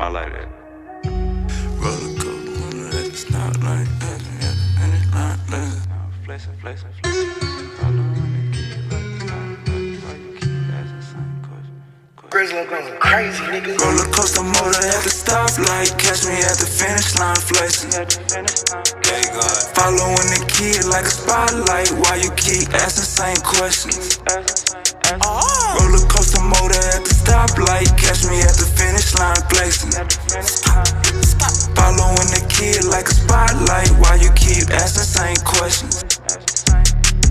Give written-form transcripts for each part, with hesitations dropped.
I like that. Roller coaster, let it stop like that. And it's not that. Flexin'. Follow when the kid like it stop like why you keep asking the same question. Grizzly going crazy, nigga. Roller coaster motor at the stoplight, catch me at the finish line flexing. Following the kid like a spotlight, why you keep asking the same questions? Roller coaster motor at the stoplight, catch me at the finish line flexing. Following the kid like a spotlight, why you keep asking the same questions?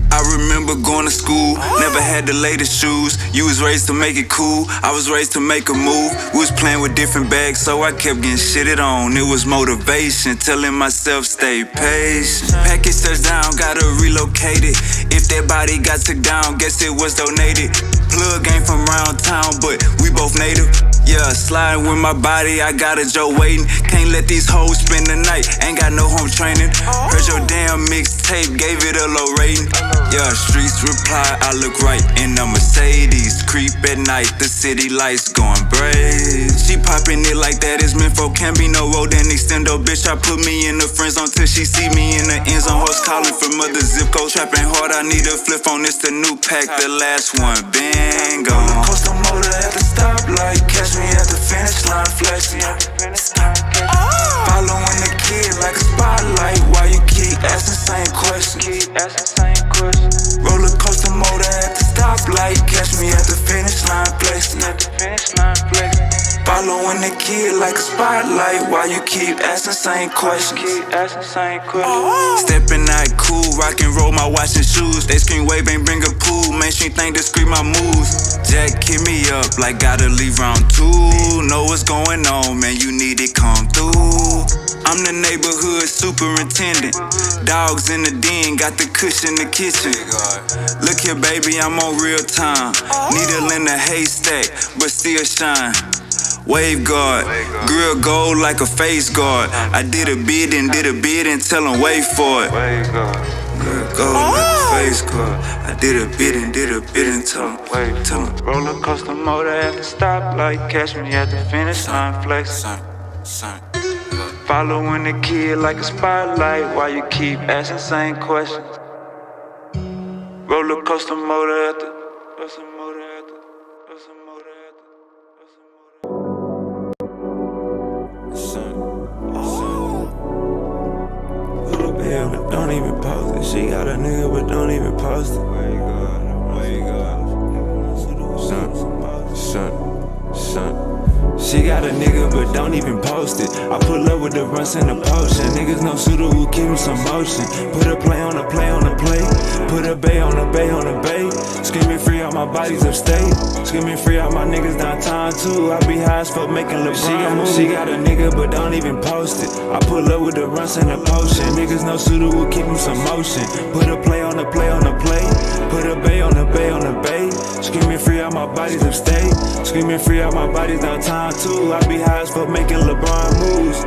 I remember going to school, never had the latest shoes. You was raised to make it cool, I was raised to make a move. We was playing with different bags, so I kept getting shitted on. It was motivation, telling myself stay patient. Package touchdown, gotta relocate it. If that body got took down, guess it was donated. Plug ain't from round town, but we both native. Yeah, sliding with my body, I got a Joe waiting. Can't let these hoes spend the night, ain't got no home training. Heard your damn mixtape, gave it a low rating. Yeah, streets reply, I look right in a Mercedes. Creep at night, the city lights going brave. She popping it like that is meant for, can't be no road and extendo. Bitch, I put me in the friend zone till she see me in the end zone. Hoes calling from other zip codes, trapping hard, I need a flip on this, the new pack, the last one been gone. Coaster motor at the stoplight, catch me at the finish line flexing. Following the kid like a spotlight, why you keep asking the same questions? Roller coaster motor at the stoplight, catch me at the finish line flexing. Following the kid like a spotlight, why you keep asking the same questions? Stepping out cool, rock and roll my watch and shoes. They scream wave, ain't bring a pool. Mainstream think discreet my moves. Jack hit me up like gotta leave round 2. Know what's going on, man, you need it come through. I'm the neighborhood superintendent. Dogs in the den, got the kush in the kitchen. Look here, baby, I'm on real time. Needle in the haystack, but still shine. Wave guard, grill gold like a face guard. I did a bid and tell them wait for it. Grill gold like a face guard. I did a bid and tell them wait for it. Roller coaster motor at the stoplight, catch me at the finish line flexing. Following the kid like a spotlight, why you keep asking the same questions? Roller coaster motor at the Little bit, but don't even post it. She got a nigga, but don't even post it. Where you go? Son. She got a nigga, but don't even post it. I pull up with the runs and the potion. Niggas no suitor who keep me some motion. Put a play on a play. Put a bay on a bay. Screaming free out my bodies upstate. Screaming free out my niggas downtown too. I be high as fuck making LeBron moves. She got a nigga, but don't even post it. I pull up with the runs and the potion. Niggas no suitor who keep me some motion. Put a play on a play. Put a bay on a bay. Screaming free out my bodies upstate. Screaming free out my bodies downtown too. I be high as fuck making LeBron moves.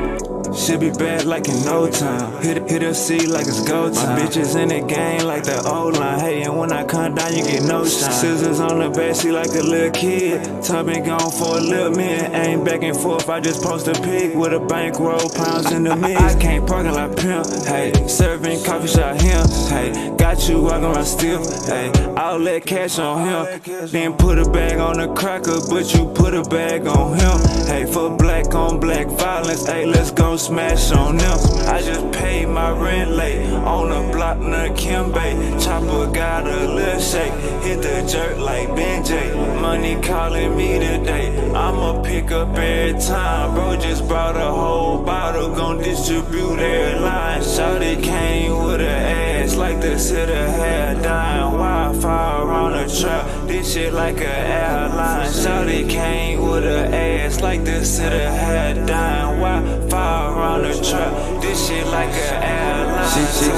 Should be bad like in no time. Hit a C like it's go time. My bitches in the game like the old line. Hey, and when I come down, you get no shine. Scissors on the backseat like a little kid. Tub been gone for a little minute. Ain't back and forth, I just post a pic with a bankroll, pounds in the mix. I can't parking like pimp. Hey, serving coffee shop him. Hey, got you walking around stiff. Hey, I'll let cash on him. Then put a bag on the cracker, but you put a bag on him. Hey, for black on black violence. Hey, let's go smash on them. I just paid my rent late on the block near Kimbe. Chopper got a little shake, hit the jerk like Ben J. Money calling me today, I'ma pick up every time. Bro just brought a whole bottle, gon' distribute every line. Shawty came with her ass like the city had dying. Wi-Fi around the trap, this shit like an airline. Shawty came with her ass like the city had dying. Wi-Fi around the trap, this shit like an airline.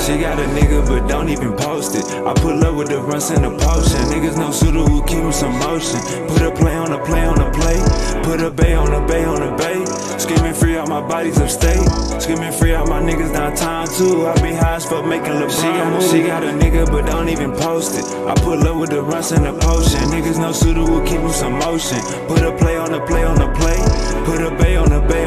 She got a nigga, but don't even post it. I pull up with the runs and the potion. Niggas no suitor who keep me some motion. Put a play on a play. Put a bay on a bay. Screaming free out my bodies upstate. Screaming free out my niggas downtown too. I be high as fuck making LeBron moves. She got a nigga, but don't even post it. I pull up with the runs and the potion. Niggas no suitor who keep me some motion. Put a play on a play. Put a bay on a bay.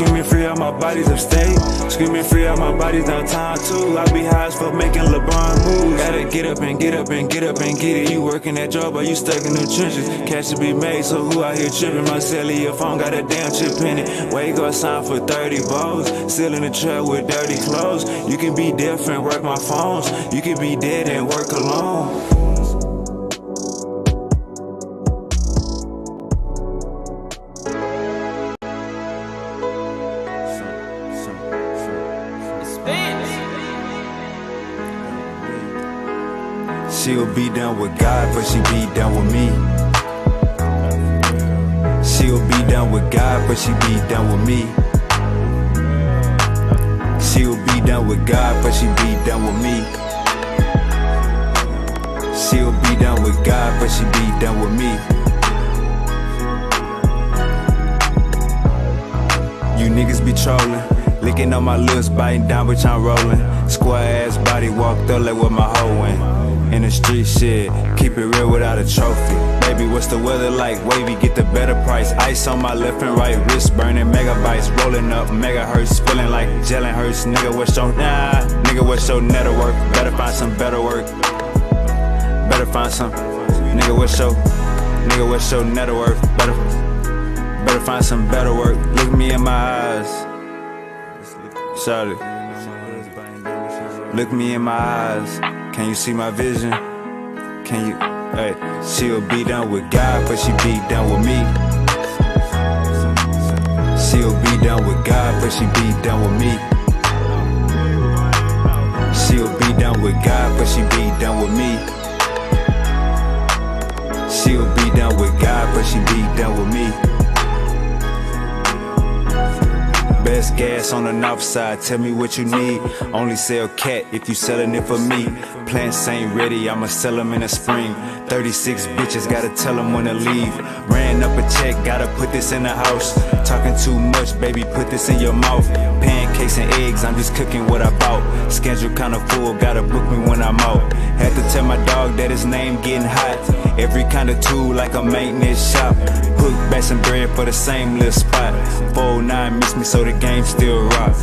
Screaming free all my bodies upstate. Screaming free all my bodies downtown too. I be high as fuck making LeBron moves. Gotta get up and get up and get up and get it. You working that job, but you stuck in the trenches. Cash to be made, so who out here tripping? My cellular phone got a damn chip in it. Wake up, sign for 30 balls. Still in the trap with dirty clothes. You can be different, work my phones. You can be dead and work alone. She'll be down with God, but she be down with me. She'll be down with God, but she be down with me. She'll be down with God, but she be down with me. She'll be down with God, but she be down with me. You niggas be trolling, licking on my lips, biting down, bitch, I'm rolling. Square ass body walked up like what my hoe went. In the street shit, keep it real without a trophy. Baby, what's the weather like? Wavy, get the better price. Ice on my left and right wrist, burning megabytes. Rolling up megahertz, feeling like gelling hurts. Nigga, what's your nigga, what's your network? Better find some better work. Better find some. Nigga, what's your net worth? Better find some better work. Look me in my eyes. Shout it. Look me in my eyes. Can you see my vision? Can you? Hey, she'll be down with God, but she be down with me. She'll be down with God, but she be down with me. She'll be down with God, but she be down with me. She'll be down with God, but she be down with me. Best gas on the north side, tell me what you need. Only sell cat if you sellin' it for me. Plants ain't ready, I'ma sell them in the spring. 36 bitches, gotta tell them when to leave. Ran up a check, gotta put this in the house. Talking too much, baby, put this in your mouth. Pancakes and eggs, I'm just cooking what I bought. Schedule kinda full, gotta book me when I'm out. Had to tell my dog that his name getting hot. Every kind of tool like a maintenance shop. Hook back some bread for the same little spot. 409 miss me so the game still rock.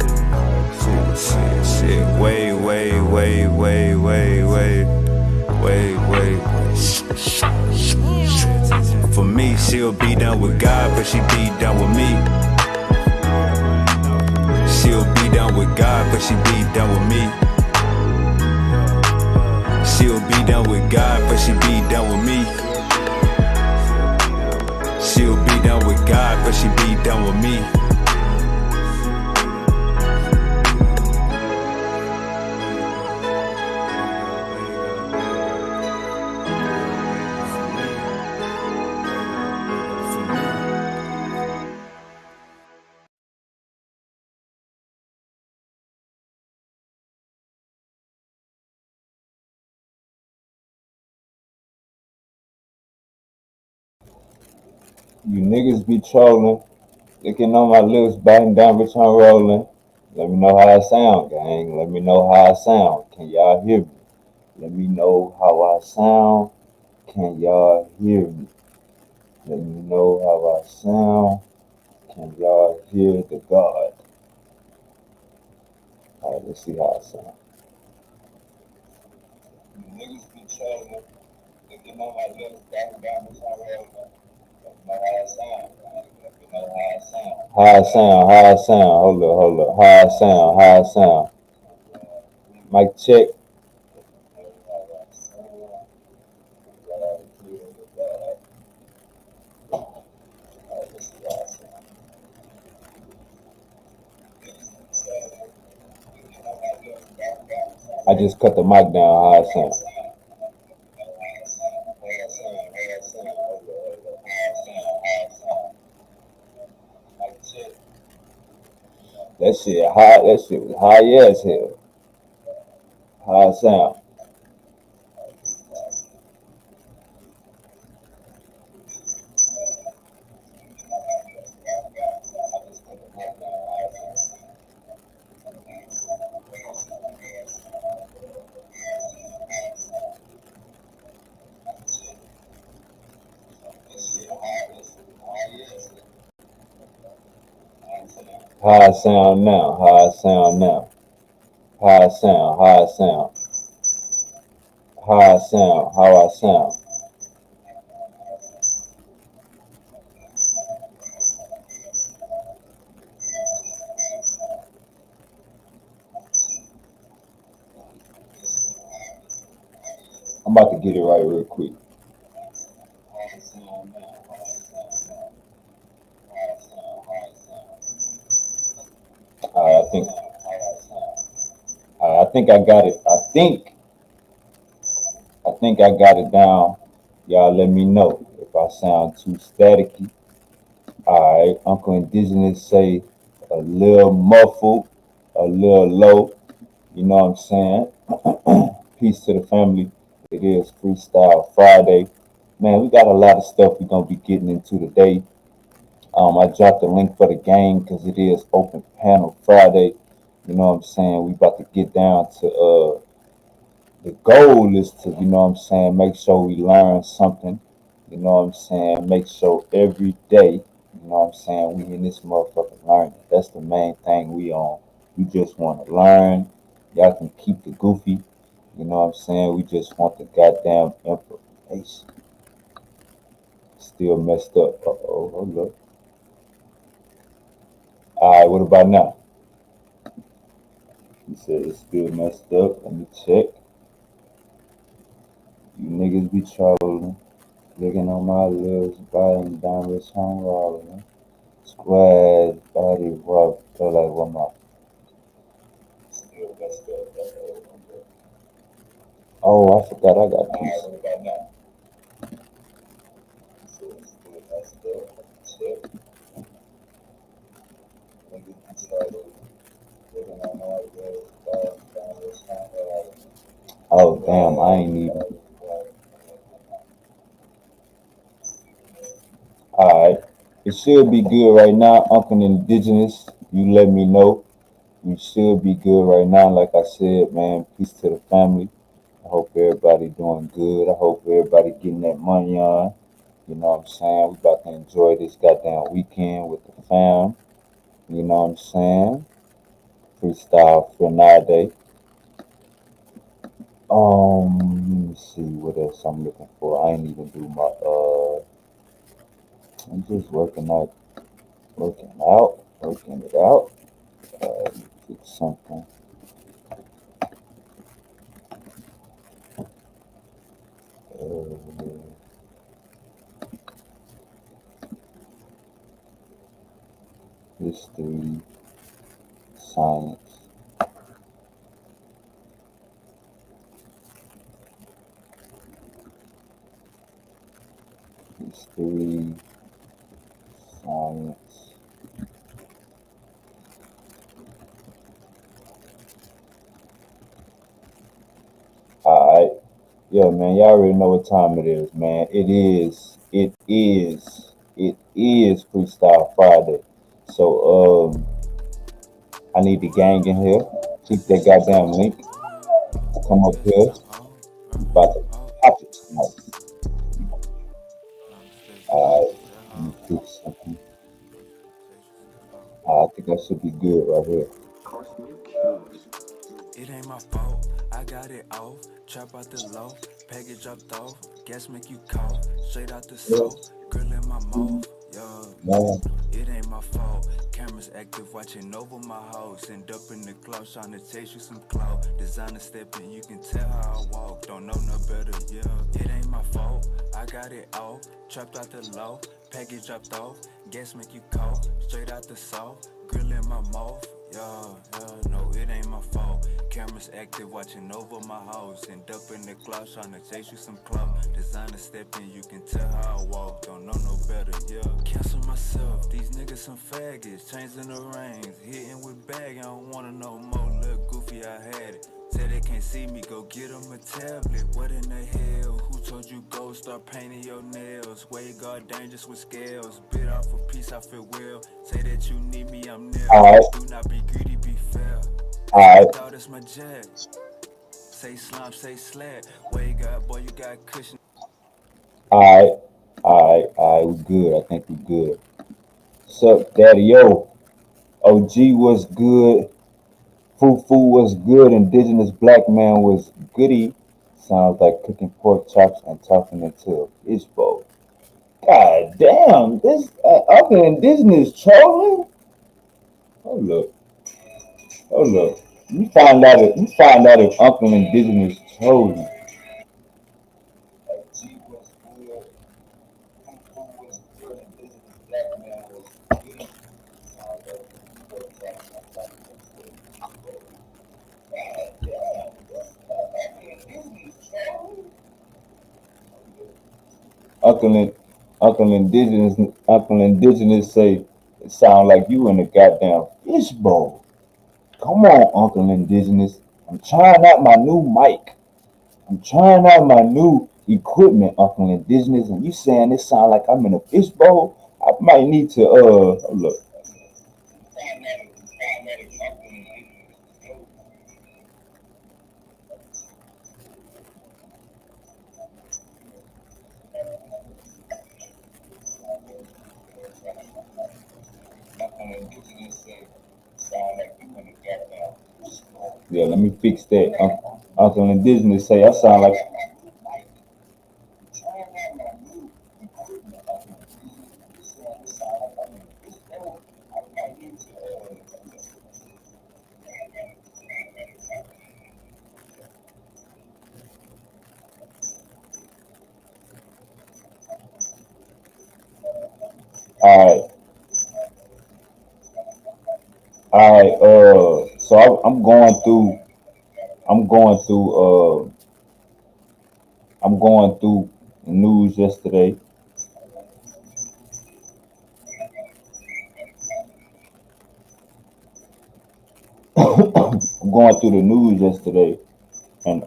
Shit, wait. For me, she'll be down with God, but she be down with me. She'll be down with God, but she be down with me. She'll be down with God, but she be down with me. She'll be down with God, but she be down with me. You niggas be trolling, licking on my lips, biting down, bitch, I'm rolling. Let me know how I sound, gang. Let me know how I sound. Can y'all hear me? Let me know how I sound. Can y'all hear me? Let me know how I sound. Can y'all hear the God? Alright, let's see how I sound. You niggas be trolling, licking on my lips, biting down, bitch, I'm rolling. Let me know how I sound, gang. Let me know how I sound. How I sound. Hold up. How I sound. Mic check. I just cut the mic down. How I sound. That shit high. That shit was high as hell. How I sound. How I sound now? How I sound now? How I sound? How I sound? How I sound? How I sound? I'm about to get it right real quick. I think I think I got it. I think I got it down. Y'all let me know if I sound too staticky. Alright, Uncle Indigenous say a little muffled, a little low. You know what I'm saying? Peace to the family. It is Freestyle Friday. Man, we got a lot of stuff we're gonna be getting into today. I dropped the link for the game because it is Open Panel Friday. You know what I'm saying? We about to get down to the goal is to, you know what I'm saying, make sure we learn something. You know what I'm saying? Make sure every day, you know what I'm saying, we in this motherfucker learning. That's the main thing we on. We just want to learn. Y'all can keep the goofy. You know what I'm saying? We just want the goddamn information. Still messed up. Uh-oh, hold up. Alright, what about now? He said it's still messed up. Let me check. You niggas be trolling. Licking on my lips, biting down this tongue rolling. Squares, body rough, feel like what my still messed up. Oh, I forgot I got peace. Still messed up. Check. Niggas be trolling. Licking on my lips, biting down this tongue rolling. Oh damn, I ain't even. Alright. It should be good right now, Uncle Indigenous. You let me know. You should be good right now. Like I said, man, peace to the family. I hope everybody doing good. I hope everybody getting that money on. You know what I'm saying? We about to enjoy this goddamn weekend with the fam. You know what I'm saying? Freestyle Friday. Let me see what else I'm looking for. I ain't even do my I'm just working it out. Get something. Uh, history, science. History, science. Alright. Yeah, man, y'all already know what time it is, man. It is Freestyle Friday. So I need the gang in here. Keep that goddamn link. Come up here. About to pop it tonight. Alright, let me fix something. I think I should be good right here. It ain't my fault, I got it off. Trap out the low, package dropped off. Gas make you cough, straight out the soul. Girl in my mouth, yeah. Man, It ain't my fault. Cameras active, watching over my house. End up in the club, trying to chase you some clout. Designer stepping, you can tell how I walk. Don't know no better, yeah. It ain't my fault, I got it off. Trapped out the low, package dropped off. Gas make you cough, straight out the south. Grill in my mouth, yeah, no, it ain't my fault. Cameras active, watching over my house. End up in the club, trying to chase you some clout. Designer stepping, you can tell how I walk. Don't know no better, yeah. Cancel myself, these niggas some faggots. Chains in the rings, hitting with bag. I don't wanna know more. Look goofy, I had it. Say they can't see me, go get them a tablet. What in the hell? Who told you go start painting your nails? Way God dangerous with scales. Bit off a piece, I feel well. Say that you need me, I'm there. Alright. Do not be greedy, be fair. Alright. Thought it's my jack. Say slime, say slat. Way God, boy, you got cushion. Alright. We good. I think we good. Sup, Daddy Yo. OG was good. Fufu was good. Indigenous black man was goody. Sounds like cooking pork chops and talking into a fishbowl. God damn, this other indigenous trolling. Hold up, hold up. You find out if Uncle Indigenous trolling. OG was good. Fufu was good. Indigenous black man was goody. Sounds like cooking pork chops and talking into a fishbowl. God damn, this Uncle Indigenous trolling. Uncle, in- Uncle Indigenous say it sound like you in a goddamn fishbowl. Come on, Uncle Indigenous. I'm trying out my new mic. I'm trying out my new equipment, Uncle Indigenous, and you saying it sound like I'm in a fishbowl? I might need to look. Yeah, let me fix that. Uncle Indigenous say I sound like. All right, all right. So I'm going through. I'm going through. I'm going through the news yesterday. I'm going through the news yesterday, and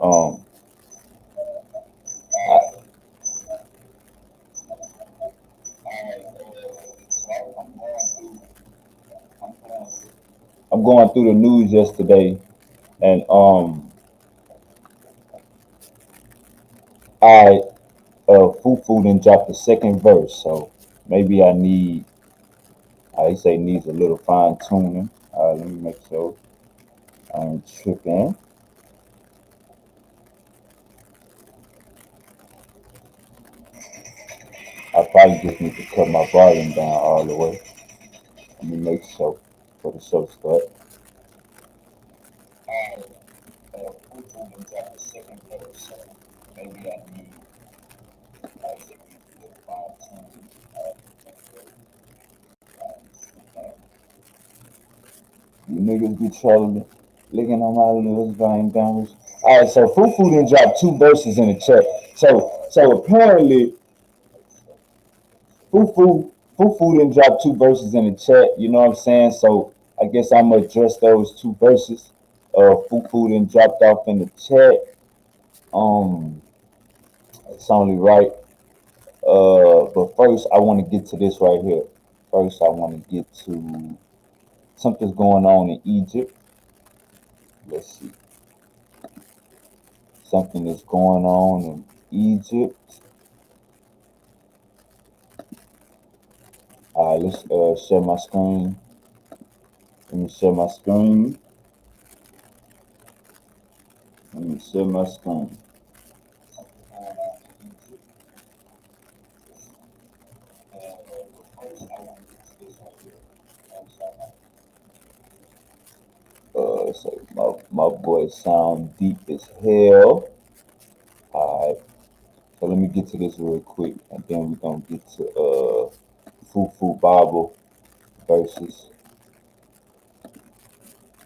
I'm going through the news yesterday, and I Fufu didn't drop the second verse, so maybe I need. I say needs a little fine tuning. Let me make sure I ain't tripping. I probably just need to cut my volume down all the way. Let me make sure for the show start. Fufu didn't drop the second verse, so maybe I need. I say needs a little fine tuning. You niggas be trolling me. Licking on my little vein damage. Alright, so Fufu didn't drop two verses in the chat. So apparently Fufu didn't drop two verses in the chat, you know what I'm saying? So I guess I'm gonna address those two verses. Fufu didn't dropped off in the chat. Um it's only right. But first I wanna get to this right here. First I wanna get to something's going on in Egypt. Let's see. Something is going on in Egypt. Let's share my screen. Let me share my screen. Let me share my screen. So my voice sound deep as hell. Alright, so let me get to this real quick, and then we're gonna get to Fufu Bible verses.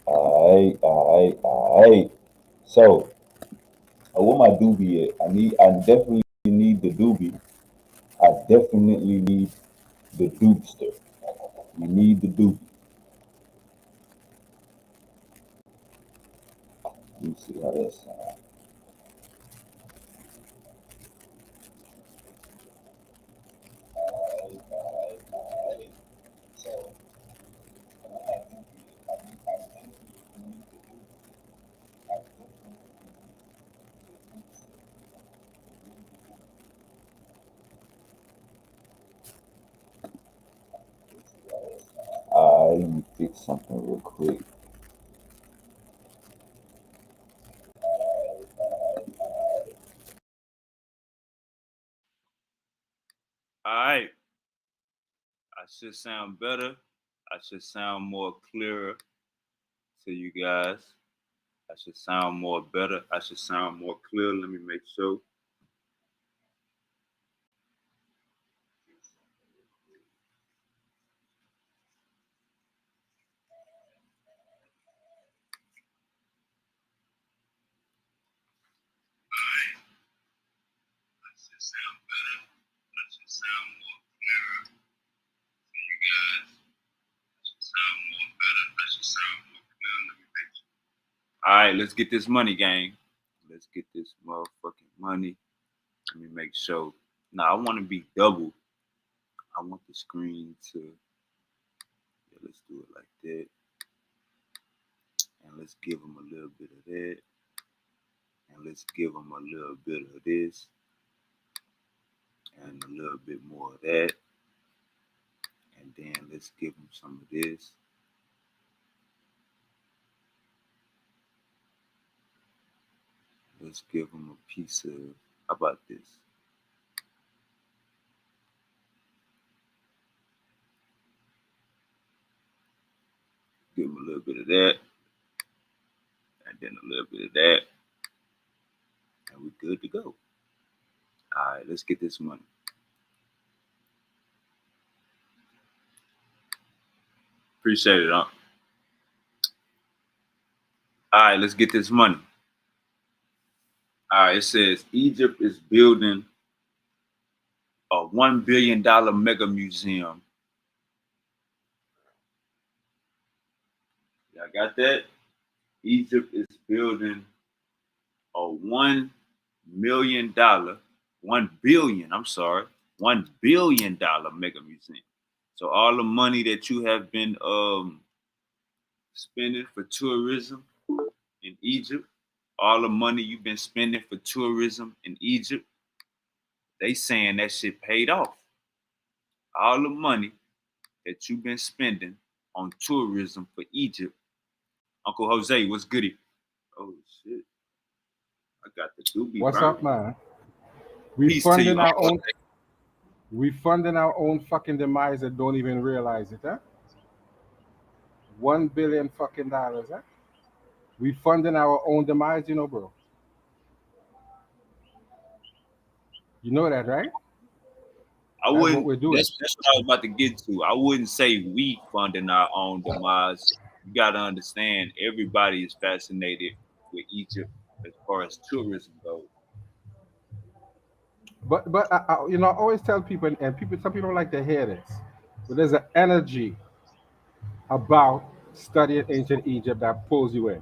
Alright. So, what my doobie at? I definitely need the doobie. I definitely need the dupster. You need the doobie. Let me see how that sounds. Let me fix get something real quick. All right. I should sound better. I should sound more clearer to you guys. I should sound more better. I should sound more clear. Let me make sure. I should sound better. I should sound more clearer to you guys. I should sound more better. I should sound more clear. Let me make sure. All right, let's get this money, gang. Let's get this motherfucking money. Let me make sure. Now, I want to be double. I want the screen to, yeah, let's do it like that. And let's give them a little bit of that. And let's give them a little bit of this. And a little bit more of that. And then let's give them some of this. Let's give them a piece of, how about this? Give them a little bit of that. And then a little bit of that. And we're good to go. All right, let's get this money. Appreciate it, huh? All right, let's get this money. All right, it says Egypt is building a $1 billion mega museum. Y'all got that? Egypt is building a $1 billion mega museum. So all the money that you have been spending for tourism in Egypt, all the money you've been spending for tourism in Egypt, they saying that shit paid off. All the money that you've been spending on tourism for Egypt. Uncle Jose, what's goody? Oh shit. I got the doobie. What's burning. up, man? We Peace to funding you, our Uncle own. Jose. We funding our own fucking demise and don't even realize it, huh? $1 billion fucking dollars, huh? We funding our own demise, you know, bro. You know that, right? I That's wouldn't. what we're doing. That's what I was about to get to. I wouldn't say we funding our own demise. You got to understand, everybody is fascinated with Egypt as far as tourism goes. But you know, I always tell people, and people, some people don't like to hear this, but there's an energy about studying ancient Egypt that pulls you in.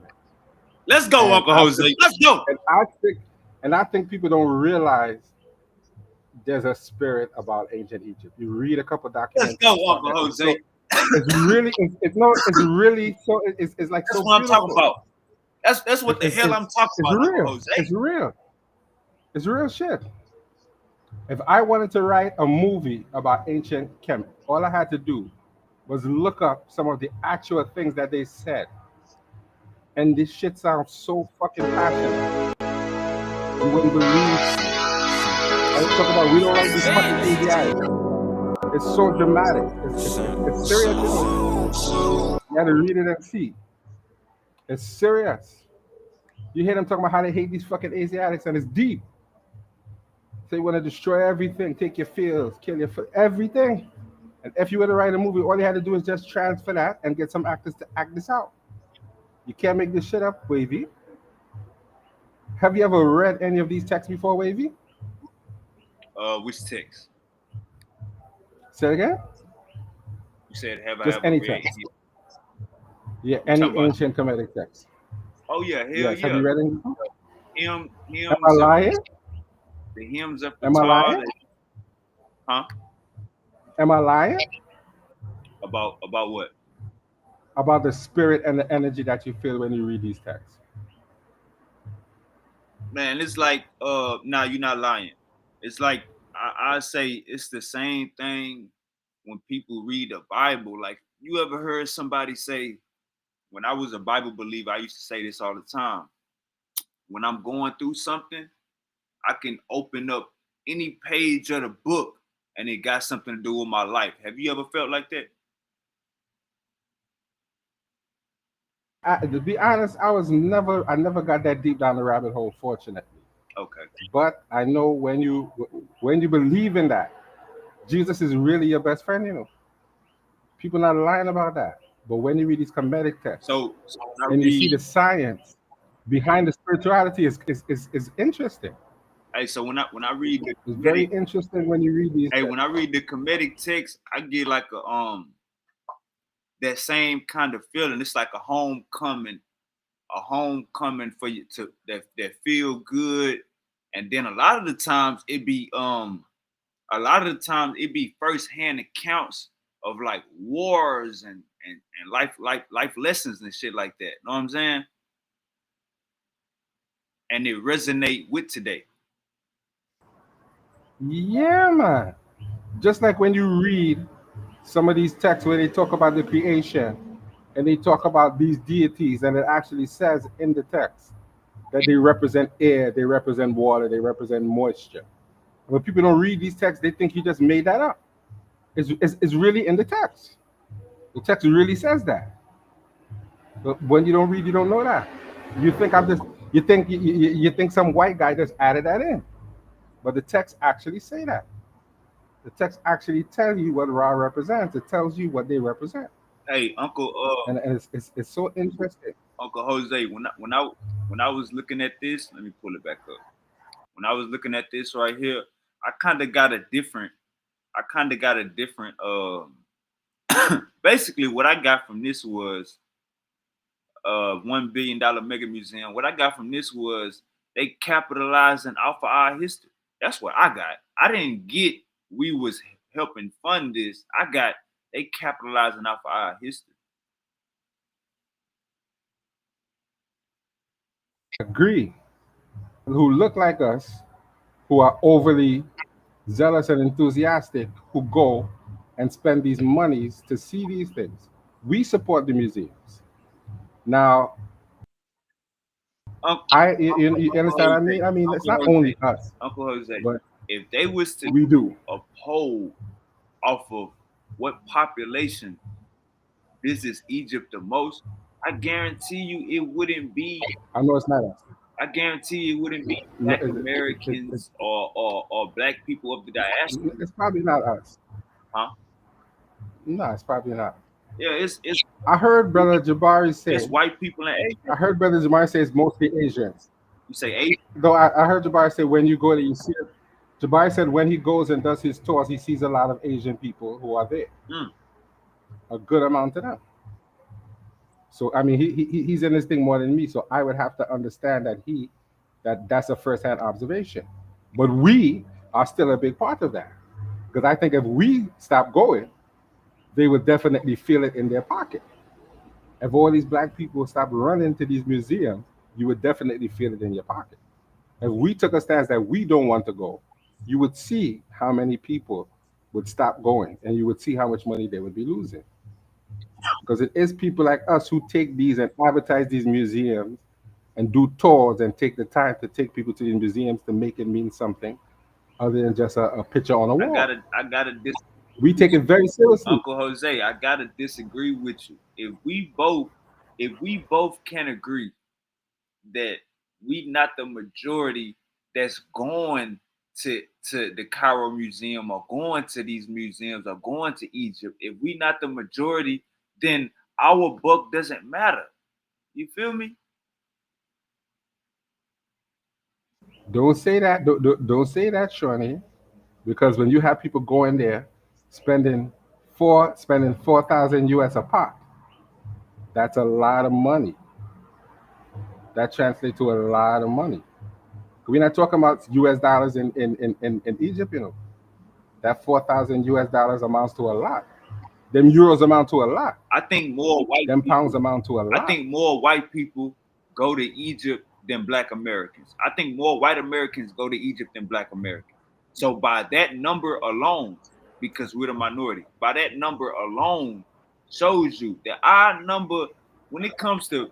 Let's go, And Uncle I Jose. think, Let's go. and I think people don't realize there's a spirit about ancient Egypt. You read a couple Let's documents. go, and stuff, Uncle and Jose. it's really, it's no, it's really so, it's like That's so what I'm talking beautiful. about. That's what the It's, hell it's, I'm talking it's about, Uncle real. Jose. It's real. It's real shit. If I wanted to write a movie about ancient Kemet, all I had to do was look up some of the actual things that they said. And this shit sounds so fucking passionate. You wouldn't believe. I was talking about we don't like these fucking AGIs. It's so dramatic. It's serious. You know? You had to read it and see. It's serious. You hear them talking about how they hate these fucking Asiatics, and it's deep. They want to destroy everything, take your fields, kill your everything. And if you were to write a movie, all you had to do is just transfer that and get some actors to act this out. You can't make this shit up, Wavy. Have you ever read any of these texts before, Wavy? Which text? Say it again? You said, have I Just ever any read text. any? Yeah, You any talking about- ancient Kemetic text. Oh yeah, hell Yes. yeah. Have you read any before? Hymns Am I lying? the hymns of Am I Ptah. lying? Huh? Am I lying? About what? About the spirit and the energy that you feel when you read these texts. Man, it's like nah, you're not lying. It's like I say it's the same thing when people read the Bible. Like You ever heard somebody say, when I was a Bible believer, I used to say this all the time. When I'm going through something, I can open up any page of the book and it got something to do with my life. Have you ever felt like that? To be honest, I never got that deep down the rabbit hole, fortunately. Okay. But I know when you believe in that, Jesus is really your best friend. You know, people not lying about that. But when you read these comedic texts So when I and you see read, the science behind the spirituality is interesting. hey, so when I read the It's very comedic, interesting when you read these hey, when texts. I read the comedic text, I get like a that same kind of feeling. It's like a homecoming for you to that feel good. And then a lot of the times it be firsthand accounts of like wars and life lessons and shit like that. Know what I'm saying? And it resonate with today. Yeah, man. Just like when you read some of these texts where they talk about the creation and they talk about these deities, and it actually says in the text that they represent air, they represent water, they represent moisture. When people don't read these texts, they think you just made that up. It's really in the text. The text really says that. But when you don't read, you don't know that. You think I'm just you think some white guy just added that in. But the text actually say that. The text actually tell you what Ra represents. It tells you what they represent. Hey, And it's so interesting. Uncle Jose, when I was looking at this, let me pull it back up. When I was looking at this right here, I kind of got a different. I kind of got a different. Basically, what I got from this was $1 billion mega museum. What I got from this was they capitalizing off of our history. That's what I got. I didn't get we was helping fund this. I got they capitalizing off of our history. Agree. Who look like us, who are overly zealous and enthusiastic, who go and spend these monies to see these things. We support the museums. Now, Uncle, you Uncle understand what I Jose, mean? I mean, it's Uncle not Jose, only us, Uncle Jose. but If they was to we do do. a poll off of what population visits Egypt the most, I guarantee you it wouldn't be. I know it's not us. I guarantee you it wouldn't be No, Black Americans or Black people of the diaspora, it's probably not us. huh? No, it's probably not. Yeah, I heard Brother Jabari it's say, white people and I Asian. heard Brother Jabari say it's mostly Asians. You say Asian? Though I heard Jabari say when you go there, you see it. Jabari said when he goes and does his tours, he sees a lot of Asian people who are there, Mm. a good amount of them. So I mean, he's in this thing more than me. So I would have to understand that's a first-hand observation. But we are still a big part of that because I think if we stop going, they would definitely feel it in their pocket. If all these black people stop running to these museums, you would definitely feel it in your pocket. If we took a stance that we don't want to go, you would see how many people would stop going and you would see how much money they would be losing. Because it is people like us who take these and advertise these museums and do tours and take the time to take people to these museums to make it mean something other than just a picture on a wall. I gotta disagree We with take it very you. seriously. Uncle Jose. I gotta disagree with you. If we both can agree that we not the majority that's going to the Cairo Museum or going to these museums or going to Egypt, if we not the majority, then our buck doesn't matter. You feel me? Don't say that. Don't say that, Shawnee. Because when you have people going there spending 4,000 US a pop, that's a lot of money. That translates to a lot of money. We're not talking about US dollars in Egypt, you know. That 4,000 US dollars amounts to a lot. Them euros amount to a lot. I think more white Them pounds people. amount to a I lot. think more white people go to Egypt than Black Americans. I think more white Americans go to Egypt than Black Americans. So by that number alone, because we're the minority, by that number alone, shows you that our number, when it comes to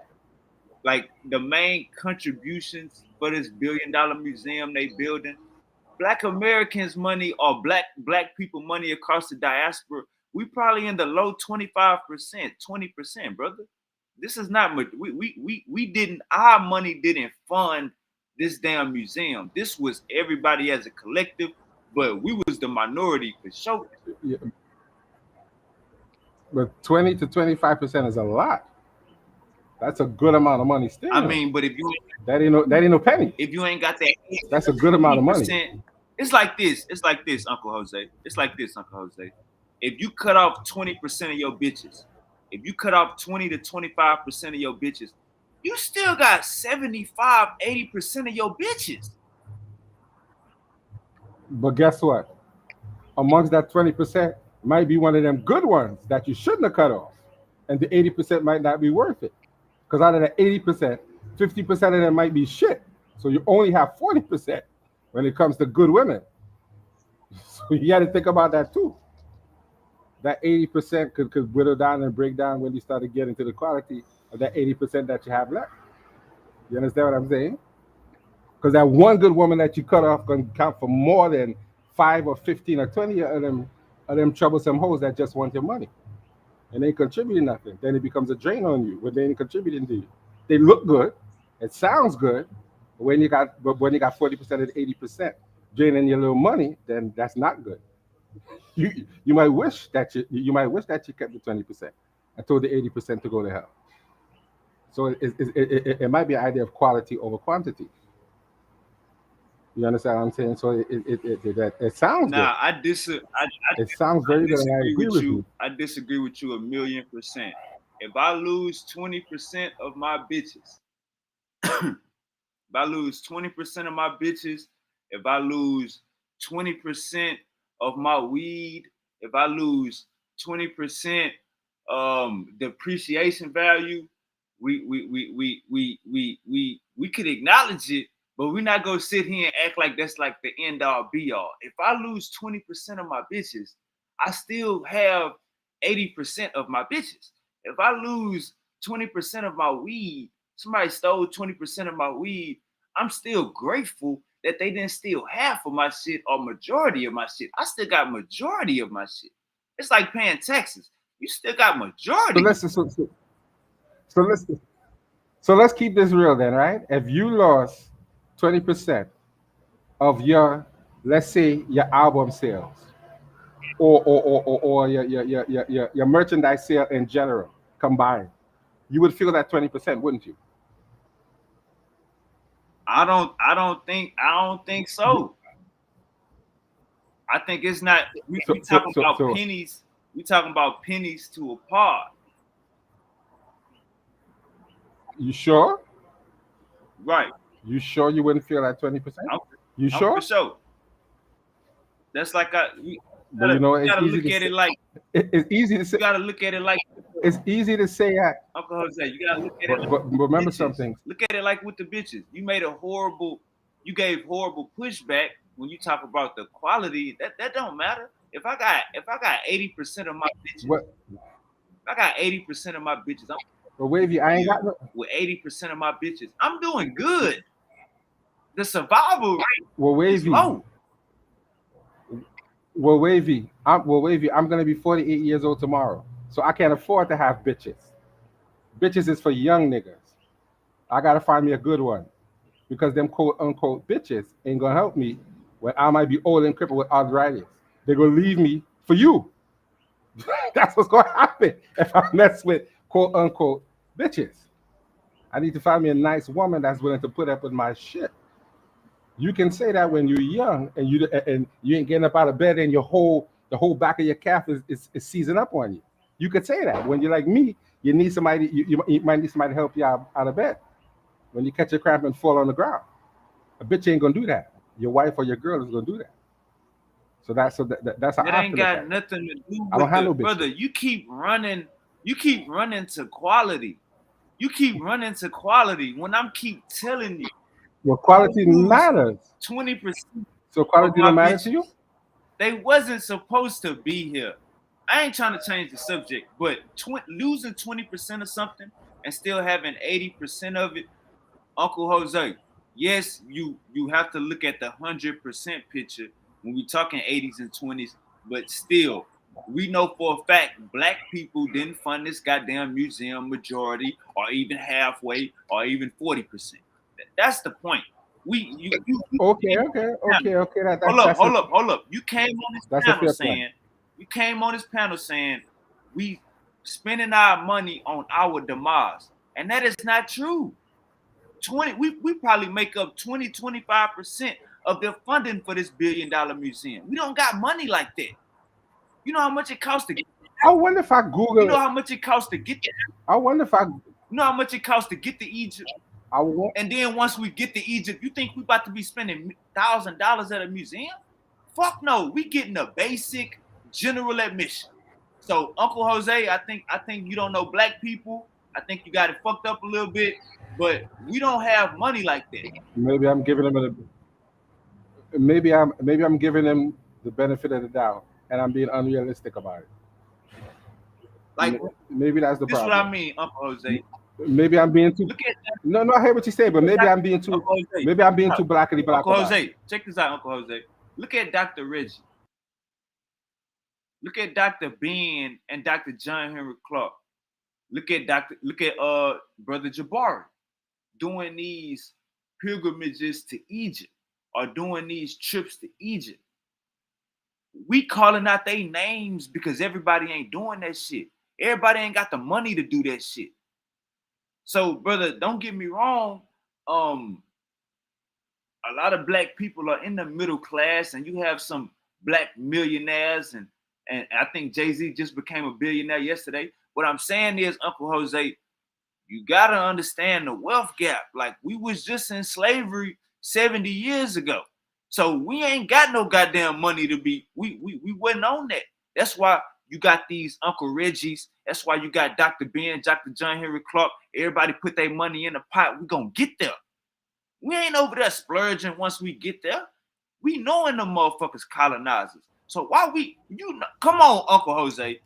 like the main contributions for this $1 billion museum they building, Black Americans' money or black people money across the diaspora, we probably in the low 25%, 20%, brother. This is not we didn't, our money didn't fund this damn museum. This was everybody as a collective, but we was the minority for sure. Yeah, but 20 to 25% is a lot. That's a good amount of money still. I mean, but if you that ain't no penny. If you ain't got that, that's a good amount of money. It's like this. It's like this, Uncle Jose. It's like this, Uncle Jose. If you cut off 20% of your bitches, if you cut off 20 to 25% of your bitches, you still got 75, 80% of your bitches. But guess what? Amongst that 20% might be one of them good ones that you shouldn't have cut off. And the 80% might not be worth it. Because out of that 80%, 50% of them might be shit. So you only have 40% when it comes to good women. So you got to think about that too. That 80% could whittle down and break down when you start to get into the quality of that 80% that you have left. You understand what I'm saying? Because that one good woman that you cut off can count for more than 5 or 15 or 20 of them troublesome hoes that just want your money. And they ain't contributing nothing. Then it becomes a drain on you when they ain't contributing to you. They look good, it sounds good, but when you got 40% of the 80% draining your little money, then that's not good. You might wish that you kept the 20% and told the 80% to go to hell. So it might be an idea of quality over quantity. You understand what I'm saying? So it sounds good. It sounds very good. And I agree with you. I disagree with you 1,000,000%. If I lose 20% of my bitches, if I lose 20% of my bitches, if I lose 20% of my weed, if I lose 20% depreciation value, we could acknowledge it. But we're not gonna sit here and act like that's like the end all be all. If I lose 20% of my bitches, I still have 80% of my bitches. If I lose 20% of my weed, somebody stole 20% of my weed, I'm still grateful that they didn't steal half of my shit or majority of my shit. I still got majority of my shit. It's like paying taxes. You still got majority. So let's keep this real then, right? If you lost 20% of your, let's say, your album sales or your merchandise sale in general combined, you would feel that 20%, wouldn't you? I don't think so. I think it's not. We talking about pennies. We talking about pennies to a pod. You sure? Right. You sure you wouldn't feel that 20%? You sure? For sure. That's like you gotta look at it like it's easy to say. You gotta look at it like it's easy to say that. Uncle Jose, you gotta look at it. But remember bitches. Something. Look at it like with the bitches. You gave horrible pushback when you talk about the quality. That don't matter. If I got 80% of my bitches, if I got 80% of my bitches, Wavy, I ain't got no. With 80% of my bitches, I'm doing good. The survival rate is low. Wavy, I'm gonna be 48 years old tomorrow, so I can't afford to have bitches. Bitches is for young niggas. I gotta find me a good one, because them quote unquote bitches ain't gonna help me when I might be old and crippled with arthritis. They're gonna leave me for you. That's what's gonna happen if I mess with quote unquote bitches. I need to find me a nice woman that's willing to put up with my shit. You can say that when you're young and you ain't getting up out of bed and the whole back of your calf is seizing up on you. You could say that. When you're like me, you need somebody. You might need somebody to help you out of bed when you catch a cramp and fall on the ground. A bitch ain't gonna do that. Your wife or your girl is gonna do that. So that's how it ain't got nothing to do with I don't have no bitch. Brother. You keep running to quality. You keep running to quality when I'm keep telling you. Your quality matters. 20%. So quality don't matter to you? They wasn't supposed to be here. I ain't trying to change the subject, but losing 20% of something and still having 80% of it, Uncle Jose. Yes, you have to look at the 100% picture when we talking 80s and 20s, but still, we know for a fact black people didn't fund this goddamn museum majority, or even halfway, or even 40%. That's the point. Okay, okay, okay, okay. Hold up. You came on this That's a panel fair point. saying we spending our money on our demise, and that is not true. 20 we probably make up 25% of the funding for this $1 billion museum. We don't got money like that. You know how much it costs to get I wonder if I you Google know it. how much it costs to get to, I wonder if I. you know how much it costs to get to Egypt. I wa- And then once we get to Egypt, you think we about to be spending $1,000 at a museum? Fuck no. We getting a basic general admission. So Uncle Jose, I think you don't know black people. I think you got it fucked up a little bit, but we don't have money like that. maybe I'm giving him maybe I'm giving him the benefit of the doubt, and I'm being unrealistic about it. Like Maybe that's the this is what I problem. mean, Uncle Jose. Maybe I'm being too. Look at No, no, I hear what you say, but maybe I'm being too. Uncle Jose. Maybe I'm being too blackity black Uncle about it. Jose, check this out, Uncle Jose. Look at Dr. Reggie. Look at Dr. Ben and Dr. John Henry Clark. Look at Brother Jabari doing these pilgrimages to Egypt or doing these trips to Egypt. We calling out their names because everybody ain't doing that shit. Everybody ain't got the money to do that shit. So, brother, don't get me wrong. Um, a lot of black people are in the middle class, and you have some black millionaires, and I think Jay-Z just became a billionaire yesterday. What I'm saying is, Uncle Jose, you gotta understand the wealth gap. Like, we was just in slavery 70 years ago. So we ain't got no goddamn money to be, we wasn't on that. That's why you got these Uncle Reggies. That's why you got Dr. Ben, Dr. John Henry Clark. Everybody put their money in the pot. We gonna get there. We ain't over there splurging once we get there. We knowing the motherfuckers colonizers. So why come on, Uncle Jose.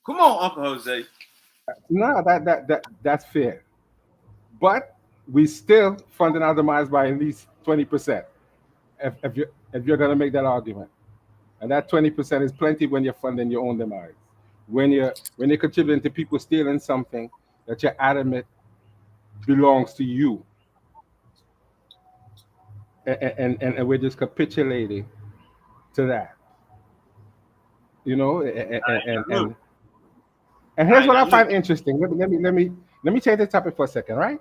Come on, Uncle Jose. No, that's fair. But we still funding our demise by at least 20%. If you're gonna make that argument, and that 20% is plenty when you're funding your own demise. When you're contributing to people stealing something that you're adamant belongs to you, and we're just capitulating to that, you know. Look, And all here's right, what now I look, find interesting. Let me change the topic for a second, right?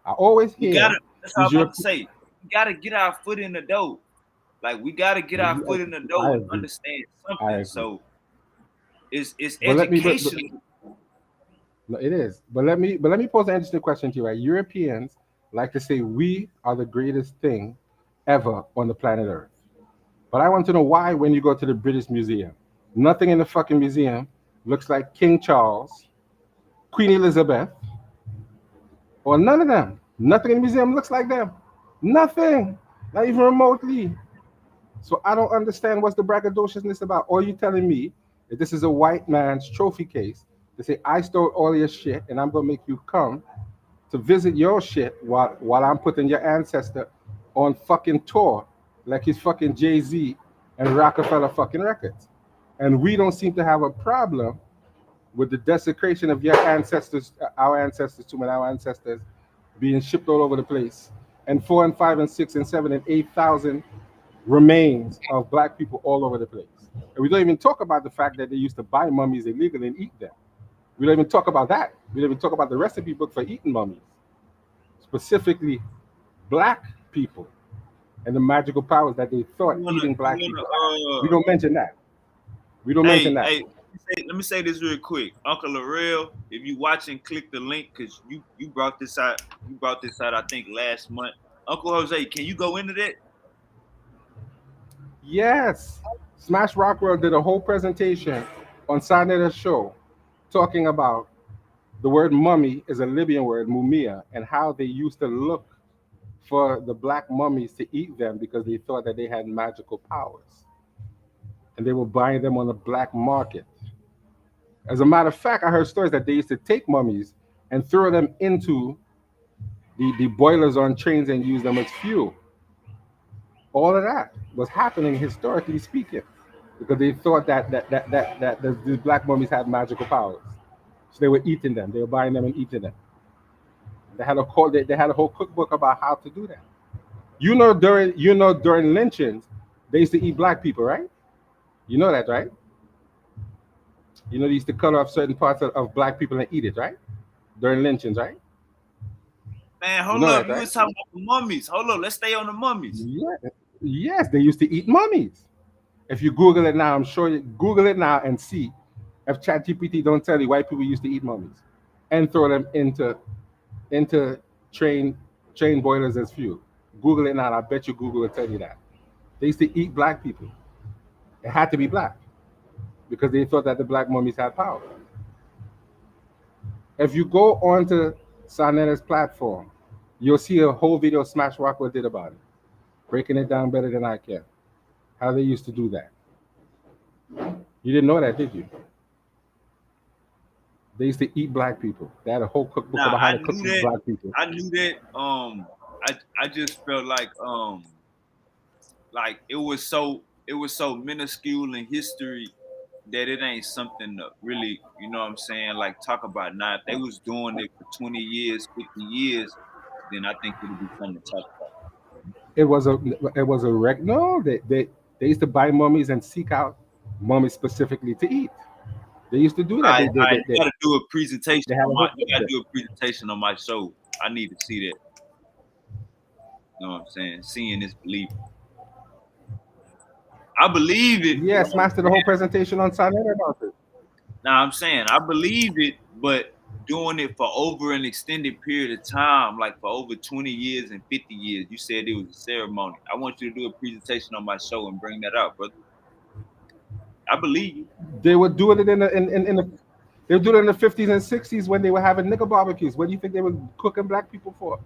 I always we hear gotta, that's all I'm these about to European. say. We gotta get our foot in the door. Like, we gotta get our foot in the door I and agree. understand I something. agree. So it's But let me, but education. no, it is. But let me pose an interesting question to you. Right? Europeans like to say we are the greatest thing ever on the planet Earth. But I want to know why when you go to the British Museum, nothing in the fucking museum looks like King Charles, Queen Elizabeth, or none of them. Nothing in the museum looks like them. Nothing. Not even remotely. So I don't understand what's the braggadociousness about. Or you telling me that this is a white man's trophy case to say I stole all your shit and I'm gonna make you come to visit your shit while I'm putting your ancestor on fucking tour like he's fucking Jay-Z and Rockefeller fucking records. And we don't seem to have a problem with the desecration of your ancestors, our ancestors too, and our ancestors being shipped all over the place. And 4 and 5 and 6 and 7 and 8,000 remains of black people all over the place. And we don't even talk about the fact that they used to buy mummies illegally and eat them. We don't even talk about that. We don't even talk about the recipe book for eating mummies, specifically black people and the magical powers that they thought eating black You people had. wanna We don't mention that. We don't mention that. hey, let me say this real quick. Uncle Larell, if you watching, click the link because you brought this out. You brought this out, I think, last month. Uncle Jose, can you go into that? Yes, Smash Rockwell did a whole presentation on Saturday's show talking about the word mummy is a Libyan word, mumia, and how they used to look for the black mummies to eat them because they thought that they had magical powers, and they were buying them on the black market. As a matter of fact, I heard stories that they used to take mummies and throw them into the boilers on trains and use them as fuel. All of that was happening historically speaking, because they thought that these black mummies had magical powers. So they were eating them. They were buying them and eating them. They had a whole cookbook about how to do that. During lynchings, they used to eat black people, right? You know that, right? They used to cut off certain parts of black people and eat it, right? During lynchings, right? Man, You hold know up. that, You right? was talking about the mummies. Hold up. Let's stay on the mummies. Yeah. Yes, they used to eat mummies. If you Google it now, I'm sure you Google it now and see if ChatGPT don't tell you white people used to eat mummies and throw them into train train boilers as fuel. Google it now. And I bet you Google will tell you that they used to eat black people. It had to be black because they thought that the black mummies had power. If you go onto Sanetta's platform, you'll see a whole video Smash Rockwell did about it, breaking it down better than I can. How they used to do that. You didn't know that, did you? They used to eat black people. They had a whole cookbook Nah, about how I to cook knew these that. black people. I knew that. I just felt like it was so minuscule in history that it ain't something to really, you know what I'm saying, like talk about now. If they was doing it for 20 years, 50 years, then I think it'd be something to talk about. No, they used to buy mummies and seek out mummies specifically to eat. They used to do that. You gotta do a presentation They had on a my whole you gotta cookbook. do a presentation on my show. I need to see that. You know what I'm saying? Seeing is believing. I believe it. Yes, master the whole presentation on Sanetta about it. Now I'm saying I believe it, but doing it for over an extended period of time, like for over 20 years and 50 years, you said it was a ceremony. I want you to do a presentation on my show and bring that out, brother. I believe you. They were doing it in the they were doing it in the 50s and 60s when they were having nigger barbecues. What do you think they were cooking black people for?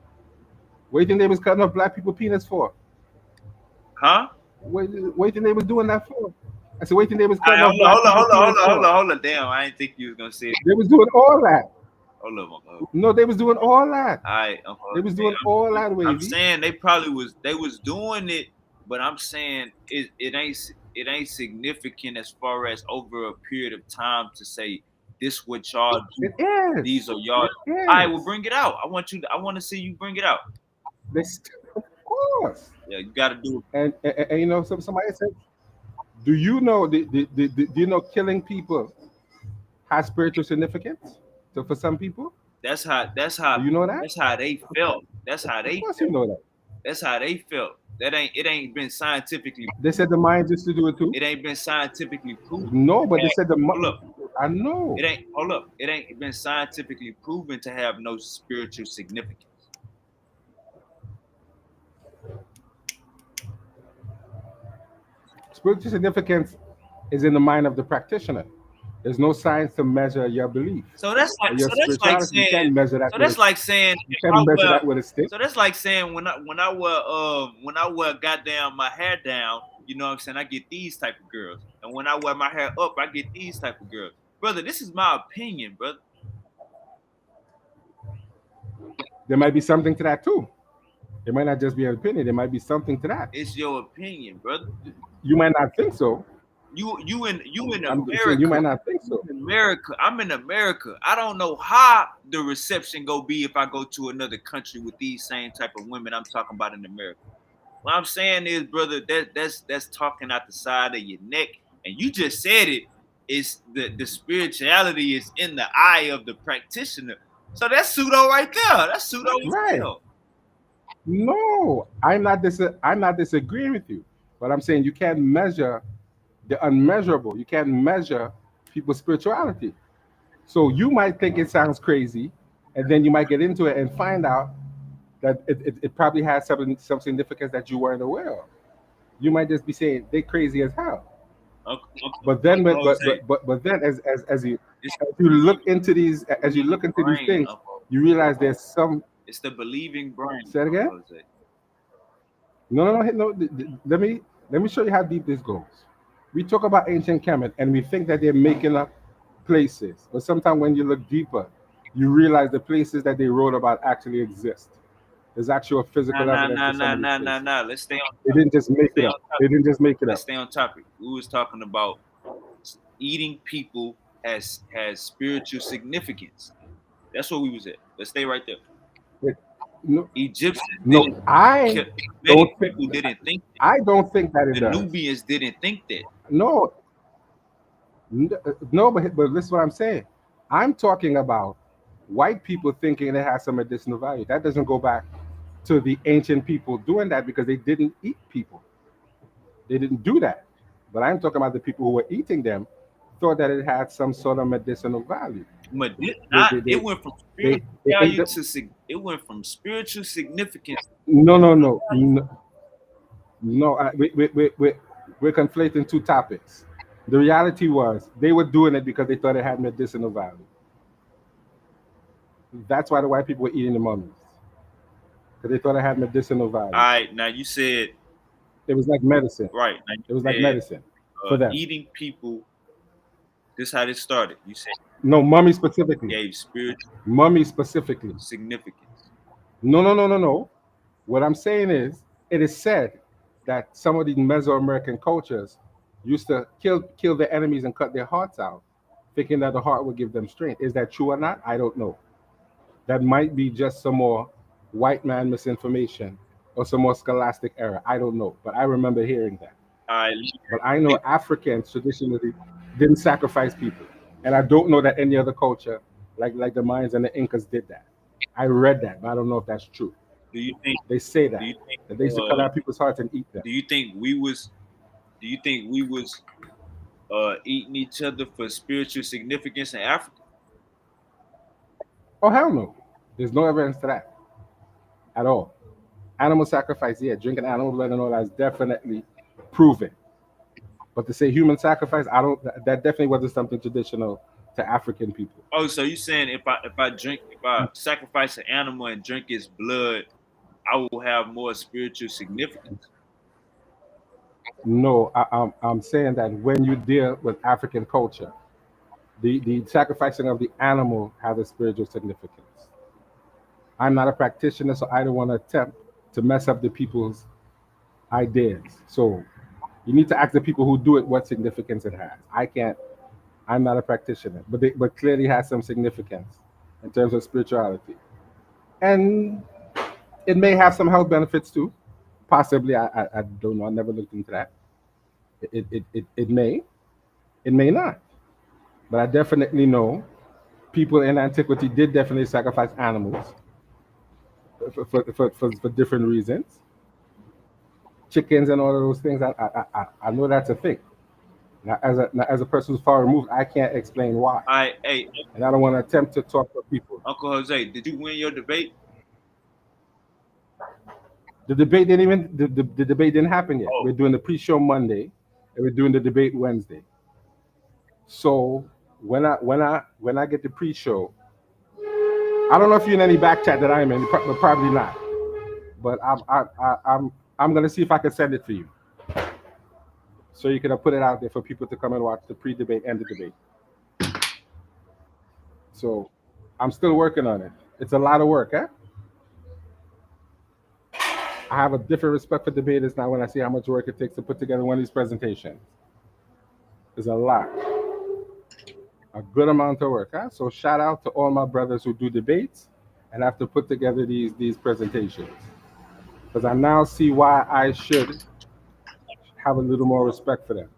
What do you think they was cutting up black people penis for? Huh? What do you think they was doing that for? I said, what do you think they was All right, cutting up black people penis for? hold on. Damn, I didn't think you was gonna say it. They was doing all that. Hold up, Uncle. No, they was doing all that. All right, Uncle. They was doing all that, I'm wavy. saying they was doing it, but I'm saying it ain't significant as far as over a period of time to say this what y'all do. It is. These are y'all. It is. All right, well bring it out. I want to see you bring it out. Of course. Yeah, you got to do it. And you know, somebody said, do you know do you know killing people has spiritual significance? So for some people, That's how do you know that? that's how they felt. That's how Of they course you know that. that's how they felt. It ain't been scientifically They said the mind used to do it too. it ain't been scientifically proven. No, but they Hey, said the hold mind. up. I know. It ain't hold up. It ain't been scientifically proven to have no spiritual significance. Spiritual significance is in the mind of the practitioner. There's no science to measure your belief So that's or like your spirituality. You can't saying measure that. so that's like saying You if I can't measure wear that with a stick. so that's like saying when I wear goddamn my hair down, you know what I'm saying, I get these type of girls. And when I wear my hair up, I get these type of girls. Brother, this is my opinion, brother. There might be something to that too. It might not just be an opinion. There might be something to that. It's your opinion, brother. You might not think so. You in I'm America. saying you might not think so. In America. I'm in America. I don't know how the reception go be if I go to another country with these same type of women I'm talking about in America. What I'm saying is, brother, that's talking out the side of your neck, and you just said it. It's the spirituality is in the eye of the practitioner. So that's pseudo right there. That's pseudo as Right. hell. No, I'm not disagreeing with you, but I'm saying you can't measure the unmeasurable. You can't measure people's spirituality. So you might think it sounds crazy, and then you might get into it and find out that it probably has some significance that you weren't aware of. You might just be saying they're crazy as hell. But then, but then, as you look into these things, you realize there's some. It's the believing brain. Say it again? Jose. No. Let me show you how deep this goes. We talk about ancient Kemet and we think that they're making up places, but sometimes when you look deeper, you realize the places that they wrote about actually exist. There's actual Nah, physical nah, evidence nah, to some nah, of these nah, nah, places. nah. Let's stay on They topic. didn't just make Stay it on up. They topic. didn't just make it Let's up. stay on topic. We was talking about eating people has spiritual significance. That's what we was at. Let's stay right there. It- no, Egyptians no, didn't. I Many don't think. people didn't think that. I don't think that it The does. Nubians didn't think that. No, no, but listen what I'm saying. I'm talking about white people thinking it has some medicinal value. That doesn't go back to the ancient people doing that because they didn't eat people. They didn't do that. But I'm talking about the people who were eating them thought that it had some sort of medicinal value. But They not they it they went from they, spiritual they ate value them. to it went from spiritual significance. No. We're conflating two topics. The reality was they were doing it because they thought it had medicinal value. That's why the white people were eating the mummies because they thought it had medicinal All value. right, now you said It was like medicine. right. Now It was you like said medicine for them. eating people. This how this started. You said No, mummy specifically. gave spiritual Mummy specifically. significance. No. What I'm saying is, it is said that some of these Mesoamerican cultures used to kill their enemies and cut their hearts out, thinking that the heart would give them strength. Is that true or not? I don't know. That might be just some more white man misinformation or some more scholastic error. I don't know, but I remember hearing that. All right, But I know Africans traditionally didn't sacrifice people, and I don't know that any other culture, like the Mayans and the Incas, did that. I read that, but I don't know if that's true. do you think? They say Do that you think? that they used to cut out people's hearts and eat them. Do you think we was? Do you think we was eating each other for spiritual significance in Africa? Oh hell no! There's no evidence to that at all. Animal sacrifice, yeah, drinking animal blood and all that's definitely proven. But to say human sacrifice, I don't. That definitely wasn't something traditional to African people. Oh, so you saying if I sacrifice an animal and drink its blood, I will have more spiritual significance? No, I'm saying that when you deal with African culture, the sacrificing of the animal has a spiritual significance. I'm not a practitioner, so I don't want to attempt to mess up the people's ideas. So you need to ask the people who do it what significance it has. I can't. I'm not a practitioner, but clearly has some significance in terms of spirituality, and it may have some health benefits too. Possibly, I don't know. I never looked into that. It may, it may not, but I definitely know people in antiquity did definitely sacrifice animals for different reasons. Chickens and all of those things. I know that's a thing. Now, as a person who's far removed, I can't explain why, Hey, and I don't want to attempt to talk for people. Uncle Jose, did you win your debate? The debate didn't happen yet. Oh, We're doing the pre-show Monday, and we're doing the debate Wednesday. So when I get the pre-show, I don't know if you're in any back chat that I'm in, but probably not. But I'm gonna see if I can send it to you, so you can put it out there for people to come and watch the pre-debate and the debate. So I'm still working on it. It's a lot of work, eh? I have a different respect for debaters now when I see how much work it takes to put together one of these presentations. It's a lot, a good amount of work, huh? So shout out to all my brothers who do debates and have to put together these presentations, because I now see why I should have a little more respect for them.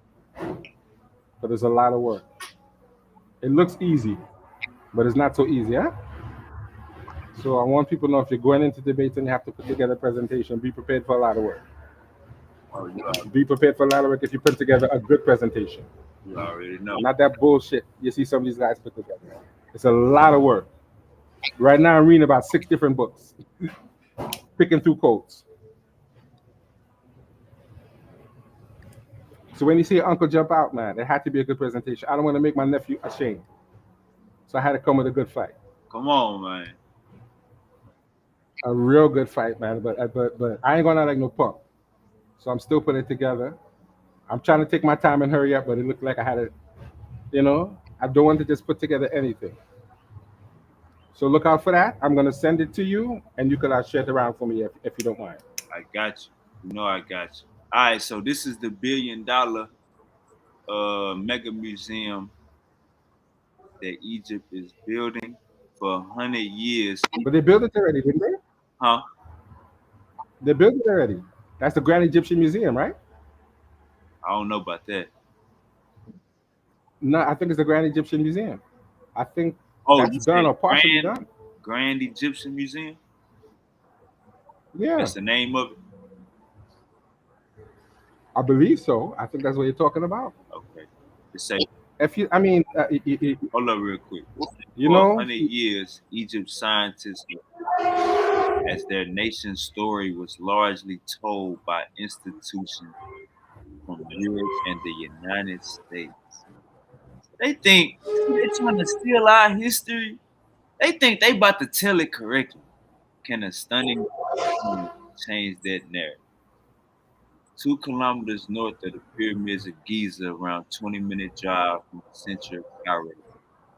But it's a lot of work. It looks easy, but it's not so easy, huh? So I want people to know if you're going into debates and you have to put together a presentation, be prepared for a lot of work. Be prepared for a lot of work if you put together a good presentation. you already know. Not that bullshit you see some of these guys put together. It's a lot of work. Right now I'm reading about 6 different books, picking through quotes. So when you see Uncle jump out, man, it had to be a good presentation. I don't want to make my nephew ashamed. So I had to come with a good fight. Come on, man. A real good fight, man. But I ain't going out like no punk. So I'm still putting it together. I'm trying to take my time and hurry up, but it looked like I had it. I don't want to just put together anything. So look out for that. I'm gonna send it to you, and you can share it around for me if you don't mind. I got you. You know I got you. All right, so this is the $1 billion mega museum that Egypt is building for 100 years. But they built it already, didn't they? Huh? They built it already. That's the Grand Egyptian Museum, right? I don't know about that. No, I think it's the Grand Egyptian Museum. I think Oh, that's you done said or partially done. Grand Egyptian Museum? Yeah, That's the name of it? I believe so. I think that's what you're talking about. Okay. It say, If you, I mean, hold up real quick. you For know, 100 years, Egypt scientists, as their nation's story was largely told by institutions from Europe and the United States. They think they're trying to steal our history. They think they about to tell it correctly. Can a stunning documentary change that narrative? 2 kilometers north of the pyramids of Giza, around 20-minute drive from the center of Cairo,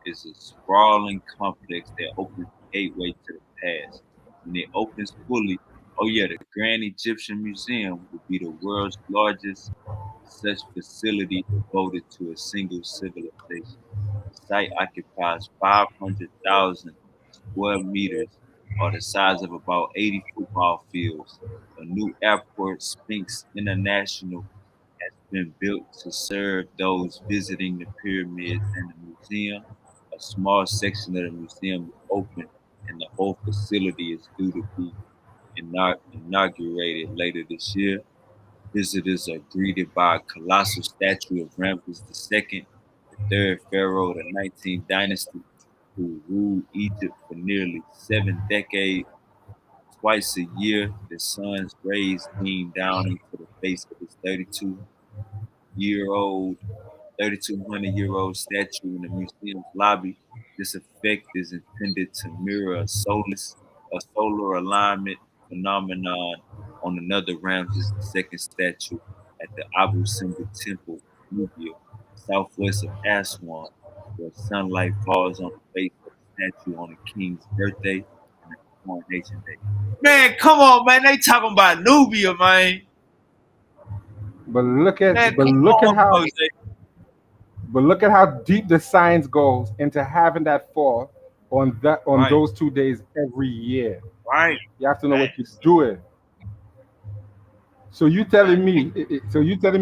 is a sprawling complex that opens the gateway to the past. When it opens fully, oh yeah, the Grand Egyptian Museum will be the world's largest such facility devoted to a single civilization. The site occupies 500,000 square meters, or the size of about 80 football fields. A new airport, Sphinx International, has been built to serve those visiting the pyramids and the museum. A small section of the museum is open, and the whole facility is due to be inaugurated later this year. Visitors are greeted by a colossal statue of Ramses II, the third pharaoh of the 19th dynasty, who ruled Egypt for nearly 7 decades. Twice a year, the sun's rays beam down into the face of his year old 3,200-year-old statue in the museum's lobby. This effect is intended to mirror a solar alignment phenomenon on another Ramses II statue at the Abu Simbel Temple, Nubia, southwest of Aswan, where sunlight falls on the face of the statue on the king's birthday and the coronation day. Man, come on, man. They talking about Nubia, man. but look at, Man, but come look at on, how, Jose. but look at how deep the science goes into having that fall on Right, those 2 days every year. right. You have to know what you're Facts. doing. So you telling Facts.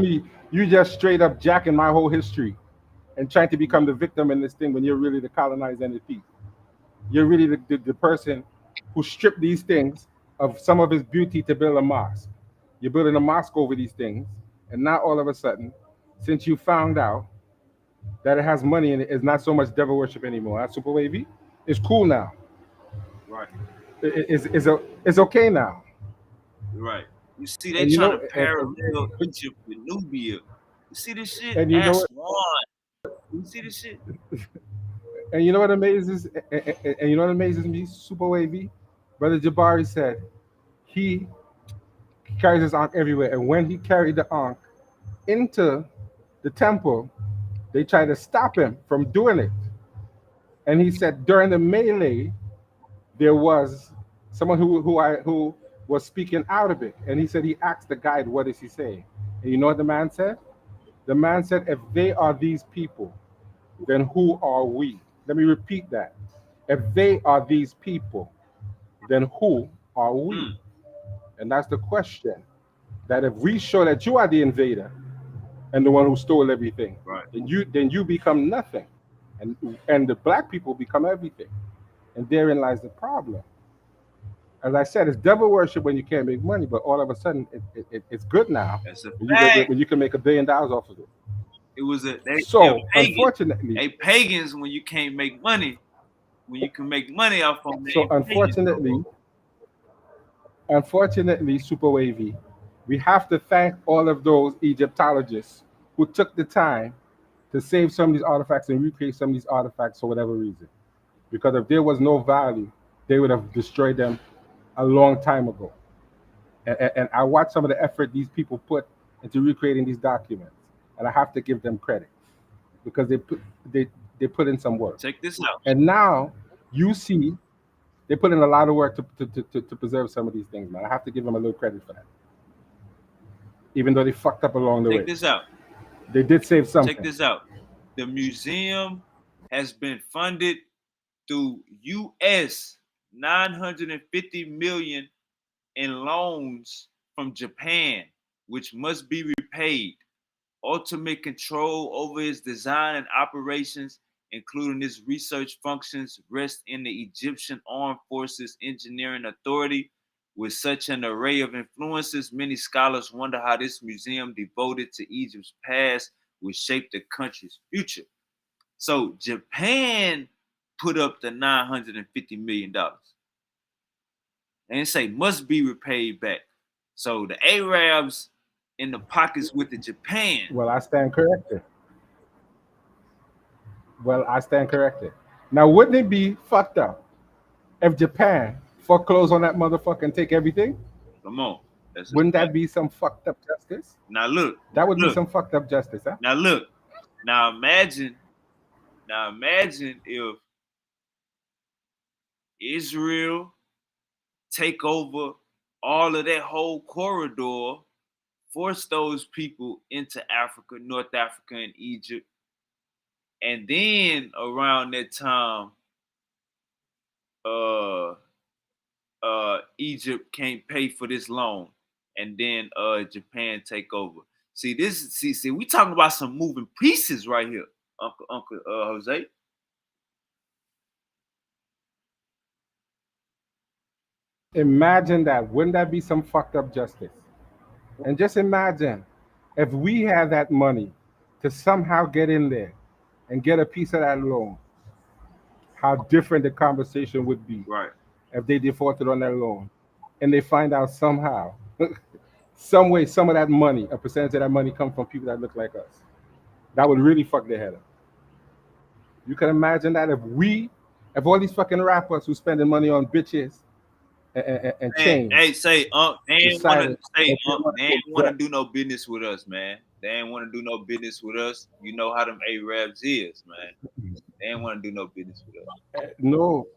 me, you just straight up jacking my whole history and trying to become the victim in this thing when you're really the colonized entity. You're really the person who stripped these things of some of its beauty to build a mosque. You're building a mosque over these things, and now all of a sudden, since you found out that it has money in it, it's not so much devil worship anymore. That's super wavy. It's cool now. Right, It's okay now. right. You see, they And trying to parallel Egypt with Nubia. You see this shit? and you know Ask what? one. You see this shit? And you know what amazes? And you know what amazes me? Super wavy. Brother Jabari said he carries his ankh everywhere, and when he carried the ankh into the temple, they tried to stop him from doing it. And he said during the melee, there was someone who was speaking out of it, and he said he asked the guide, "What is he saying?" And you know what the man said? The man said, "If they are these people, then who are we?" Let me repeat that. If they are these people, then who are we? Mm, And that's the question. That if we show that you are the invader and the one who stole everything, right. then you become nothing, and the black people become everything, and therein lies the problem. As I said, it's devil worship when you can't make money, but all of a sudden it's good now That's a when fact. you can make $1 billion off of it. It was they were So pagan. unfortunately, They pagans when you can't make money. When you can make money off them, they so ain't pagans no more. unfortunately, unfortunately, super wavy, we have to thank all of those Egyptologists who took the time to save some of these artifacts and recreate some of these artifacts for whatever reason. Because if there was no value, they would have destroyed them a long time ago. And I watch some of the effort these people put into recreating these documents, and I have to give them credit because they they put in some work. Check this out. And now you see they put in a lot of work to preserve some of these things, man. I have to give them a little credit for that, even though they fucked up along the Check way. this out. They did save Check something. this out. The museum has been funded through US 950 million in loans from Japan, which must be repaid. Ultimate control over its design and operations, including its research functions, rests in the Egyptian Armed Forces Engineering Authority. With such an array of influences, many scholars wonder how this museum devoted to Egypt's past will shape the country's future. So Japan put up the $950 million. And say must be repaid back. So the Arabs in the pockets with the Japan. Well, I stand corrected. Well, I stand corrected. Now, wouldn't it be fucked up if Japan foreclose on that motherfucker and take everything? Come on. That's Wouldn't that be some fucked up justice? Now look. That would be look. some fucked up justice, huh? Now look. Now imagine if Israel take over all of that whole corridor, force those people into Africa, North Africa, and Egypt. And then around that time, Egypt can't pay for this loan, and then Japan take over. See, we talking about some moving pieces right here, Uncle Jose. Imagine that. Wouldn't that be some fucked up justice? And just imagine if we had that money to somehow get in there and get a piece of that loan, how different the conversation would be. Right. If they defaulted on their loan and they find out somehow, some way, some of that money, a percentage of that money come from people that look like us. That would really fuck their head up. You can imagine that if all these fucking rappers who spending money on bitches and chains. Hey, say, they ain't want to do no business with us, man. They ain't want to do no business with us. You know how them Arabs is, man. They ain't want to do no business with us. No,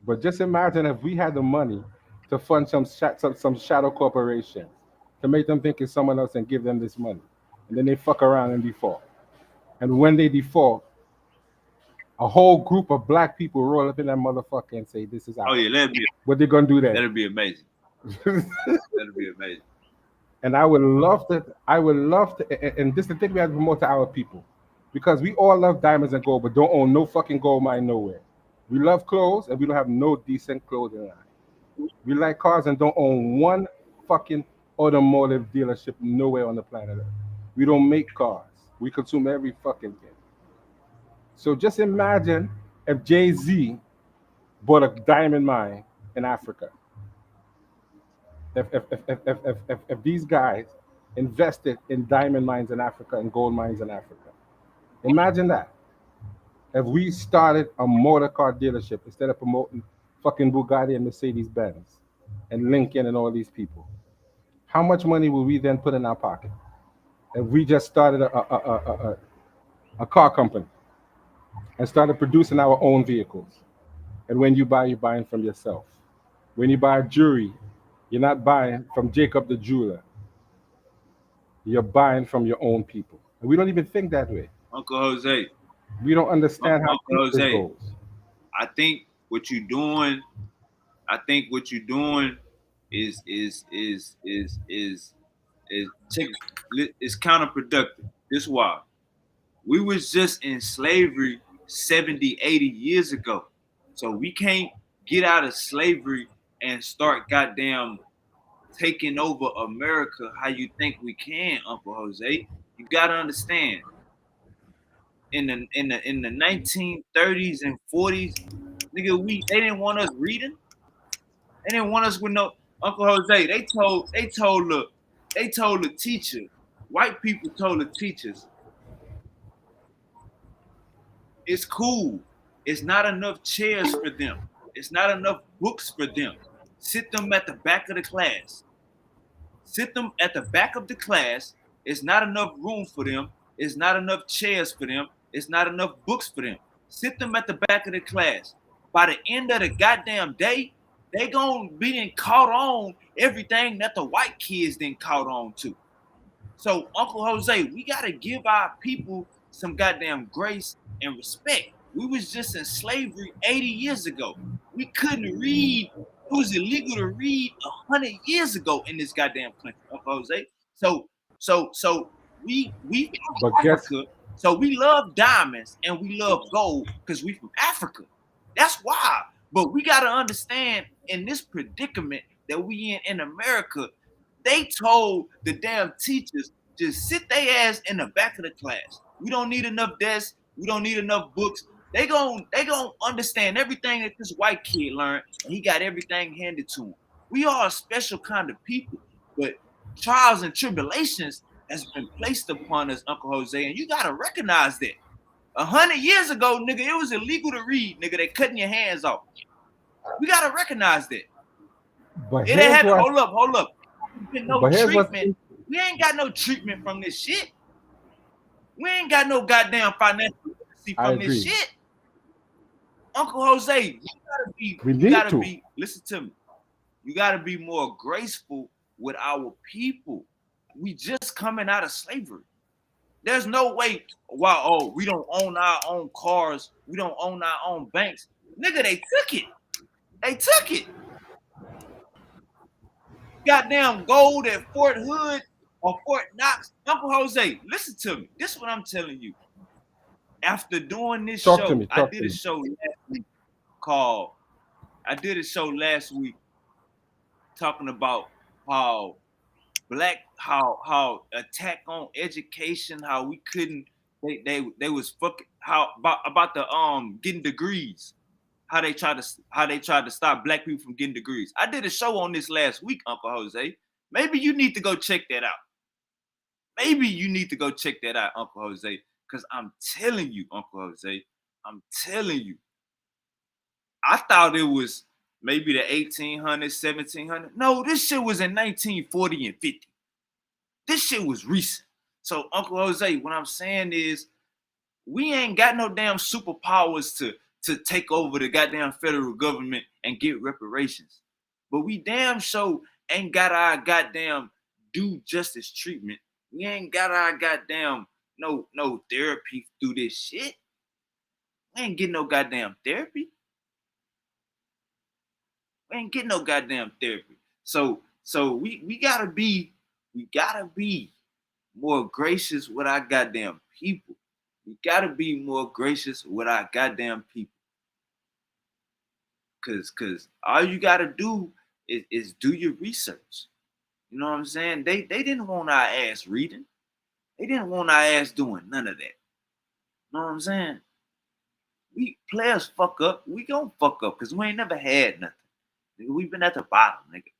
but just imagine if we had the money to fund some shadow corporation to make them think it's someone else and give them this money, and then they fuck around and default. And when they default, a whole group of black people roll up in that motherfucker and say, "This is ours." Oh yeah, what they gonna do then? That'd be amazing. That'd be amazing. And I would love to. And this is the thing we have to promote to our people, because we all love diamonds and gold, but don't own no fucking gold mine nowhere. We love clothes, and we don't have no decent clothing line. We like cars and don't own one fucking automotive dealership nowhere on the planet Earth. We don't make cars. We consume every fucking thing. So just imagine if Jay-Z bought a diamond mine in Africa. If these guys invested in diamond mines in Africa and gold mines in Africa. Imagine that. If we started a motor car dealership instead of promoting fucking Bugatti and Mercedes Benz and Lincoln and all these people, how much money will we then put in our pocket? If we just started a car company and started producing our own vehicles. And when you buy, you're buying from yourself. When you buy jewelry, you're not buying from Jacob the jeweler. You're buying from your own people. And we don't even think that way. Uncle Jose. We don't understand how Uncle this Jose, goes. I think what you're doing is counterproductive. This is why. We was just in slavery 70, 80 years ago. So we can't get out of slavery and start goddamn taking over America how you think we can, Uncle Jose. You gotta understand. In the 1930s and 40s, nigga, they didn't want us reading. They didn't want us with no Uncle Jose. They told the teacher, white people told the teachers, it's cool. It's not enough chairs for them. It's not enough books for them. Sit them at the back of the class. Sit them at the back of the class. It's not enough room for them. It's not enough chairs for them. It's not enough books for them. Sit them at the back of the class. By the end of the goddamn day, they gonna be caught on everything that the white kids then caught on to. So, Uncle Jose, we gotta give our people some goddamn grace and respect. We was just in slavery 80 years ago. We couldn't read. It was illegal to read 100 years ago in this goddamn country, Uncle Jose. So we But from guess Africa. So we love diamonds and we love gold because we from Africa. That's why. But we gotta understand in this predicament that we in America, they told the damn teachers just sit their ass in the back of the class. We don't need enough desks. We don't need enough books. They gon' understand everything that this white kid learned, and he got everything handed to him. We are a special kind of people, but trials and tribulations has been placed upon us, Uncle Jose, and you gotta recognize that. 100 years ago, nigga, it was illegal to read, nigga. They cutting your hands off. We gotta recognize that. but It ain't here's had to, what hold up. Been no but here's what's treatment. We ain't got no treatment from this shit. We ain't got no goddamn financial literacy I from agree. this shit. Uncle Jose, you gotta be, We you need gotta to. be, listen to me. You gotta be more graceful with our people. We just coming out of slavery. There's no way, wow, oh, we don't own our own cars, we don't own our own banks. Nigga, they took it. They took it. Goddamn gold at Fort Hood or Fort Knox. Uncle Jose, listen to me. This is what I'm telling you. After doing this Talk to show, me. I Talk did to a me. show last week called, I did a show last week talking about how how attack on education, how we couldn't, they was fucking, how about the getting degrees, how they tried to stop black people from getting degrees. I did a show on this last week, Uncle Jose. Maybe you need to go check that out. Maybe you need to go check that out, Uncle Jose, because I'm telling you, Uncle Jose, I'm telling you, I thought it was maybe the 1800s, 1700s. No, this shit was in 1940 and 50. This shit was recent. So, Uncle Jose, what I'm saying is, we ain't got no damn superpowers to take over the goddamn federal government and get reparations. But we damn sure ain't got our goddamn due justice treatment. We ain't got our goddamn no therapy through this shit. We ain't getting no goddamn therapy. We ain't getting no goddamn therapy. So we gotta be more gracious with our goddamn people. We gotta be more gracious with our goddamn people. Cause all you gotta do is do your research. You know what I'm saying? They didn't want our ass reading. They didn't want our ass doing none of that. You know what I'm saying? We players fuck up. We gonna fuck up because we ain't never had nothing. Nigga, we been at the bottom, nigga.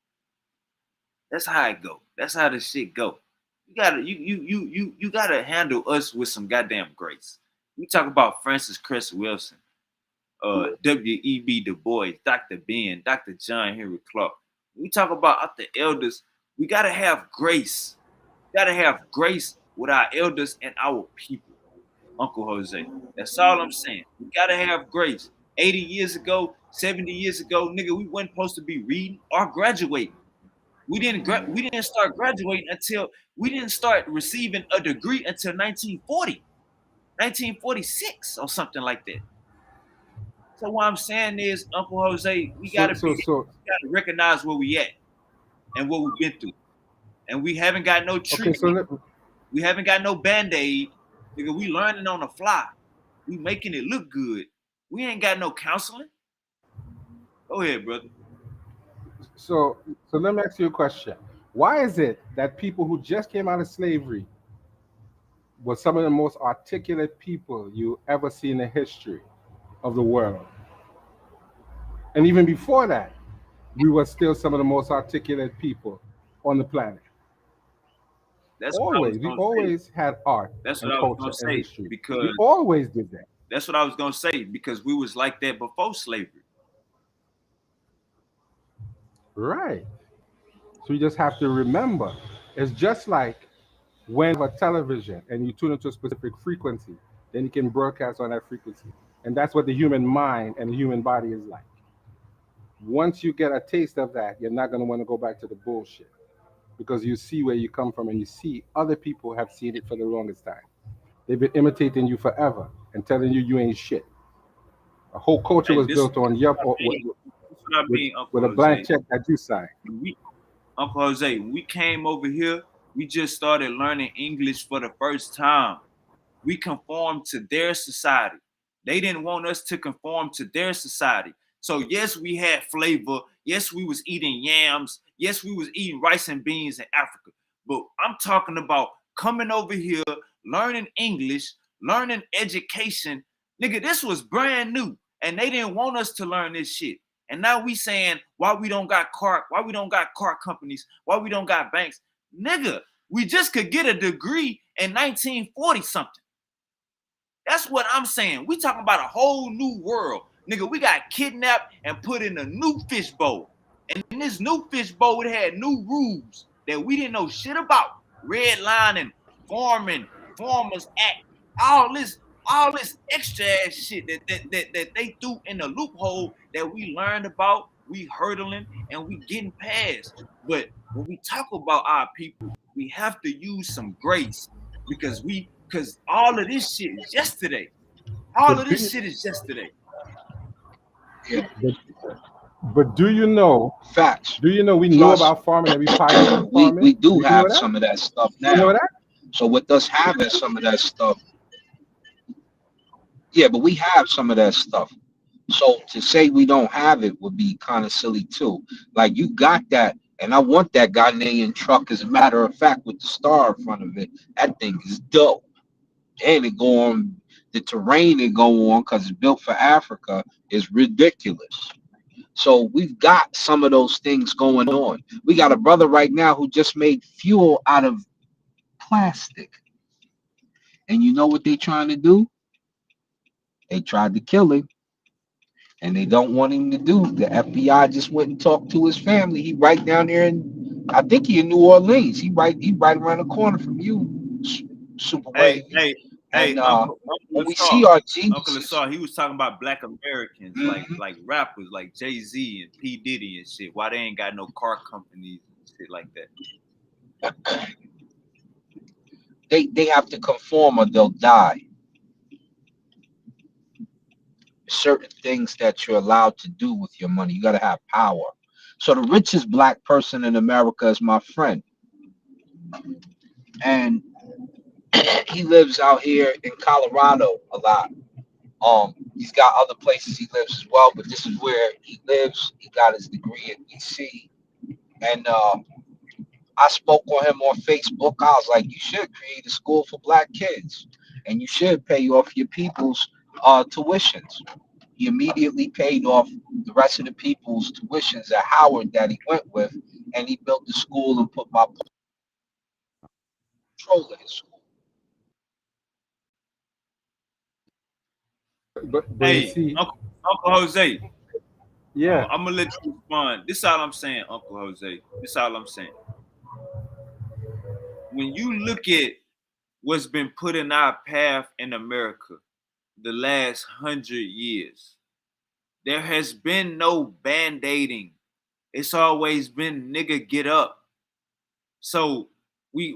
That's how it go. That's how this shit go. You gotta handle us with some goddamn grace. We talk about Francis Cress Wilson, W.E.B. Du Bois, Dr. Ben, Dr. John Henry Clark. We talk about the elders. We gotta have grace. We gotta have grace with our elders and our people, Uncle Jose. That's all I'm saying. We gotta have grace. 80 years ago, 70 years ago, nigga, we weren't supposed to be reading or graduating. We didn't start graduating until we didn't start receiving a degree until 1940, 1946 or something like that. So what I'm saying is, Uncle Jose, we gotta recognize where we at and what we've been through. And we haven't got no treatment. We haven't got no band-aid. Nigga, we learning on the fly. We making it look good. We ain't got no counseling. Go ahead, brother. So let me ask you a question. Why is it that people who just came out of slavery were some of the most articulate people you ever see in the history of the world? And even before that, we were still some of the most articulate people on the planet. That's we always had art and culture and history. Because we always did that. That's what I was gonna say, because we was like that before slavery. Right. So So you just have to remember, it's just like when you have a television and you tune into a specific frequency, then you can broadcast on that frequency. And that's what the human mind and the human body is like. Once you get a taste of that, you're not going to want to go back to the bullshit because you see where you come from and you see other people have seen it for the longest time. They've been imitating you forever and telling you ain't shit. A whole culture Hey, was this built on yup what I or mean. This what I with, mean, with Uncle a blank Jose. check that you signed. We Uncle Jose, when we came over here, we just started learning English for the first time. We conformed to their society. They didn't want us to conform to their society. So yes, we had flavor. Yes, we was eating yams. Yes, we was eating rice and beans in Africa. But I'm talking about coming over here, learning English, learning education. Nigga, this was brand new. And they didn't want us to learn this shit. And now we saying why we don't got car companies, why we don't got banks. Nigga, we just could get a degree in 1940 something. That's what I'm saying. We talking about a whole new world. Nigga, we got kidnapped and put in a new fishbowl. And in this new fishbowl, it had new rules that we didn't know shit about. Redlining, farming, farmers act, all this, all this extra ass shit that they threw in the loophole that we learned about, we hurdling and we getting past. But when we talk about our people, we have to use some grace because all of this shit is yesterday. All But of do this you, shit is yesterday. Yeah, but, but do you know? facts. Do you know we knew Plus, about farming and we pioneered we farming? do Do you know have that? some of that stuff You know now. that? So with us having some of that stuff, yeah, but we have some of that stuff. So to say we don't have it would be kind of silly too. Like you got that, and I want that Ghanaian truck. As a matter of fact, with the star in front of it, that thing is dope. And it go on the terrain it go on because it's built for Africa is ridiculous. So we've got some of those things going on. We got a brother right now who just made fuel out of plastic. And you know what they trying to do? They tried to kill him and they don't want him to do. The FBI just went and talked to his family. He right down there in I think he in New Orleans. He right around the corner from you, Super Hey, Wavy. hey, And hey, Uncle when we see Lasar. our Uncle geniuses, Lasar, he was talking about black Americans, mhm, like rappers like Jay-Z and P. Diddy and shit. Why they ain't got no car companies and shit like that. they have to conform or they'll die. Certain things that you're allowed to do with your money. You got to have power. So the richest black person in America is my friend, and he lives out here in Colorado a lot. He's got other places he lives as well, but this is where he lives. He got his degree in DC, and I spoke on him on Facebook. I was like, you should create a school for black kids, and you should pay off your people's tuitions. He immediately paid off the rest of the people's tuitions at Howard that he went with, and he built the school and put my control in his school. But you Hey, see, Uncle Jose, yeah. I'm gonna let you respond. This is all I'm saying, Uncle Jose. This is all I'm saying. When you look at what's been put in our path in America the last 100 years, there has been no band-aiding. It's always been nigga get up. So we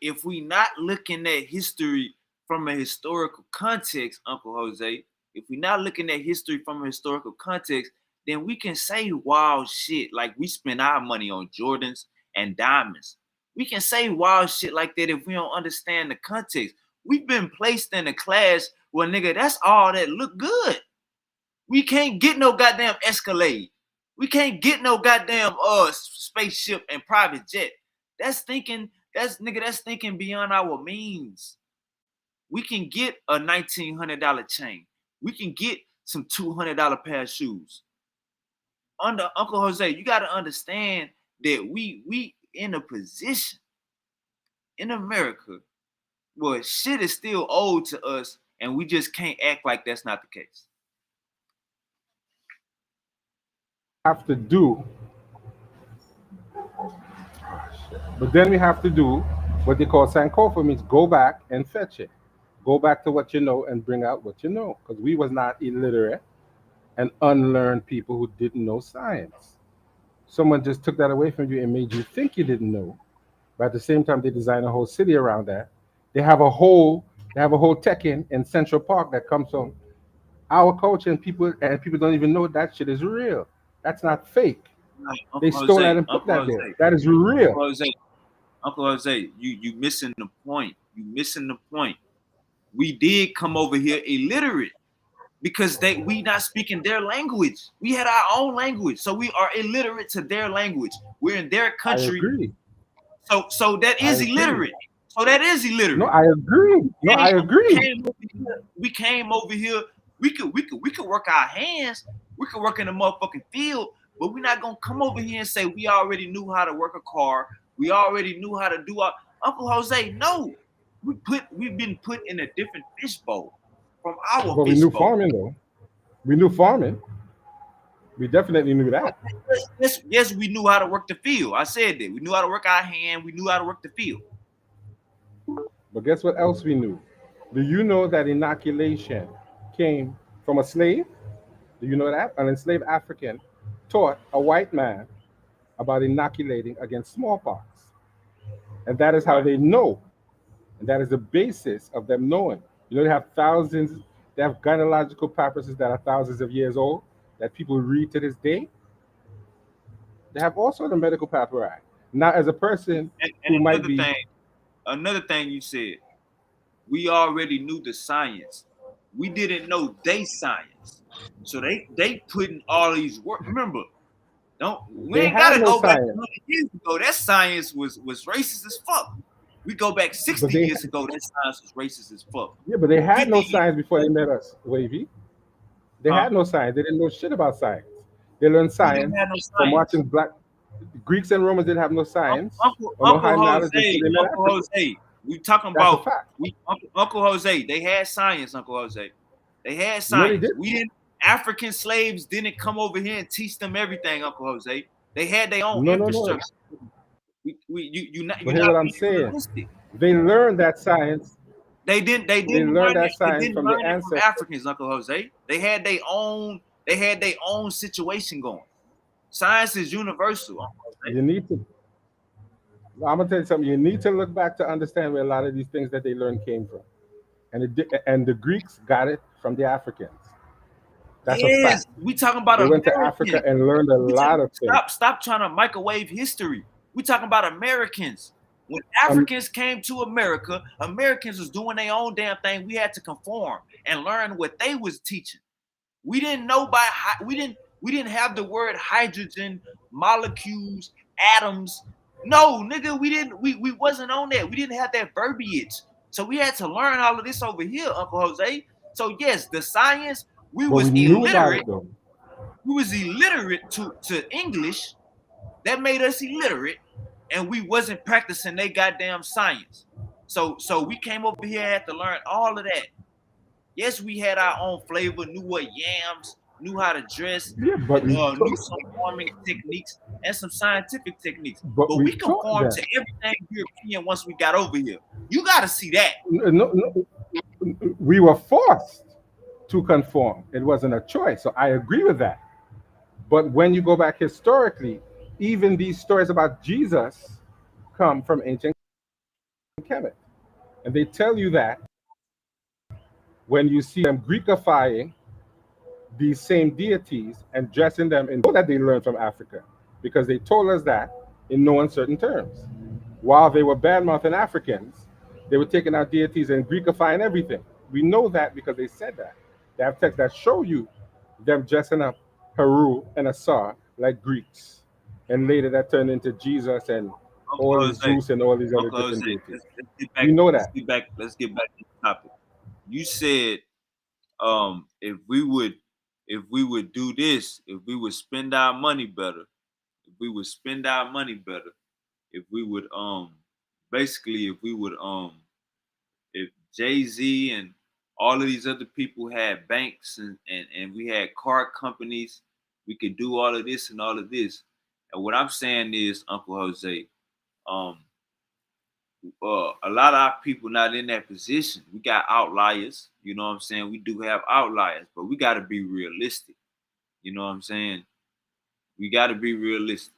if we not looking at history from a historical context, Uncle Jose, if we not looking at history from a historical context, then we can say wild shit like we spend our money on Jordans and diamonds. We can say wild shit like that if we don't understand the context. We've been placed in a class where nigga, that's all that look good. We can't get no goddamn Escalade. We can't get no goddamn spaceship and private jet. That's thinking, that's thinking beyond our means. We can get a $1,900 chain. We can get some $200 pair of shoes. Under Uncle Jose, you got to understand that we in a position in America where shit is still owed to us, and we just can't act like that's not the case. Have to do But then we have to do what they call Sankofa, means go back and fetch it. Go back to what you know and bring out what you know. Because we was not illiterate and unlearned people who didn't know science. Someone just took that away from you and made you think you didn't know. But at the same time, they design a whole city around that. They have a whole they have a whole tech in Central Park that comes from our culture, and people don't even know that shit is real. That's not fake. Right, They stole that and put that there. That is real. Uncle Jose, Uncle Jose, you missing the point. You missing the point. We did come over here illiterate because we not speaking their language. We had our own language, so we are illiterate to their language. We're in their I country, agree. so that I is agree. illiterate. So that is No, illiterate. I agree. No, I agree. We came over here. We could work our hands. We could work in the motherfucking field, but we're not gonna come over here and say we already knew how to work a car. We already knew how to do our Uncle Jose. No, we've been put in a different fishbowl from our But we knew fishbowl. farming though. We knew farming. We definitely knew that. Yes, we knew how to work the field. I said that we knew how to work our hand. We knew how to work the field. But guess what else we knew? Do you know that inoculation came from a slave? Do you know that? An enslaved African taught a white man about inoculating against smallpox. And that is how Right. they know. And that is the basis of them knowing. You know, they have gynecological papyruses that are thousands of years old that people read to this day. They have all sorts of medical papyri. Now, as a person And who might be, another thing you said, we already knew the science. We didn't know they science. So they putting all these work. Remember, don't we they ain't had gotta no go back science, 100 years ago. That science was racist as fuck. We go back but 60 they, years ago, that science was racist as fuck. yeah, but they had 50 no years science before ago, they met us, Wavy. They huh? had no science. They didn't know shit about science. They learned Who didn't science have no from science? watching black Greeks and Romans didn't have no science or no Uncle high knowledge until Jose, they met Uncle Africans. Jose. We talking That's a about fact. Uncle Jose. They had science, Uncle Jose. They had No, they science. didn't. We didn't. African slaves didn't come over here and teach them everything, Uncle Jose. They had their own No, no, no. infrastructure. But You're hear not what I'm being saying. realistic. They learned that science. They They didn't learned learn that it. They science didn't from their learn it from ancestors. Africans, Uncle Jose. They had their own. They had their own situation going. Science is universal, Uncle Jose. You need to. I'm gonna tell you something. You need to look back to understand where a lot of these things that they learned came from, and the Greeks got it from the Africans. That's a Yes, fact. we talking about They went to Africa Americans. and learned a We lot of things. stop trying to microwave history. We talking about Americans. When Um, Africans came to America, Americans was doing their own damn thing. We had to conform and learn what they was teaching. We didn't know we didn't have the word hydrogen, molecules, atoms. No, nigga, we wasn't on that. We didn't have that verbiage. So we had to learn all of this over here, Uncle Jose. So yes, the science, we but we was knew about it illiterate. though. We was illiterate to English. That made us illiterate, and we wasn't practicing they goddamn science. So we came over here and had to learn all of that. Yes, we had our own flavor, knew what yams, knew how to dress, Yeah, but we knew taught, some farming techniques and some scientific techniques. but But we we taught conformed them. to everything European once we got over here. You got to see that. No, no, we were forced to conform. It wasn't a choice. So I agree with that. But when you go back historically, even these stories about Jesus come from ancient Kemet. And they tell you that when you see them Greekifying these same deities and dressing them in that they learned from Africa, because they told us that in no uncertain terms. While they were bad mouthing Africans, they were taking our deities and Greekifying everything. We know that because they said that. They have texts that show you them dressing up Heru and Asar like Greeks. And later that turned into Jesus and Uncle all these Jose, Zeus and all these other Uncle Jose, different deities. let's get We back. know Let's that. get back. Let's get back to the topic. You said if we would do this, if we would spend our money better, if we would spend our money better, if we would basically if we would if Jay-Z and all of these other people had banks and we had car companies, we could do all of this and all of this. And what I'm saying is, Uncle Jose, Um, a lot of our people not in that position. We got outliers, you know what I'm saying? We do have outliers, but we got to be realistic. You know what I'm saying? We got to be realistic.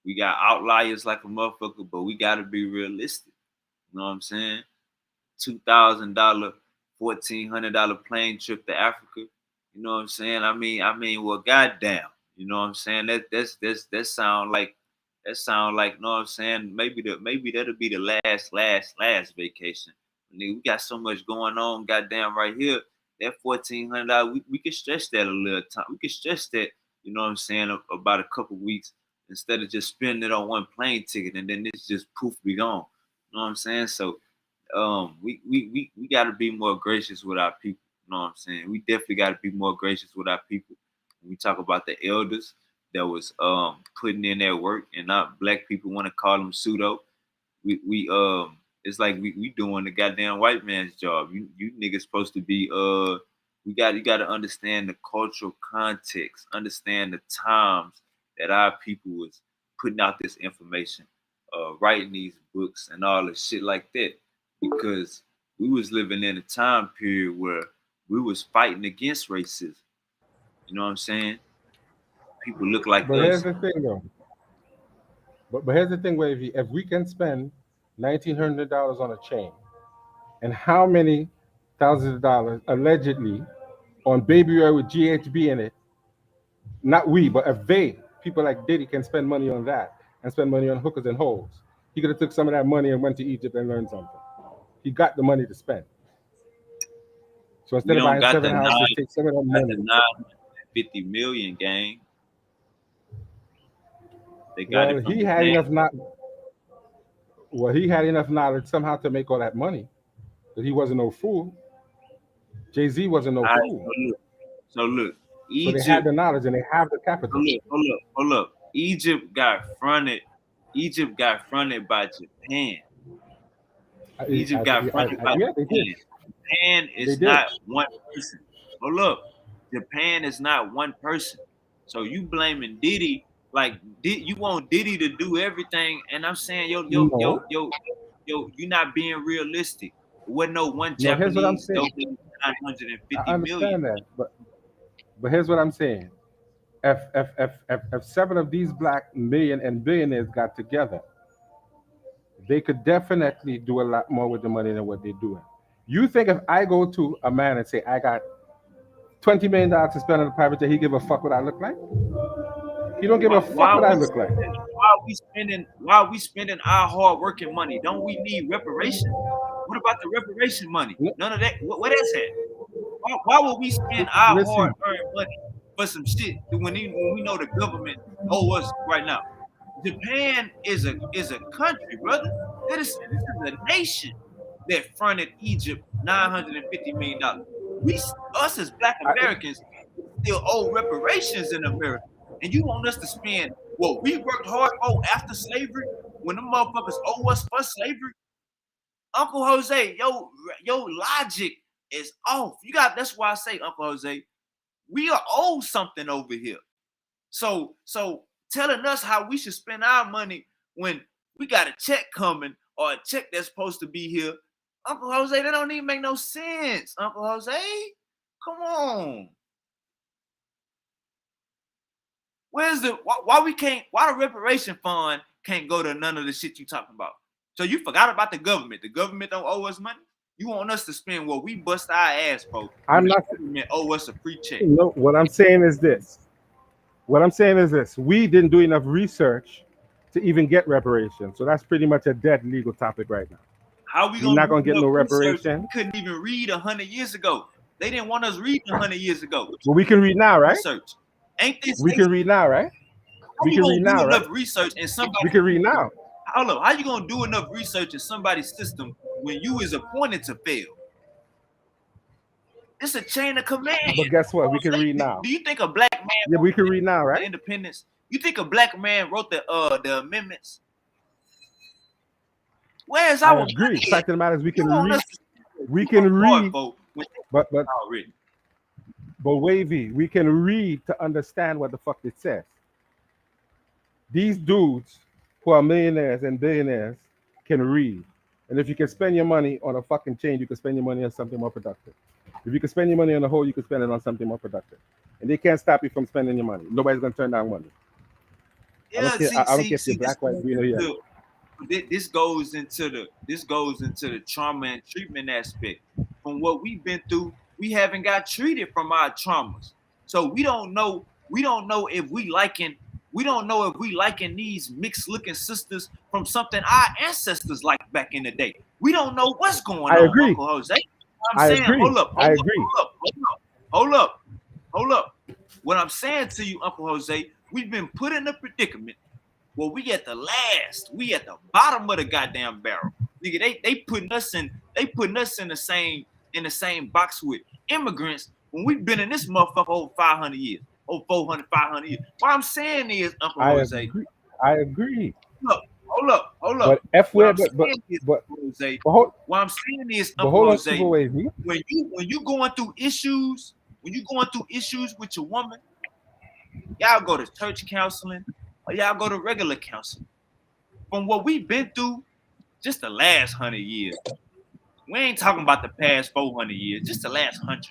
We got outliers like a motherfucker, but we got to be realistic. You know what I'm saying? $2,000, $1,400 plane trip to Africa. You know what I'm saying? Well, goddamn. You know what I'm saying? That sound like you know what I'm saying? Maybe that'll be the last vacation. Nigga, we got so much going on, goddamn, right here. That $1,400, we can stretch that a little time. We can stretch that, you know what I'm saying, about a couple weeks instead of just spending it on one plane ticket and then it's just poof be gone. You know what I'm saying? So we got to be more gracious with our people. You know what I'm saying? We definitely got to be more gracious with our people. When we talk about the elders that was putting in their work, and not black people want to call them pseudo. We it's like we doing the goddamn white man's job. You niggas supposed to be you got to understand the cultural context, understand the times that our people was putting out this information, writing these books and all this shit like that, because we was living in a time period where we was fighting against racism. You know what I'm saying? People look like But us. here's the thing, though. But here's the thing, where if we can spend $1,900 on a chain, and how many thousands of dollars allegedly on baby oil with GHB in it, not we, but if they, people like Diddy, can spend money on that and spend money on hookers and hoes, he could have took some of that money and went to Egypt and learned something. He got the money to spend. So We instead of don't buying got the 7 houses, take some of that got the money. 950 million gang. They got Well, it from he had Japan. enough not. Well, he had enough knowledge somehow to make all that money, but he wasn't no fool. Jay Z wasn't no All right, fool. so look, So they had Egypt. the knowledge and they have the So capital. hold up. Egypt got fronted. Egypt got fronted by Japan. Egypt got fronted by Yeah, they did. Japan. Japan They is did. not one person. Hold up, Japan is not one person. So you blaming Diddy, like you want Diddy to do everything, and I'm saying No, you're not being realistic. There wasn't no one no. Here's what I'm Japanese saying. donated I 950 million. understand that, but here's what I'm saying. If 7 of these black million and billionaires got together, they could definitely do a lot more with the money than what they're doing. You think if I go to a man and say I got $20 million to spend on a private jet, he give a fuck what I look like? He don't give a fuck what I look like. Why are we spending our hard working money? Don't we need reparations? What about the reparation money? None of that. Where that's at? Why would we spend our hard Listen, earned money for some shit when we know the government owe us right now? Japan is a country, brother. This is a nation that fronted Egypt $950 million. Us as Black Americans still owe reparations in America, and you want us to spend what we worked hard for after slavery when the motherfuckers owe us for slavery? Uncle Jose, your logic is off. That's why I say, Uncle Jose, we are owed something over here. So telling us how we should spend our money when we got a check coming or a check that's supposed to be here, Uncle Jose, that don't even make no sense. Uncle Jose, come on. Where's why the reparation fund can't go to none of the shit you talking about? So you forgot about the government. The government don't owe us money. You want us to spend what we bust our ass for. I'm not. The government owe us a free check. No, what I'm saying is this. We didn't do enough research to even get reparations. So that's pretty much a dead legal topic right now. How we We're not gonna do get no research? reparation. We couldn't even read 100 years ago. They didn't want us reading 100 years ago. Well, we can read now, right? Research. Ain't this? We can read now, right? We can read now, right? Research and somebody. We can read now. Hold up. How you gonna do enough research in somebody's system when you is appointed to fail? It's a chain of command. But guess what? We can read now. Do you think a black man? Yeah, we can read now, right? Independence. You think a black man wrote the amendments? Where's our? I agree. The fact of the matter is, we can read. We can read. But Wavy, we can read to understand what the fuck it says. These dudes who are millionaires and billionaires can read. And if you can spend your money on a fucking chain, you can spend your money on something more productive. If you can spend your money on a hole, you can spend it on something more productive. And they can't stop you from spending your money. Nobody's gonna turn down money. I don't Yeah, care. I don't care if you're this black, white, green, or yellow. this goes into the trauma and treatment aspect. From what we've been through, we haven't got treated from our traumas, so we don't know if we don't know if we liking these mixed looking sisters from something our ancestors liked back in the day. We don't know what's going I on, agree. Uncle Jose. I'm I saying, agree. I agree. hold up, hold up. What I'm saying to you, Uncle Jose, we've been put in a predicament. Well, we at the bottom of the goddamn barrel. Nigga, they putting us in the same box with immigrants when we've been in this motherfucker over 500 years, over 400, 500 years. What I'm saying is, Uncle I Jose, agree. I agree. look, hold up. But F What where I'm saying is, but Uncle Jose, but hold what I'm saying is, but Uncle hold on, Jose, super wavy. when you going through issues, when you going through issues with your woman, y'all go to church counseling or y'all go to regular counseling. From what we've been through, just the last 100 years. We ain't talking about the past 400 years, just the last 100.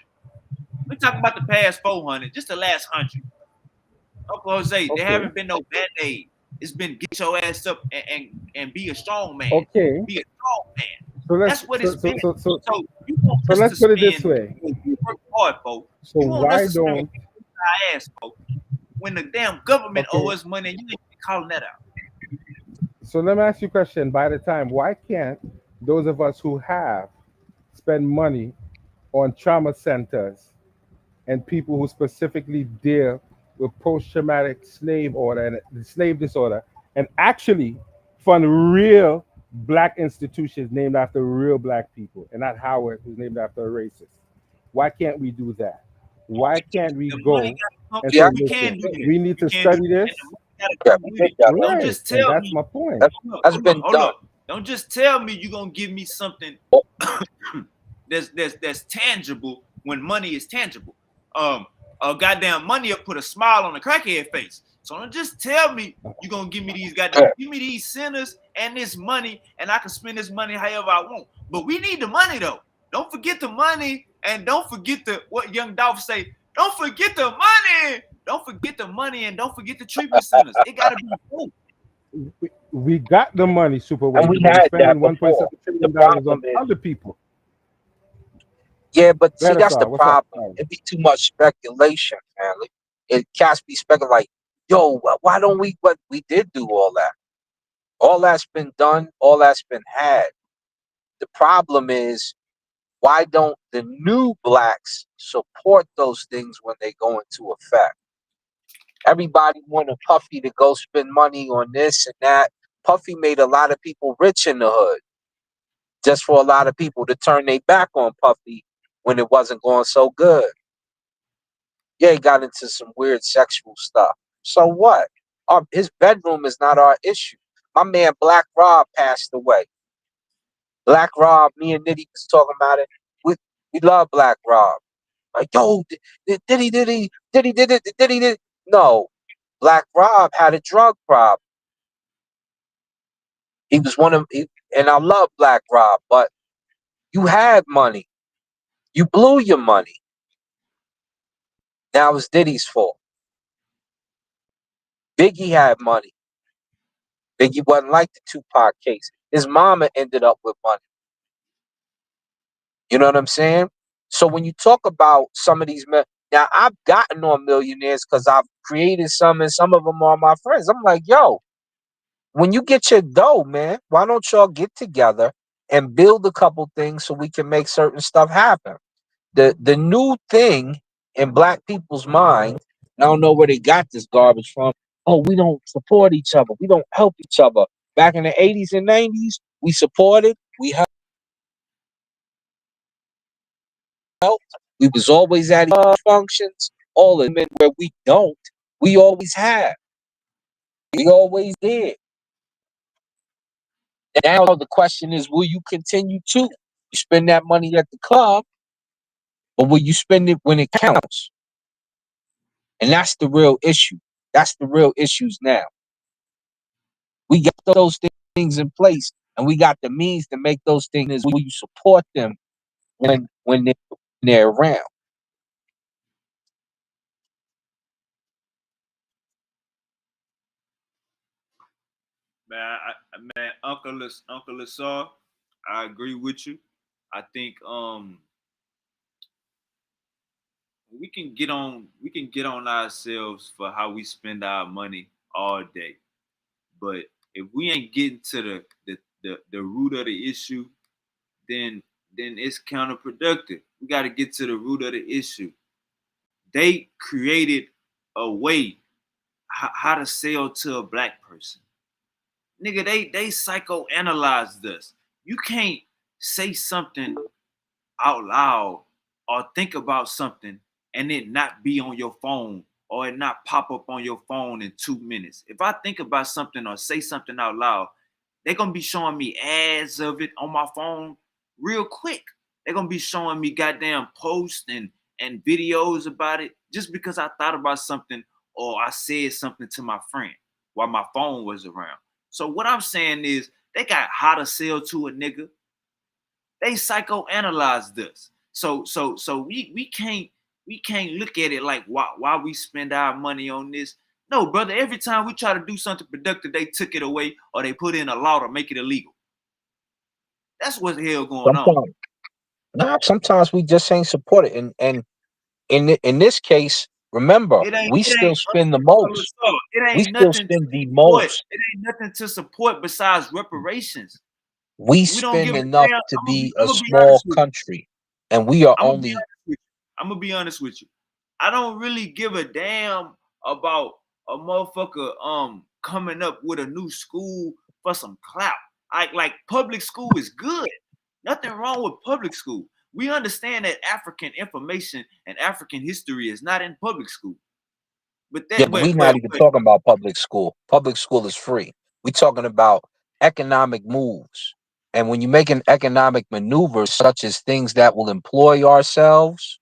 We talking about the past 400, just the last 100. Uncle Jose, there Okay. haven't been no bad aid. It's been get your ass up and be a strong man. Okay. Be a strong man. So let's That's what it's been. so So you want so us to let's put it this spend way. work hard, folks. So You want us why to spend don't our ass, folks, when the damn government owe okay? us money and you ain't calling that out. So let me ask you a question. By the time, why can't those of us who have spend money on trauma centers and people who specifically deal with post-traumatic slave order and the slave disorder and actually fund real black institutions named after real black people and not Howard, who's named after a racist? Why can't we do that? Why can't we The money go gotta come. and Yeah, say, We can listen, do that. we need We to can do study that. And this? the money gotta yeah, come we with did it. that. Don't Right. just And tell that's me, my point. That's, that's hold up, been hold done. up. Don't just tell me you're gonna give me something that's tangible when money is tangible. Goddamn money will put a smile on a crackhead face. So don't just tell me you're gonna give me these goddamn Yeah. give me these sinners and this money, and I can spend this money however I want. But we need the money though. Don't forget the money, and don't forget the what Young Dolph say. Don't forget the money. Don't forget the money, and don't forget the treatment centers. It gotta be both. We got the money, super And we wavy, but we're had that spending before. The $1.7 trillion problem on is, other people. yeah, but Go see, ahead, that's the sir. What's up? problem. It'd be too much speculation, family. It can't be speculating like, yo, why don't we? But we did do all that. All that's been done. All that's been had. The problem is, why don't the new blacks support those things when they go into effect? Everybody wanted Puffy to go spend money on this and that. Puffy made a lot of people rich in the hood, just for a lot of people to turn their back on Puffy when it wasn't going so good. Yeah, he got into some weird sexual stuff. So what? His bedroom is not our issue. My man Black Rob passed away. Black Rob, me and Nitty was talking about it. We love Black Rob. Like, yo, did he. No, Black Rob had a drug problem. He was and I love Black Rob, but you had money. You blew your money. Now it's Diddy's fault. Biggie had money. Biggie wasn't like the Tupac case. His mama ended up with money. You know what I'm saying? So when you talk about some of these men, now I've gotten on millionaires because I've created some, and some of them are my friends. I'm like, yo, when you get your dough, man, why don't y'all get together and build a couple things so we can make certain stuff happen? The new thing in black people's mind, I don't know where they got this garbage from. Oh, we don't support each other. We don't help each other. Back in the 80s and 90s, we supported, we helped. We was always at each other's functions. All of them where we don't, we always have. We always did. Now the question is, will you continue to? You spend that money at the club, or will you spend it when it counts? And that's the real issue. That's the real issues now. We got those things in place, and we got the means to make those things. Will you support them when they're around? Man, Uncle Lasar, I agree with you. I think we can get on ourselves for how we spend our money all day. But if we ain't getting to the root of the issue, then it's counterproductive. We got to get to the root of the issue. They created a way how to sell to a black person. Nigga, they psychoanalyzed us. You can't say something out loud or think about something and it not be on your phone or it not pop up on your phone in 2 minutes. If I think about something or say something out loud, they're gonna be showing me ads of it on my phone real quick. They're gonna be showing me goddamn posts and videos about it just because I thought about something or I said something to my friend while my phone was around. So what I'm saying is they got how to sell to a nigga. They psychoanalyzed us. So we can't look at it like why we spend our money on this. No, brother, every time we try to do something productive, they took it away or they put in a law to make it illegal. That's what the hell going on. Sometimes we just ain't support it. And in this case, remember, we still spend the most. We still spend the most. It ain't nothing to support besides reparations. We We don't give spend a enough damn. to be I'm a gonna be small honest with you. country, and we are I'm gonna be only. honest with you. I'm gonna be honest with you. I don't really give a damn about a motherfucker coming up with a new school for some clout. Like public school is good. Nothing wrong with public school. We understand that African information and African history is not in public school. But Yeah, that but we're not even talking about public school. Public school is free. We're talking about economic moves. And when you're making economic maneuvers, such as things that will employ ourselves,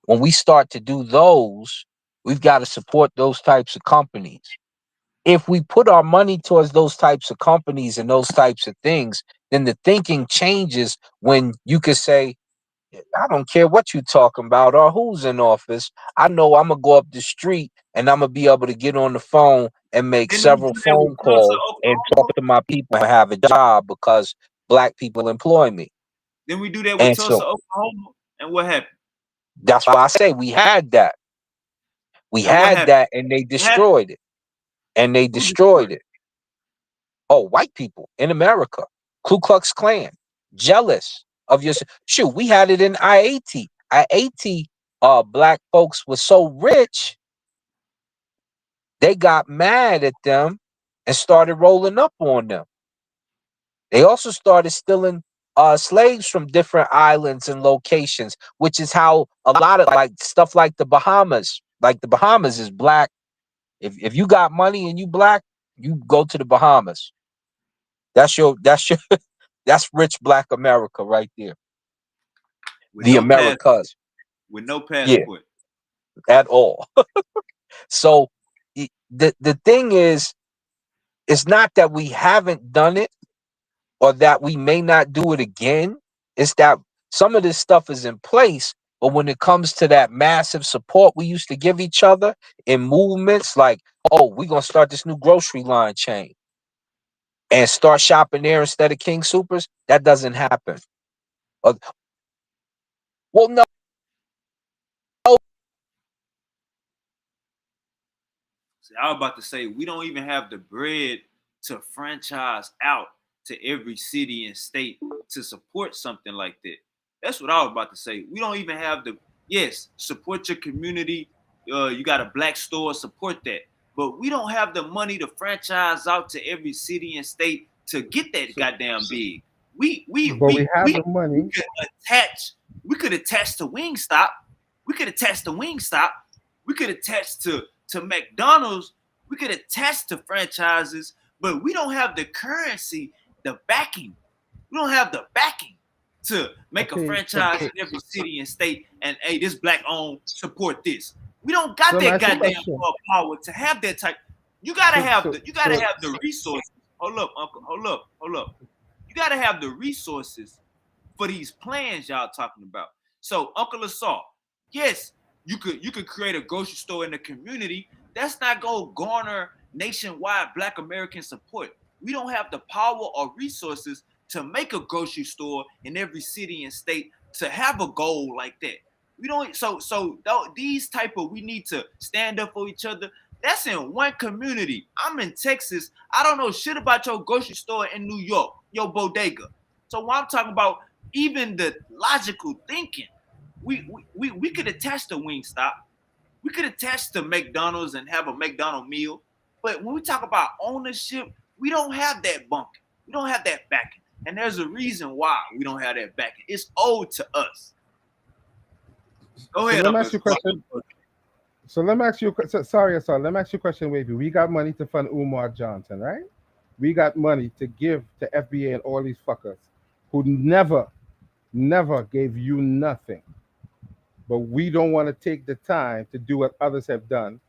when we start to do those, we've got to support those types of companies. If we put our money towards those types of companies and those types of things, then the thinking changes when you could say, I don't care what you talking about or who's in office. I know I'm gonna go up the street and I'm gonna be able to get on the phone and make didn't we several do that with phone Tulsa, calls and talk Oklahoma? to my people and have a job because black people employ me. Then we do that with And Tulsa, so Oklahoma. And what happened? that's why I say we had that. We And what had happened? that and they What happened? destroyed it. And they Who destroyed destroyed it. Oh, white people in America, Ku Klux Klan, jealous of your shoot. We had it in IAT. IAT, black folks were so rich, they got mad at them and started rolling up on them. They also started stealing slaves from different islands and locations, which is how a lot of like stuff like the Bahamas is black. If you got money and you black, you go to the Bahamas. That's your that's rich black America right there. with The no pass Americas. with no Yeah, passport? at all. So the thing is, it's not that we haven't done it or that we may not do it again. It's that some of this stuff is in place, but when it comes to that massive support we used to give each other in movements like, oh, we're gonna start this new grocery line chain and start shopping there instead of King Supers, that doesn't happen. Uh, well, no, See, I was about to say we don't even have the bread to franchise out to every city and state to support something like that. That's what I was about to say. We don't even have the yes, support your community. You got a black store, support that. But we don't have the money to franchise out to every city and state to get that goddamn big. We we But we we have we, the we money. could attach. We could attach to Wingstop. We could attach to Wingstop. We could attach to McDonald's. We could attach to franchises, but we don't have the currency, the backing. We don't have the backing to make a Okay, so franchise in every city and state. And hey, this black owned, support this. We don't got let me that ask you a goddamn question. power to have that type. You gotta So have so the so resources. hold up, Uncle. Hold up. You gotta have the resources for these plans y'all talking about. So, Uncle Assault, yes, you could create a grocery store in the community. That's not gonna garner nationwide Black American support. We don't have the power or resources to make a grocery store in every city and state to have a goal like that. We don't. These type of we need to stand up for each other. That's in one community. I'm in Texas. I don't know shit about your grocery store in New York, your bodega. So when I'm talking about even the logical thinking, we could attach to Wingstop. We could attach to McDonald's and have a McDonald's meal. But when we talk about ownership, we don't have that bunker. We don't have that backing. And there's a reason why we don't have that backing. It's owed to us. Go ahead. Let me ask you a question. So let me ask you. Sorry. Let me ask you a question, Wavy. We got money to fund Umar Johnson, right? We got money to give to FBA and all these fuckers who never gave you nothing. But we don't want to take the time to do what others have done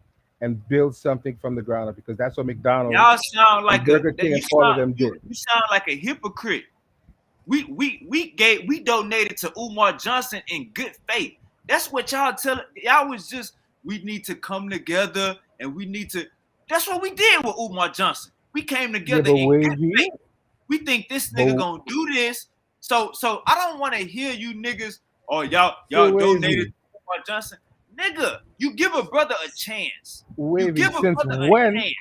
and build something from the ground up, because that's what McDonald's, y'all sound like Burger King, and all of them did. You sound like a hypocrite. We donated to Umar Johnson in good faith. That's what y'all telling. Y'all was just, we need to come together and we need to. That's what we did with Umar Johnson. We came together in good faith. We think this nigga gonna do this. So I don't want to hear you niggas. Oh, y'all donated to Umar Johnson. Nigga, you give a brother a chance. You give a brother a chance.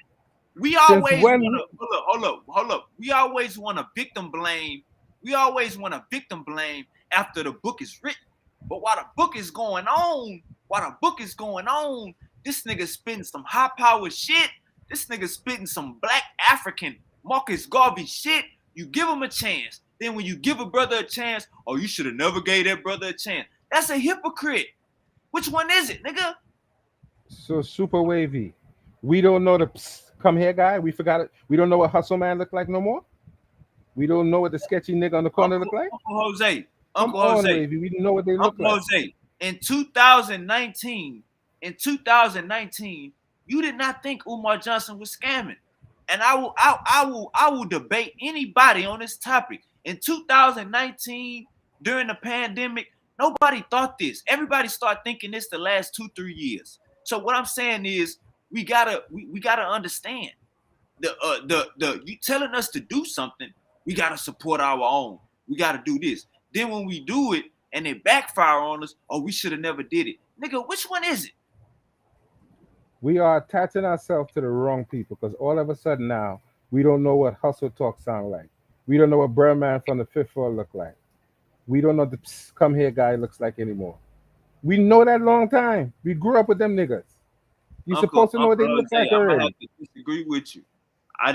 We always hold up. We always want to victim blame. We always want to victim blame after the book is written. But while the book is going on, this nigga spitting some high power shit. This nigga spitting some Black African Marcus Garvey shit. You give him a chance. Then when you give a brother a chance, oh, you should have never gave that brother a chance. That's a hypocrite. Which one is it, nigga? So Super Wavy, we don't know the come here guy. We forgot it. We don't know what Hustle Man look like no more. We don't know what the sketchy nigga on the corner look like. Uncle Jose. Wavy. We know what they look like. Jose, in 2019, you did not think Umar Johnson was scamming. And I will debate anybody on this topic. In 2019, during the pandemic, nobody thought this. Everybody started thinking this the last 2-3 years. So what I'm saying is we gotta understand the you telling us to do something, we gotta support our own. We gotta do this. Then when we do it and it backfire on us, oh, we should have never did it. Nigga, which one is it? We are attaching ourselves to the wrong people, because all of a sudden now we don't know what hustle talk sound like. We don't know what Birdman from the fifth floor look like. We don't know the come here guy looks like anymore. We know that long time. We grew up with them niggas. You're supposed to know what they look like already. I have to disagree with you. I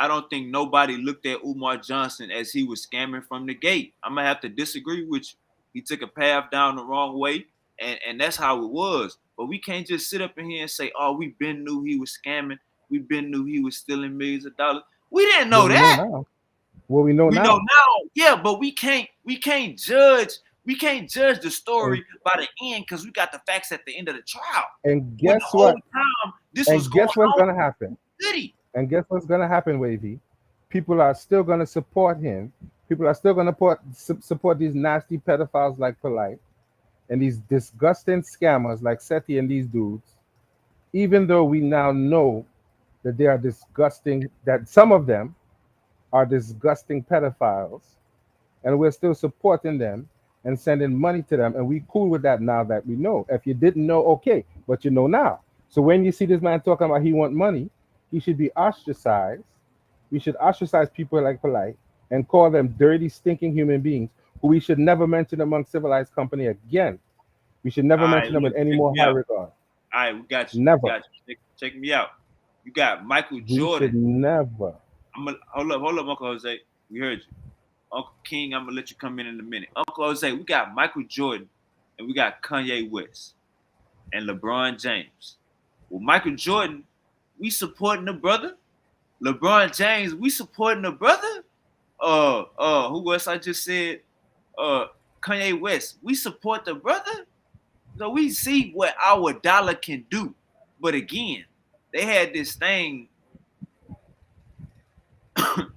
don't think nobody looked at Umar Johnson as he was scamming from the gate. I'm gonna have to disagree with you. He took a path down the wrong way, and that's how it was. But we can't just sit up in here and say, oh, we been knew he was scamming. We been knew he was stealing millions of dollars. We didn't know that. We know now. Yeah, but we can't judge the story by the end, because we got the facts at the end of the trial. And guess what? What's gonna happen? And guess what's gonna happen, Wavy? People are still gonna support him. People are still gonna support these nasty pedophiles like Polite and these disgusting scammers like Seti and these dudes, even though we now know that they are disgusting, that some of them are disgusting pedophiles, and we're still supporting them and sending money to them, and we cool with that now that we know. If you didn't know, okay, but you know now. So when you see this man talking about he want money, he should be ostracized. We should ostracize people like Polite and call them dirty, stinking human beings who we should never mention among civilized company again. We should never mention them with any more high regard. All right, we got you. Never. Got you. Check me out. You got Michael Jordan. Should never. Hold up, Uncle Jose. We heard you. Uncle King, I'm gonna let you come in a minute. Uncle Jose, we got Michael Jordan and we got Kanye West and LeBron James. Well, Michael Jordan, we supporting the brother. LeBron James, we supporting the brother. Who else I just said? Kanye West, we support the brother. So we see what our dollar can do. But again, they had this thing.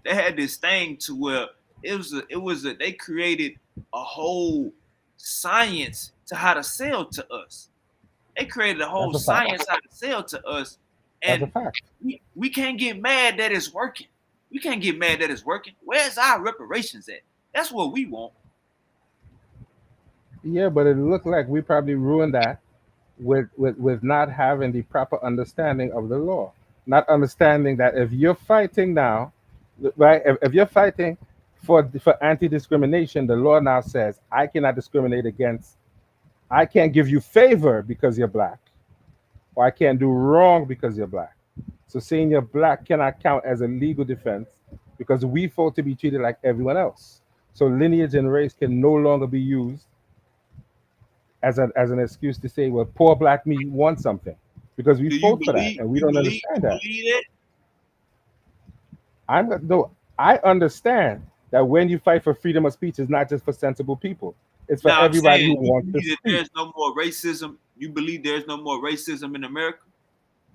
they had this thing to where they created a whole science to how to sell to us. They created a whole That's a fact. science how to sell to us, That's a and fact. we can't get mad that it's working. We can't get mad that it's working. Where's our reparations at? That's what we want. Yeah, but it looked like we probably ruined that with not having the proper understanding of the law. Not understanding that if you're fighting now, right? If you're fighting for anti-discrimination, the law now says I cannot discriminate against. I can't give you favor because you're black, or I can't do wrong because you're black. So saying you're black cannot count as a legal defense because we fought to be treated like everyone else. So lineage and race can no longer be used as an excuse to say, well, poor black me wants something because we Do you fought for that believe? and we You don't believe? understand You that. believe that? No, I understand that when you fight for freedom of speech, it's not just for sensible people. It's for Now I'm everybody who saying you wants to believe that speak. there's no more racism. You believe there's no more racism in America?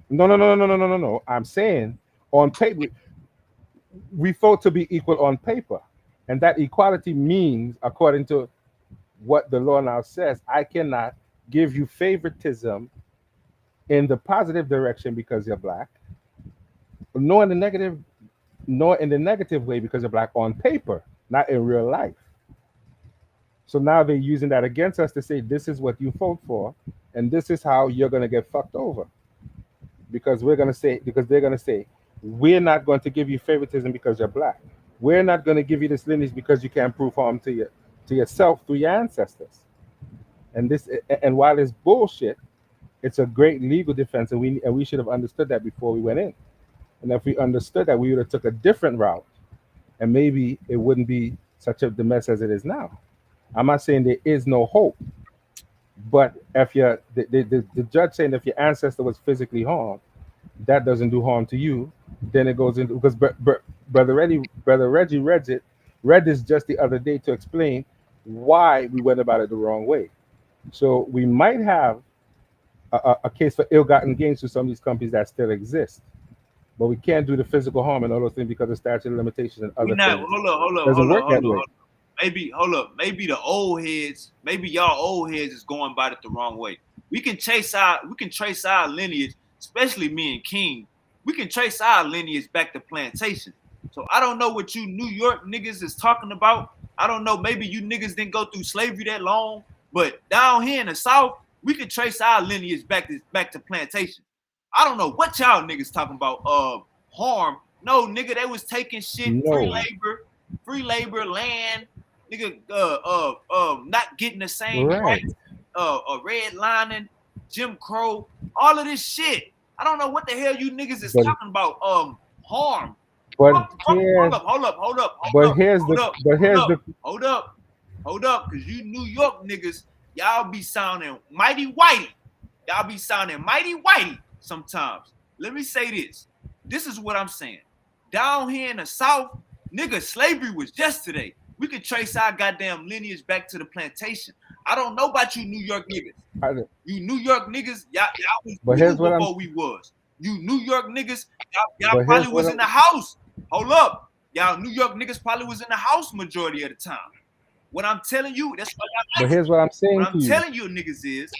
No, no, no, no, no, no, no, no. I'm saying on paper, we fought to be equal on paper. And that equality means, according to what the law now says, I cannot give you favoritism in the positive direction because you're black, nor in the negative, nor in the negative way because you're black on paper, not in real life. So now they're using that against us to say this is what you fought for, and this is how you're gonna get fucked over. Because they're gonna say, we're not going to give you favoritism because you're black. We're not gonna give you this lineage because you can't prove harm to yourself through your ancestors. And while it's bullshit, it's a great legal defense, and we should have understood that before we went in. And if we understood that, we would have took a different route, and maybe it wouldn't be such a the mess as it is now. I'm not saying there is no hope, but if the judge saying if your ancestor was physically harmed, that doesn't do harm to you, then it goes into because brother Reggie read this just the other day to explain why we went about it the wrong way. So we might have a case for ill-gotten gains to some of these companies that still exist, but we can't do the physical harm and all those things because of statute of limitations and We other not. things. Doesn't work that way. Maybe hold up. Maybe the old heads. Maybe y'all old heads is going about it the wrong way. We can trace our lineage, especially me and King. We can trace our lineage back to plantation. So I don't know what you New York niggas is talking about. I don't know. Maybe you niggas didn't go through slavery that long, but down here in the South, we can trace our lineage back to plantation. I don't know what y'all niggas talking about. Harm. No, nigga, they was taking shit, No. free labor, land, nigga, not getting the same Right. rights, redlining, Jim Crow, all of this shit. I don't know what the hell you niggas is But- talking about. Harm. But Hold here's up, hold up, cause you New York niggas, y'all be sounding mighty whitey. Y'all be sounding mighty whitey sometimes. Let me say this. This is what I'm saying. Down here in the South, nigga, slavery was yesterday. We could trace our goddamn lineage back to the plantation. I don't know about you New York niggas. You New York niggas, y'all was But here's cool what before we was. You New York niggas, y'all But here's probably what was I'm- in the house. Hold up. Y'all New York niggas probably was in the house majority of the time. What I'm telling you, that's what But here's what I'm saying what to I'm you. telling you niggas is,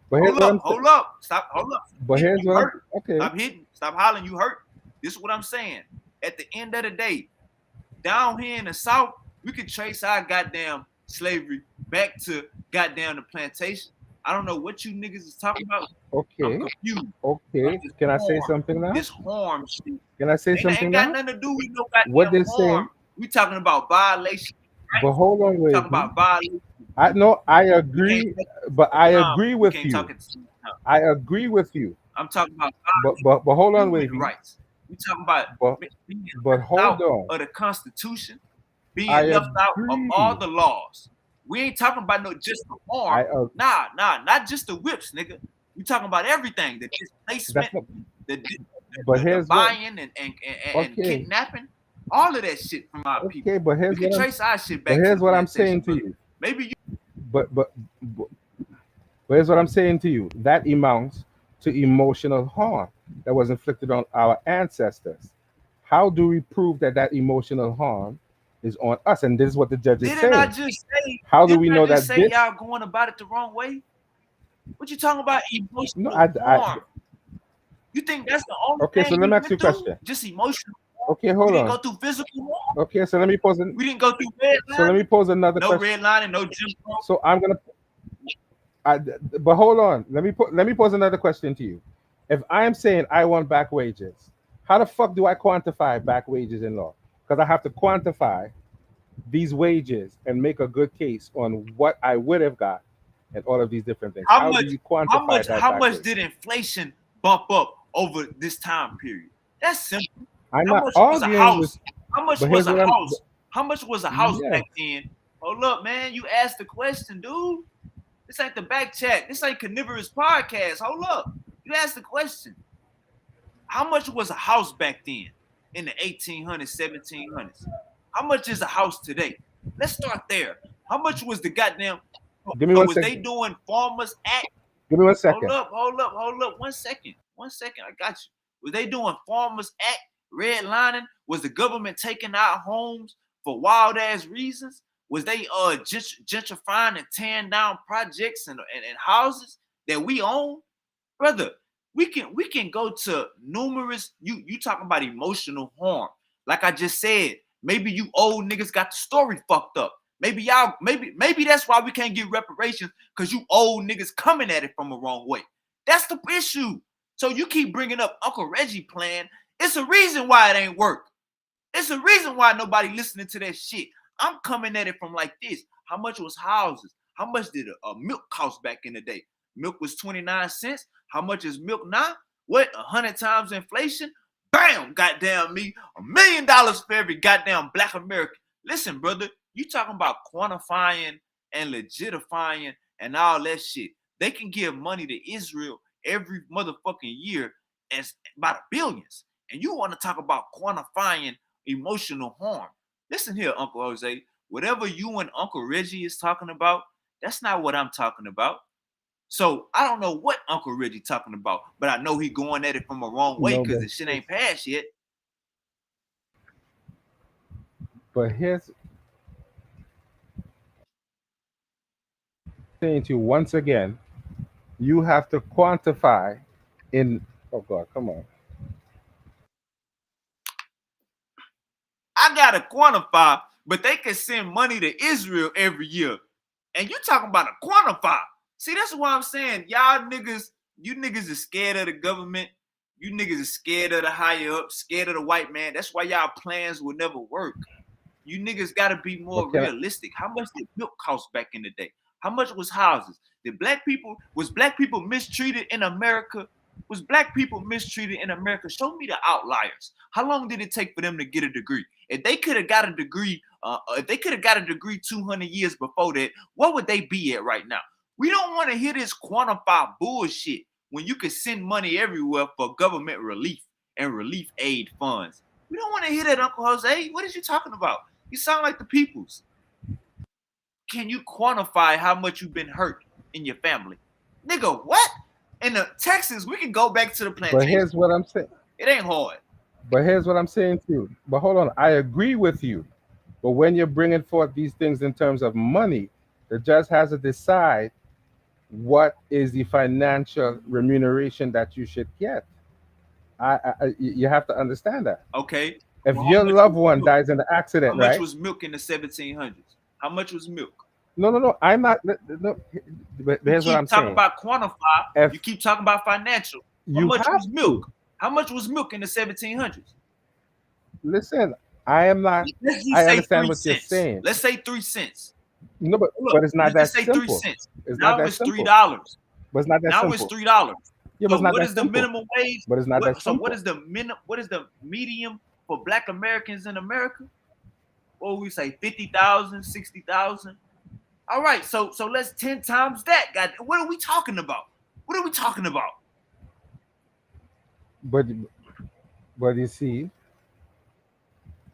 But here's hold what up, I'm hold up. Stop, hold up. But here's You what I'm hurt. okay. Stop hitting, stop hollering, you hurt. This is what I'm saying. At the end of the day, down here in the South, we could trace our goddamn slavery back to goddamn the plantation. I don't know what you niggas is talking about. I'm Okay. confused. Okay. This Can I say harm, something now? This harm shit. Can I say something Ain't got now? nothing to do with no goddamn What they're saying. harm. We talking about violation. But hold on, We wait. talking about violation. I know I We agree, can't but I talk- agree we with can't you. talk at the same time. I agree with you. I'm talking about But hold on, wait. human rights. We talking about But being but left hold out on. of the Constitution, being I left out of agree. all the laws. We ain't talking about no just the I arm. Nah, not just the whips, nigga. We talking about everything. The displacement, that's not, the but the here's what buying and okay. kidnapping, all of that shit from our people. Okay, but We here's can what I'm trace our shit but back to here's the what I'm plantation, saying to brother. you. Maybe you But here's what I'm saying to you. That amounts to emotional harm that was inflicted on our ancestors. how do we prove that that emotional harm is on us? And this is what the judge is Didn't I saying. just say? How do we Didn't I know just that say this? y'all going about it the wrong way? What you talking about No, emotional harm? You think that's the only okay. So thing let we me ask you went a through? question. Just emotional harm? Okay, We hold didn't go on. through physical harm? Okay, so let me pose. We didn't go through red So let me lining? pose another No question. red lining, no Jim Crow. So I'm gonna. But hold on. Let me pose another question to you. If I'm saying I want back wages, how the fuck do I quantify back wages in law? Because I have to quantify these wages and make a good case on what I would have got and all of these different things. How How do much? you How quantify much? that How back much wage? did inflation bump up over this time period? That's simple. I'm How not much was a arguing with, house? How much but was here's a what I'm. house? How much was a house Yeah, back then? Hold up, man. You asked the question, dude. This ain't the back chat. This ain't Carnivorous Podcast. Hold up. You asked the question. How much was a house back then in the 1800s, 1700s? How much is a house today? Let's start there. How much was the goddamn? give me So one was they second. doing farmers act? Give me one Hold second. up, hold up, hold up. 1 second. 1 second. I got you. Was they doing farmers act, redlining? Was the government taking out homes for wild ass reasons? Was they gentrifying and tearing down projects and houses that we own? Brother, we can go to numerous. You talking about emotional harm? Like I just said, maybe you old niggas got the story fucked up. Maybe y'all, maybe that's why we can't get reparations, because you old niggas coming at it from the wrong way. That's the issue. So you keep bringing up Uncle Reggie plan. It's a reason why it ain't work. It's a reason why nobody listening to that shit. I'm coming at it from like this. How much was houses? How much did a milk cost back in the day? Milk was 29 cents. How much is milk now? What, 100 times inflation? Bam, goddamn me. $1 million for every goddamn black American. Listen, brother, you talking about quantifying and legitifying and all that shit. They can give money to Israel every motherfucking year as by the billions. And you want to talk about quantifying emotional harm. Listen here, Uncle Jose. Whatever you and Uncle Reggie is talking about, that's not what I'm talking about. So I don't know what Uncle Reggie talking about, but I know he going at it from a wrong way No, because the shit ain't passed yet. but here's saying to you once again, you have to quantify in. Oh God, come on. I gotta quantify, but they can send money to Israel every year. And you talking about a quantify. See, that's what I'm saying. Y'all niggas, you niggas is scared of the government. You niggas is scared of the higher up, scared of the white man. That's why y'all plans will never work. You niggas gotta be more But can I, realistic. How much did milk cost back in the day? How much was houses? Was black people mistreated in America? Was black people mistreated in America? Show me the outliers. How long did it take for them to get a degree? If they could have got a degree, if they could have got a degree 200 years before that, what would they be at right now? We don't want to hear this quantify bullshit when you can send money everywhere for government relief and relief aid funds. We don't want to hear that, Uncle Jose. What is you talking about? You sound like the peoples. Can you quantify how much you've been hurt in your family? Nigga, what? In the Texas, we can go back to the but plantation. here's what I'm saying. It ain't hard. But here's what I'm saying to you. But hold on, I agree with you. But when you're bringing forth these things in terms of money, the judge has to decide what is the financial remuneration that you should get. You have to understand that. Okay. If Well, your loved one dies in the how accident, much right? was milk in the 1700s? How much was milk? No. I'm not. No, but You here's what keep I'm talking saying. about quantify. If You keep talking about financial. How you much have was milk? to How much was milk in the 1700s? listen, I am not. Let's just I say understand three what you're cents. saying. Let's say 3 cents. No, Look, but it's not let's that just say three simple. cents. It's not Now that it's $3. simple. But it's not that Now it's simple. $3. Yeah, but it's So not what that is the simple. minimum wage? But it's not that So simple. what is the medium for Black Americans in America? What would we say? 50,000, 60,000? All right, so let's 10 times that. God, what are we talking about? What are we talking about? But you see,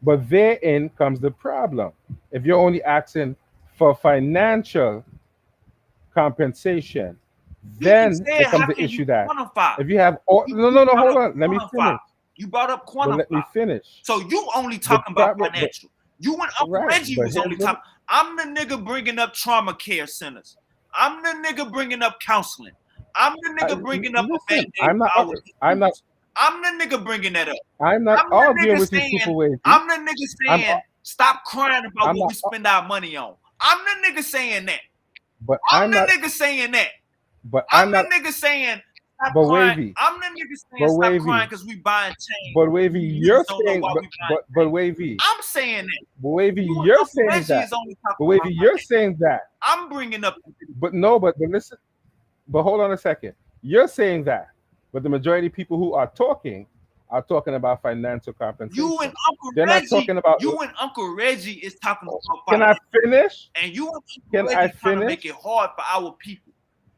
but therein comes the problem. If you're only asking for financial compensation, You just then said, it comes how the can you issue that quantify? if you have all, You no, keep no, trying hold to on, let me quantify. finish. You brought up But let me quantify. finish. So you only The talking about problem, financial. You and Uncle right, Reggie but was here's only the- talking. I'm the nigga bringing up trauma care centers. I'm the nigga bringing up counseling. I'm the nigga bringing up a listen, Band-Aid I'm not, for our I'm not, students. I'm the nigga bringing that up. I'm not I'm the arguing nigga with you, saying, Super Wavy. I'm the nigga I'm, saying, stop crying about I'm what not, we spend our money on. I'm the nigga saying that. but I'm I'm the not, nigga saying that. but I'm I'm the not, nigga saying, stop but crying. Wavy, I'm the nigga saying, but stop Wavy, crying because we buying chains. but Wavy, You you're niggas don't know saying, why we buying but chains. Wavy, I'm saying that. but Wavy, You and you're Uncle saying Reggie that. is only But talking Wavy, about you're financial. saying that. I'm bringing up. But no, but listen, but hold on a second. You're saying that, but the majority of people who are talking about financial compensation. You and Uncle They're not Reggie. talking about. You and Uncle Reggie is talking about Can I financial. finish? And you and Uncle Can I Reggie trying to make finish? it hard for our people.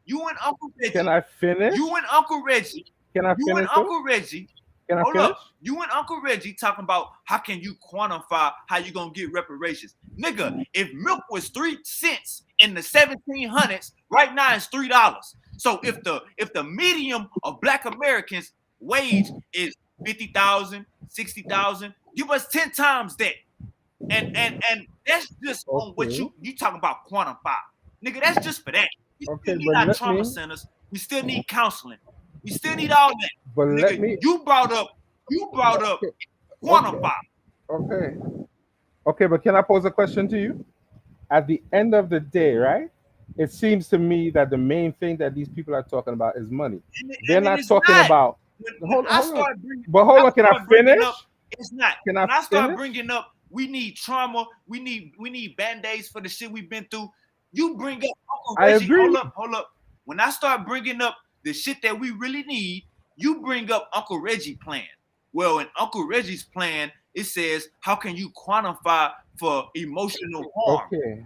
You and Uncle Reggie. Can I finish? You and Uncle Reggie. Can I You and finish? though? Uncle Reggie. Can I Hold finish? up. You and Uncle Reggie talking about how can you quantify how you gonna get reparations. Nigga, if milk was 3 cents in the 1700s, right now it's $3. So if the medium of Black Americans wage is 50,000, 60,000, give us 10 times that. And that's just on what Okay. you talking about quantify. Nigga, that's just for that. We Okay, still need but our let trauma me- centers. We still need counseling. We still need all that. But Nigga, let me. you brought up Okay. quantify. Okay. Okay, but can I pose a question to you? At the end of the day, right? It seems to me that the main thing that these people are talking about is money. They're not talking about. When Hold I on. start bringing, But hold on, can I start bringing finish? Up, it's not. Can When I I start finish? bringing up, we need trauma. We need band-aids for the shit we've been through. You bring up Uncle I Reggie. agree. Hold up. When I start bringing up the shit that we really need, you bring up Uncle Reggie plan. Well, in Uncle Reggie's plan, it says, how can you quantify for emotional harm? Okay.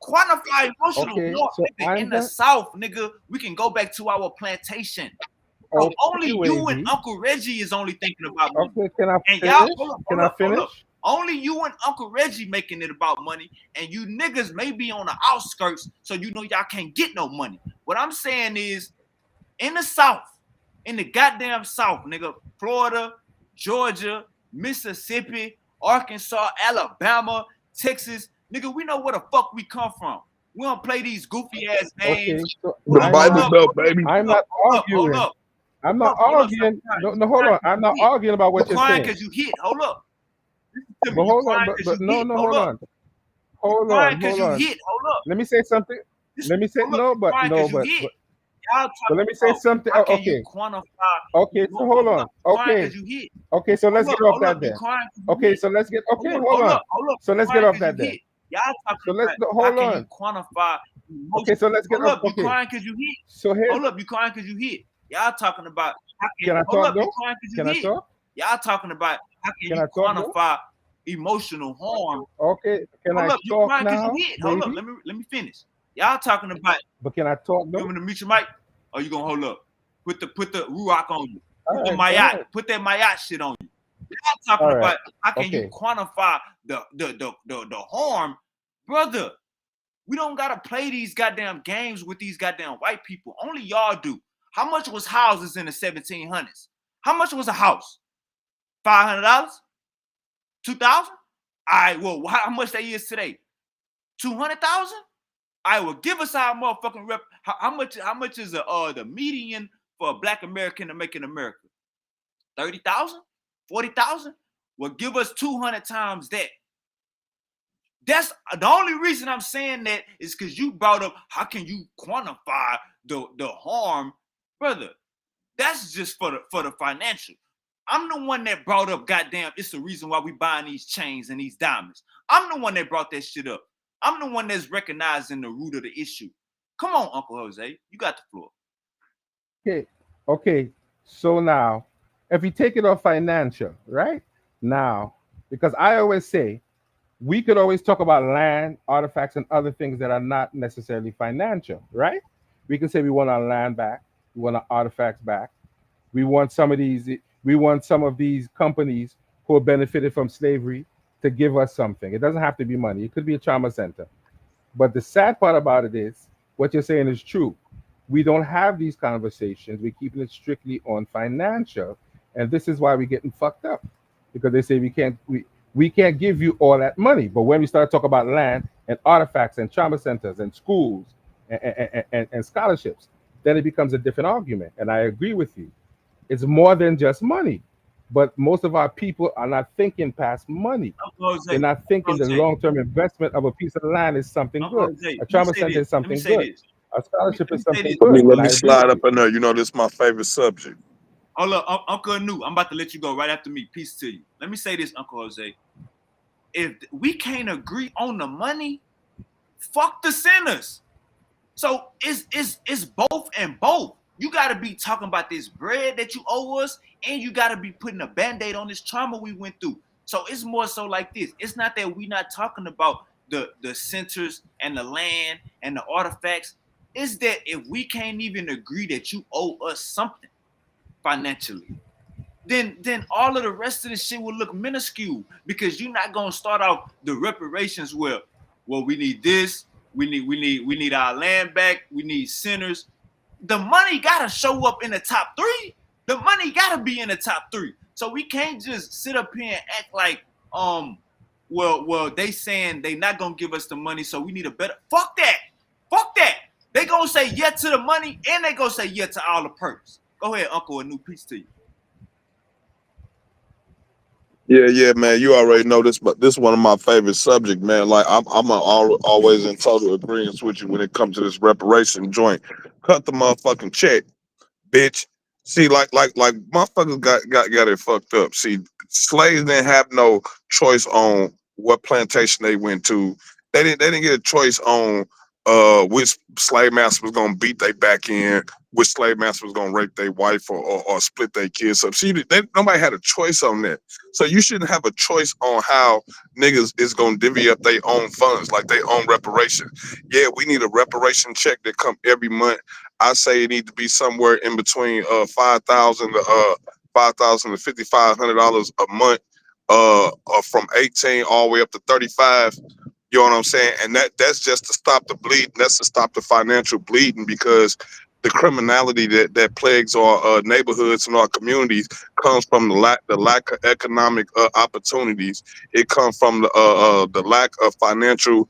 Quantify emotional Okay, harm, so nigga. I'm In the gonna- South, nigga, we can go back to our plantation. So Okay, only you and Wavy. Uncle Reggie is only thinking about money. Okay, can I And finish? y'all, hold up, Can hold I up, hold up. finish? Only you and Uncle Reggie making it about money, and you niggas may be on the outskirts, so you know y'all can't get no money. What I'm saying is, in the South, in the goddamn South, nigga, Florida, Georgia, Mississippi, Arkansas, Alabama, Texas, nigga, we know where the fuck we come from. We don't play these goofy ass Okay, games. so The I'm Bible not, Belt, baby. I'm not arguing. Hold up. I'm not Hold up, arguing. stop No, hold on. I'm not arguing about what You you're crying saying. because you hit. Hold up. Listen to me. But You hold on. crying But, 'cause but you no, hit. no, Hold hold up. on. Hold Crying on. because Hold you on. hit. Hold up. Let me say something. Let me say Hold up. no, You but crying no, 'cause you but, hit. but Y'all but talking let me say about something. how Oh, can you okay. quantify? Okay, so hold on. Crying Okay. 'cause you hit. Okay, so let's get off Hold that up. You then. crying 'cause you Okay, hit. so let's get. Okay, hold Hold on. up. So let's get Crying off 'cause that you then. hit. Y'all talking So let's about hold how can on. you quantify? Okay, so let's get Hold off. up. You Okay, crying 'cause you hit. so here. Hold up. You crying 'cause you hit. Y'all talking about how Can I hold talk up. You though? crying 'cause you Can I hit. talk? Y'all talking about how can Can you I talk though? quantify emotional harm? Okay, can Hold I up, you talk crying because now, you hit. Hold up, baby? let me finish. Y'all talking about But can I talk you though? want me to mute your mic? Or you gonna hold up? Put the ruach on you. All Put the right, go mayat. ahead. Put that mayat shit on you. Y'all talking All right. about how can you Okay. quantify the harm, brother? We don't gotta play these goddamn games with these goddamn white people. Only y'all do. How much was houses in the 1700s? How much was a house? $500? 2,000? All right. Well, how much that is today? 200,000? I will give us our motherfucking rep. How much is the median for a Black American to make in America? 30,000? 40,000? Well, give us 200 times that. That's the only reason I'm saying that is because you brought up how can you quantify the harm, brother. That's just for the financial. I'm the one that brought up, goddamn, it's the reason why we buying these chains and these diamonds. I'm the one that brought that shit up. I'm the one that's recognizing the root of the issue. Come on, Uncle Jose, you got the floor. Okay. Okay. So now, if you take it off financial, right? Now, because I always say we could always talk about land, artifacts, and other things that are not necessarily financial, right? We can say we want our land back, we want our artifacts back. We want some of these companies who have benefited from slavery to give us something. It doesn't have to be money. It could be a trauma center. But the sad part about it is what you're saying is true. We don't have these conversations. We're keeping it strictly on financial And this is why we're getting fucked up, because they say we can't give you all that money. But when we start talking about land and artifacts and trauma centers and schools and scholarships, then it becomes a different argument. And I agree with you. It's more than just money. But most of our people are not thinking past money. Uncle They're Jose, not thinking Uncle the Jose, long term investment of a piece of land is something Uncle good. Jose, A let me trauma say center this. is something good. This. A scholarship Let is me say something this. good. Let And me I agree slide with up you. in there. You know, this is my favorite subject. Hold up, Uncle Anu, I'm about to let you go right after me. Peace to you. Let me say this, Uncle Jose. If we can't agree on the money, fuck the sinners. So it's both and both. You gotta be talking about this bread that you owe us, and you gotta be putting a band-aid on this trauma we went through. So it's more so like this. It's not that we not talking about the centers and the land and the artifacts. It's that if we can't even agree that you owe us something financially, then all of the rest of the shit will look minuscule, because you're not gonna start off the reparations where, well, we need this, we need our land back, we need centers. The money gotta show up in the top three. The money gotta be in the top three. So we can't just sit up here and act like, well, they saying they not gonna give us the money, so we need a better. Fuck that. Fuck that. They gonna say yes to the money, and they gonna say yes to all the perks. Go ahead, Uncle, a new piece to you. Yeah, man. You already know this, but this is one of my favorite subject, man. Like always in total agreement with you when it comes to this reparation joint. Cut the motherfucking check, bitch. See, like motherfuckers got it fucked up. See, slaves didn't have no choice on what plantation they went to. They didn't get a choice on which slave master was gonna beat they back in, which slave master was gonna rape their wife or split their kids up. See, nobody had a choice on that. So you shouldn't have a choice on how niggas is gonna divvy up their own funds, like their own reparation. Yeah, we need a reparation check that come every month. I say it need to be somewhere in between 5,000 to $5,500 a month, from 18 all the way up to 35. You know what I'm saying? And that's just to stop the bleeding. That's to stop the financial bleeding, because the criminality that plagues our neighborhoods and our communities comes from the lack of economic opportunities. It comes from the lack of financial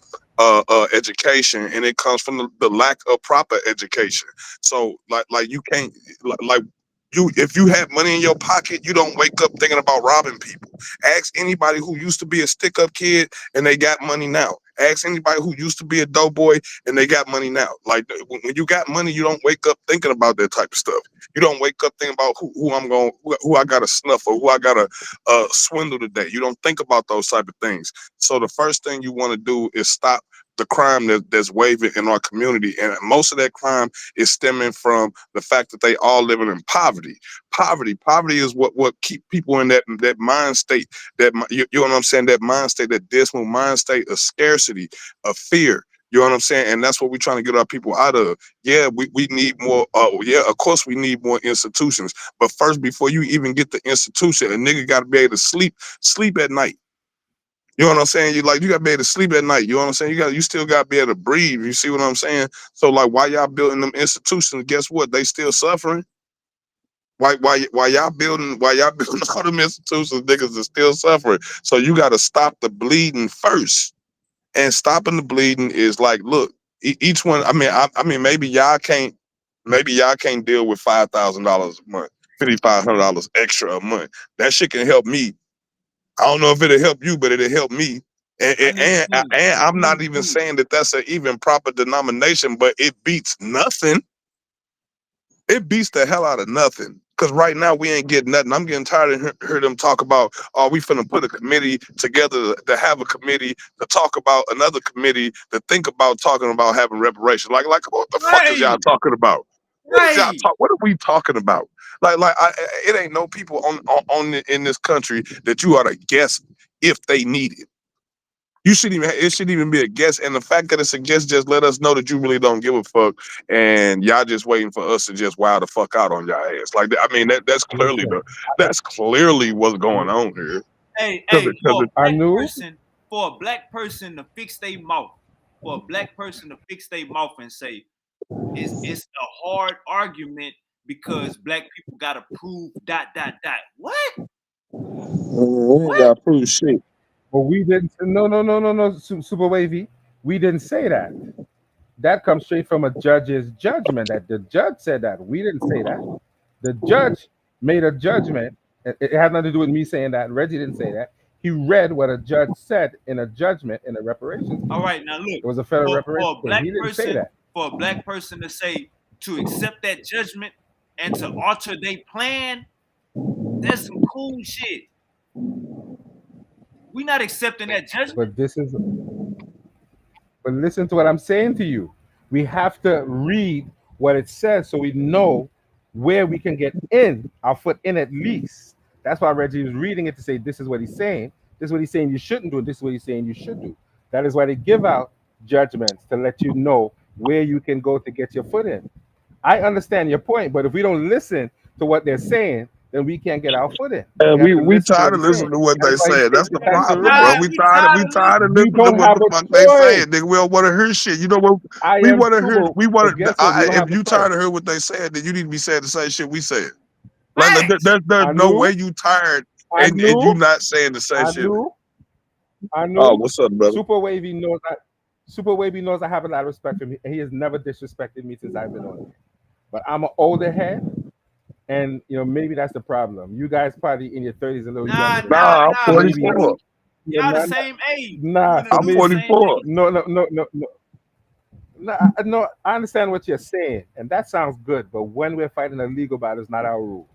education, and it comes from the lack of proper education. So like you can't like you if you have money in your pocket, you don't wake up thinking about robbing people. Ask anybody who used to be a stick up kid and they got money now. Ask anybody who used to be a doughboy and they got money now. Like when you got money, you don't wake up thinking about that type of stuff. You don't wake up thinking about who I got to snuff or who I got to swindle today. You don't think about those type of things. So the first thing you want to do is stop the crime that's waving in our community, and most of that crime is stemming from the fact that they all living in poverty. Poverty is what keep people in that mind state, you know what I'm saying, that mind state, that dismal mind state of scarcity, of fear. You know what I'm saying? And that's what we're trying to get our people out of. Yeah, we need more. Yeah, of course we need more institutions. But first, before you even get the institution, a nigga got to be able to sleep at night. You know what I'm saying? You gotta be able to sleep at night. You know what I'm saying? You still gotta be able to breathe. You see what I'm saying? So like, why y'all building them institutions? Guess what? They still suffering. Why y'all building all them institutions? Niggas are still suffering. So you gotta stop the bleeding first. And stopping the bleeding is like, look, each one. I mean, maybe y'all can't deal with $5,000 a month, $5,500 extra a month. That shit can help me. I don't know if it'll help you, but it'll help me. And, I and, need and, 20. and I I'm not need even 20. saying that that's an even proper denomination, but it beats nothing. It beats the hell out of nothing. Because right now we ain't getting nothing. I'm getting tired of hear them talk about, oh, we finna put a committee together to have a committee to talk about another committee to think about talking about having reparations. Like what the fuck is y'all Right, talking about? What is y'all right. talk? What are we talking about? It ain't no people in this country that you ought to guess if they need it. You shouldn't even. It shouldn't even be a guess. And the fact that it's a guess just let us know that you really don't give a fuck, and y'all just waiting for us to just wow the fuck out on y'all ass. Like I mean, Listen, that's clearly what's going on here. Hey, Because I knew. for a black person to fix their mouth, for a black person to fix their mouth and say it's a hard argument because black people gotta prove ... What? We ain't got to prove shit. But we didn't. No, Super Wavy. We didn't say that. That comes straight from a judge's judgment. That the judge said that. We didn't say that. The judge made a judgment. It had nothing to do with me saying that. Reggie didn't say that. He read what a judge said in a judgment in a reparations case. All right, now look, It was a federal for reparations a case. black He didn't say person, that. for a black person to say to accept that judgment and to alter their plan, that's some cool shit. We not accepting that judgment. But this is. But listen to what I'm saying to you. We have to read what it says so we know where we can get in, our foot in at least. That's why Reggie was reading it to say this is what he's saying. This is what he's saying you shouldn't do. And this is what he's saying you should do. That is why they give out judgments to let you know where you can go to get your foot in. I understand your point, but if we don't listen to what they're saying, then we can't get our foot in. And We have to we listen to tired what of he's saying. listening to what That they is why he saying. says That's you the have to problem, bro. read. We We tired of We listening to don't what have the a fuck they choice. saying, nigga. We don't want to hear shit. You know what? I We am want to hear. too, We but want to. guess what? We don't If have a you choice. tired of hearing what they saying, then you need to be saying the same shit we said. Like Facts. there's I no way knew, you tired I and you knew, not saying the same I shit. knew, I Oh, knew. what's up, brother? Super Wavy knows I have a lot of respect for me, and he has never disrespected me since I've been on here. But I'm an older head, and maybe that's the problem. You guys probably in your 30s, a little younger than me, Nah, I'm so maybe 44. Y'all the not, same age. nah. We So the I'm maybe same 44. age. no. I understand what you're saying, and that sounds good. But when we're fighting a legal battle, it's not our rules,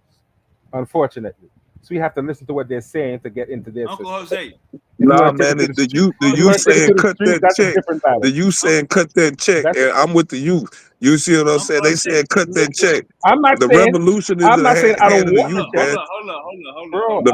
unfortunately. So we have to listen to what they're saying to get into their Uncle system. Jose. If you Nah, want to take it man, to the street, the if you youth want to take it saying to the cut street, that that's a check. different battle. The youth saying cut that check, That's and I'm with the youth. You see what I'm saying? Uncle They Jose. saying cut that check. I'm not The saying revolution is I'm in not saying the I hand don't of the want youth, the check, man. bro. The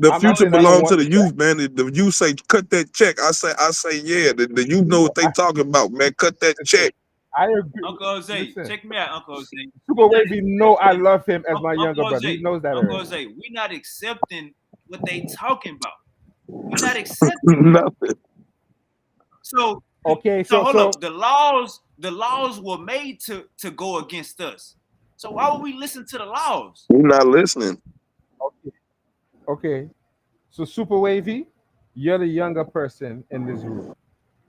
I'm not future saying I don't belongs to want the the check. youth, man. The youth say cut that check. I say yeah. The youth know what they I, talking about, man. Cut that listen, check. I agree. Uncle Jose. Listen, Check me out, Uncle Jose. We Super not Wavy know I accepting love him as my younger Uncle brother. He Jose. knows that Uncle already. Jose. We not accepting what they talking about. We not accepting. Nothing. So Okay, so so hold up. so The laws were made to go against us. So why would we listen to the laws? We not listening. okay, okay. So Super Wavy, you're the younger person in this room.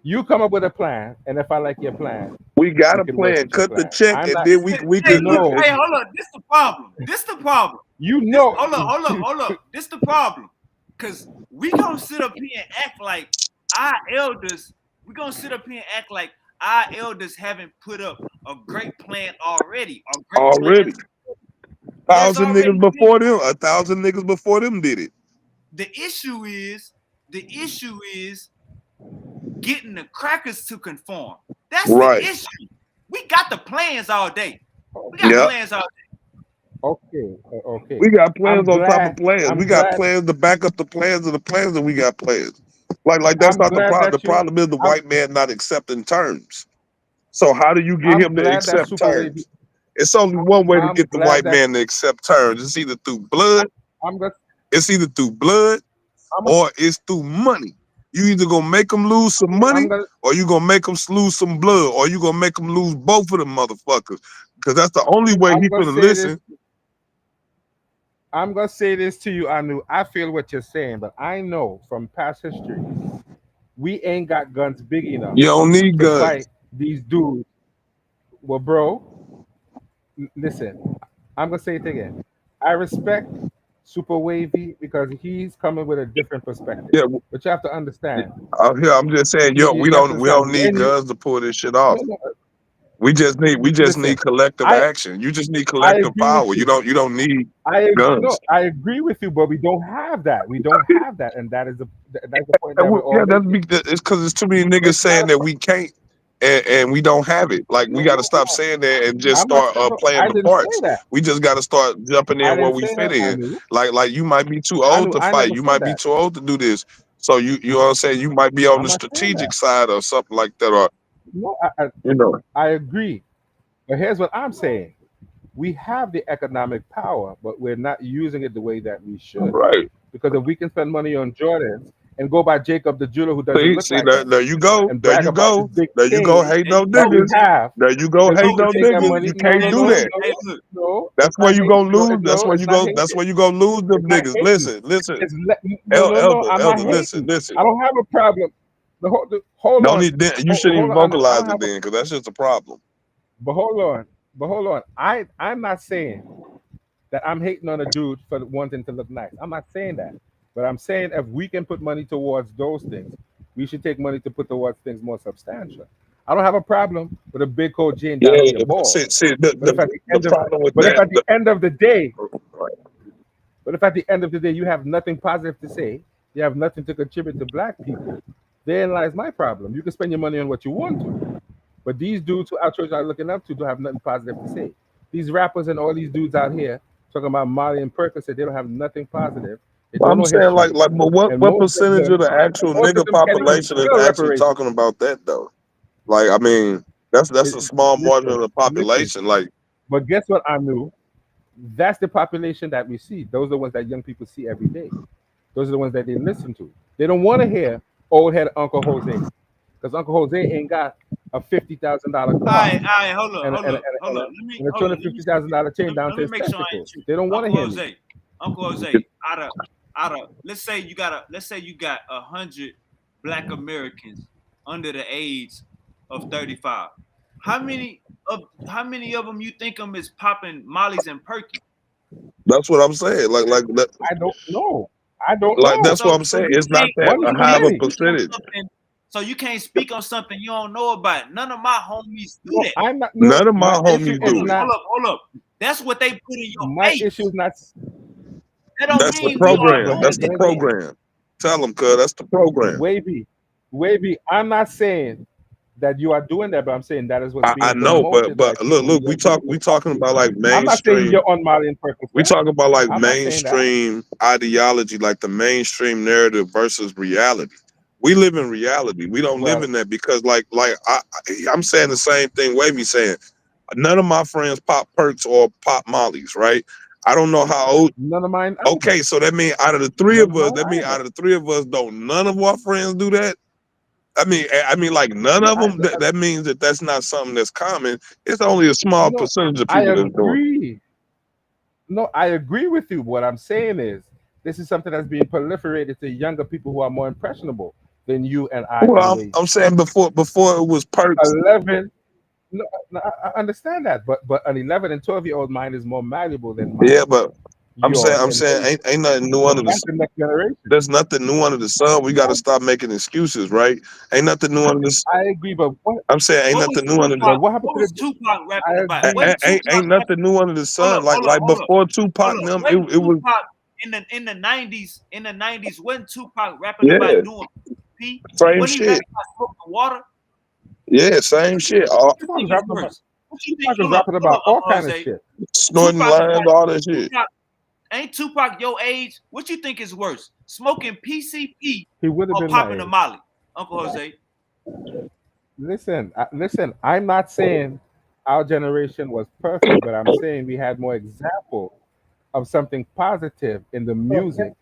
You come up with a plan, and if I like your plan, We got we a can work plan. with your Cut the plan. check, I'm and not. then we Hey, could. look. No, Hey, hold up. This the problem. This the problem. you This know. hold up. This the problem. Cause we gonna sit up here and act like our elders. We gonna sit up here and act like our elders haven't put up a great plan already. Or great Already, plans that's thousand already niggas been. before them. 1,000 niggas before them did it. The issue is getting the crackers to conform. That's the Right. issue. We got the plans all day. We got Yep. plans all day. Okay. We got plans I'm on top of glad. plans. We I'm got glad. plans to back up the plans of the plans, and we got plans. Like that's I'm not the glad problem. The that you. problem is the I'm. white man not accepting terms. So how do you get I'm him to glad that accept Super Wavy. terms? It's only one way to I'm get the glad white that. man to accept terms. It's either through blood, I'm gonna. it's either through blood, I'm. Gonna, or it's through money. You either gonna make them lose some money, I'm gonna. or you gonna make them lose some blood, or you gonna make them lose both of them motherfuckers. Because that's the only way I'm he gonna finna say this. listen. I'm gonna say this to you, Anu. I feel what you're saying, but I know from past history, we ain't got guns big enough You don't need to guns. fight these dudes. Well, bro, listen. I'm gonna say it again. I respect Super Wavy because he's coming with a different perspective. Yeah, But you have to understand. out here, I'm just saying, yo, You have to we don't understand need when you. guns to pull this shit off. No, no, We just need listen. collective I action. You just need I collective agree with power. you. You don't need No, guns. I agree with you, but we don't have that. We don't have that, and that's the point that we're all Yeah, making. it's because there's too many niggas It's not saying a that we can't, and we don't have it. Like we got to no, stop saying that and just I'm not start saying no. playing I the didn't say parts. that. We just got to start jumping I in where didn't we say that. fit in. Like you might be too old to I fight. never You said might be that. too old to do this. So you know what I'm saying. You might be on I'm the not saying that. strategic side or something like that, or No, you know. I agree. But here's what I'm saying: we have the economic power, but we're not using it the way that we should. Right. Because if we can spend money on Jordans and go by Jacob the jeweler who doesn't look See like us there you go, and there brag you about this go, big there you go. chain Hate no that we niggas. have, There you go. then we Hate can no take that niggas. money. You No, can't no, do no, that. Hey, no, look. no. It's That's where not you hating. gonna No, lose. That's no, where it's you not go. That's hating. where you gonna lose them It's not niggas. hating. Listen. It's no, no, no. I'm not Elder, hating. listen. I don't have a problem. Hold Don't on. need you shouldn't even Hold on. I vocalize don't it have a. then, because that's just a problem. But hold on. But hold on. I'm not saying that I'm hating on a dude for wanting to look nice. I'm not saying that. But I'm saying if we can put money towards those things, we should take money to put towards things more substantial. I don't have a problem with a big coat Jane down to your Yeah, balls. see But if at the the end of problem with but if that. at the end of the day, but if at the end of the day you have nothing positive to say, you have nothing to contribute to black people, therein lies my problem. You can spend your money on what you want to. But these dudes who our church are looking up to don't have nothing positive to say. These rappers and all these dudes out here talking about Molly and Percocet, they don't have nothing positive. They don't I'm know saying history. but And what percentage of the actual most of nigga them can't even population is spell actually reparations. talking about that though? Like, I mean, that's a small margin of Listen, the listen. population. Like, But guess what I knew? That's the population that we see. Those are the ones that young people see every day. Those are the ones that they listen to. They don't want to hear old head Uncle Jose. Because Uncle Jose ain't got a $50,000 All car right, hold up, and hold up, hold up. a $250,000 chain down Let to me his make sure I ain't testicles. tripping. They don't want to Uncle hear me. Jose, Uncle Jose, out of let's say you got 100 black Americans under the age of 35. How many of them you think them is popping Molly's and Perky? that's what I'm saying. I don't know. I don't Like know. that's what So I'm so saying. you It's not can't that One you a too high can't of a many. speak on percentage. something. So you can't speak on something you don't know about. None of my homies do No, that. I'm not. No, None of my my issue homies is do it. not. Hold up. That's what they put in your My issue face. is not. That don't That's the mean we are program. But doing That's but the but, that. but program. Tell them, cuz that's the program. Wavy, Wavy. I'm not saying that you are doing that, but I'm saying that is what's I being know, promoted by people who look, young people we look up talking to. about like I'm not saying mainstream. you're on Molly and We Percocet. talk about like I'm not saying that. mainstream ideology, like the mainstream narrative versus reality. We live in reality. We don't live Well, in that because I'm saying the same thing Wavy saying. None of my friends pop perks or pop mollies, right? I don't know how old. none of mine either. Okay, so that means out of the three None of of us, mine either. don't none of our friends do that. I mean, like none No, of them. That means that's not something that's common. It's only a small no, percentage of I people that's doing it. agree. No, I agree with you. What I'm saying is, this is something that's being proliferated to younger people who are more impressionable than you and I Well, and I'm Wavy. saying before it was perks. 11. No, no, I understand that, but an 11 and 12-year-old mind is more malleable than Yeah, mine, but yours, I'm and saying Wavy. ain't nothing new under the That's the next generation. there's nothing new under the sun. We got to stop making excuses, right? Ain't nothing new under the. I agree, but I'm saying ain't What was nothing new under the. what happened What to was the? Tupac I rapping about? agree. Wasn't Tupac Ain't rapping? nothing new under the sun. Like before Tupac and them, Wasn't it was Tupac in the 90s? In the 90s, wasn't Tupac rapping yeah, about doing P? same When he rapping shit. about smoking water? Yeah, same shit. What you Tupac think is is rapping about. worse? What you think? Tupac is rapping about all Uncle kind of Jose. shit. Snorting Tupac is lines, all that shit. Tupac, ain't Tupac your age? What you think is worse? Smoking PCP He would have or been my popping a age. Molly? Uncle Jose. Listen. I'm not saying our generation was perfect, but I'm saying we had more example of something positive in the music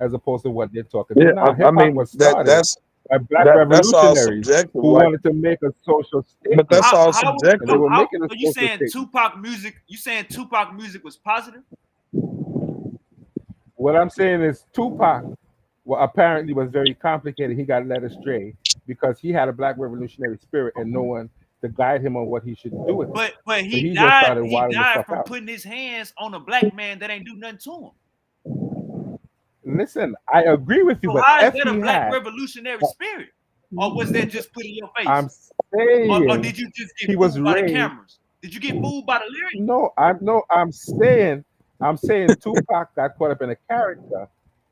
as opposed to what they're talking to Yeah, now. I Hip hop mean was started by black that's all revolutionaries subjective, who right? wanted to make a social But that's statement, all and they subjective. were making a So you social saying statement. Tupac music? You saying Tupac music was positive? What I'm saying is Tupac, well, apparently was very complicated. He got led astray because he had a black revolutionary spirit and no one to guide him on what he should do with it. But So he he just died. started He wilding the died fuck from out. putting his hands on a black man that ain't do nothing to him. Listen, I agree with you, So but how is if that a he black had, revolutionary spirit, or was that just put in your I'm face, or saying did you just get he was fooled by the raised. cameras? Did you get fooled by the lyrics? I'm saying Tupac got caught up in a character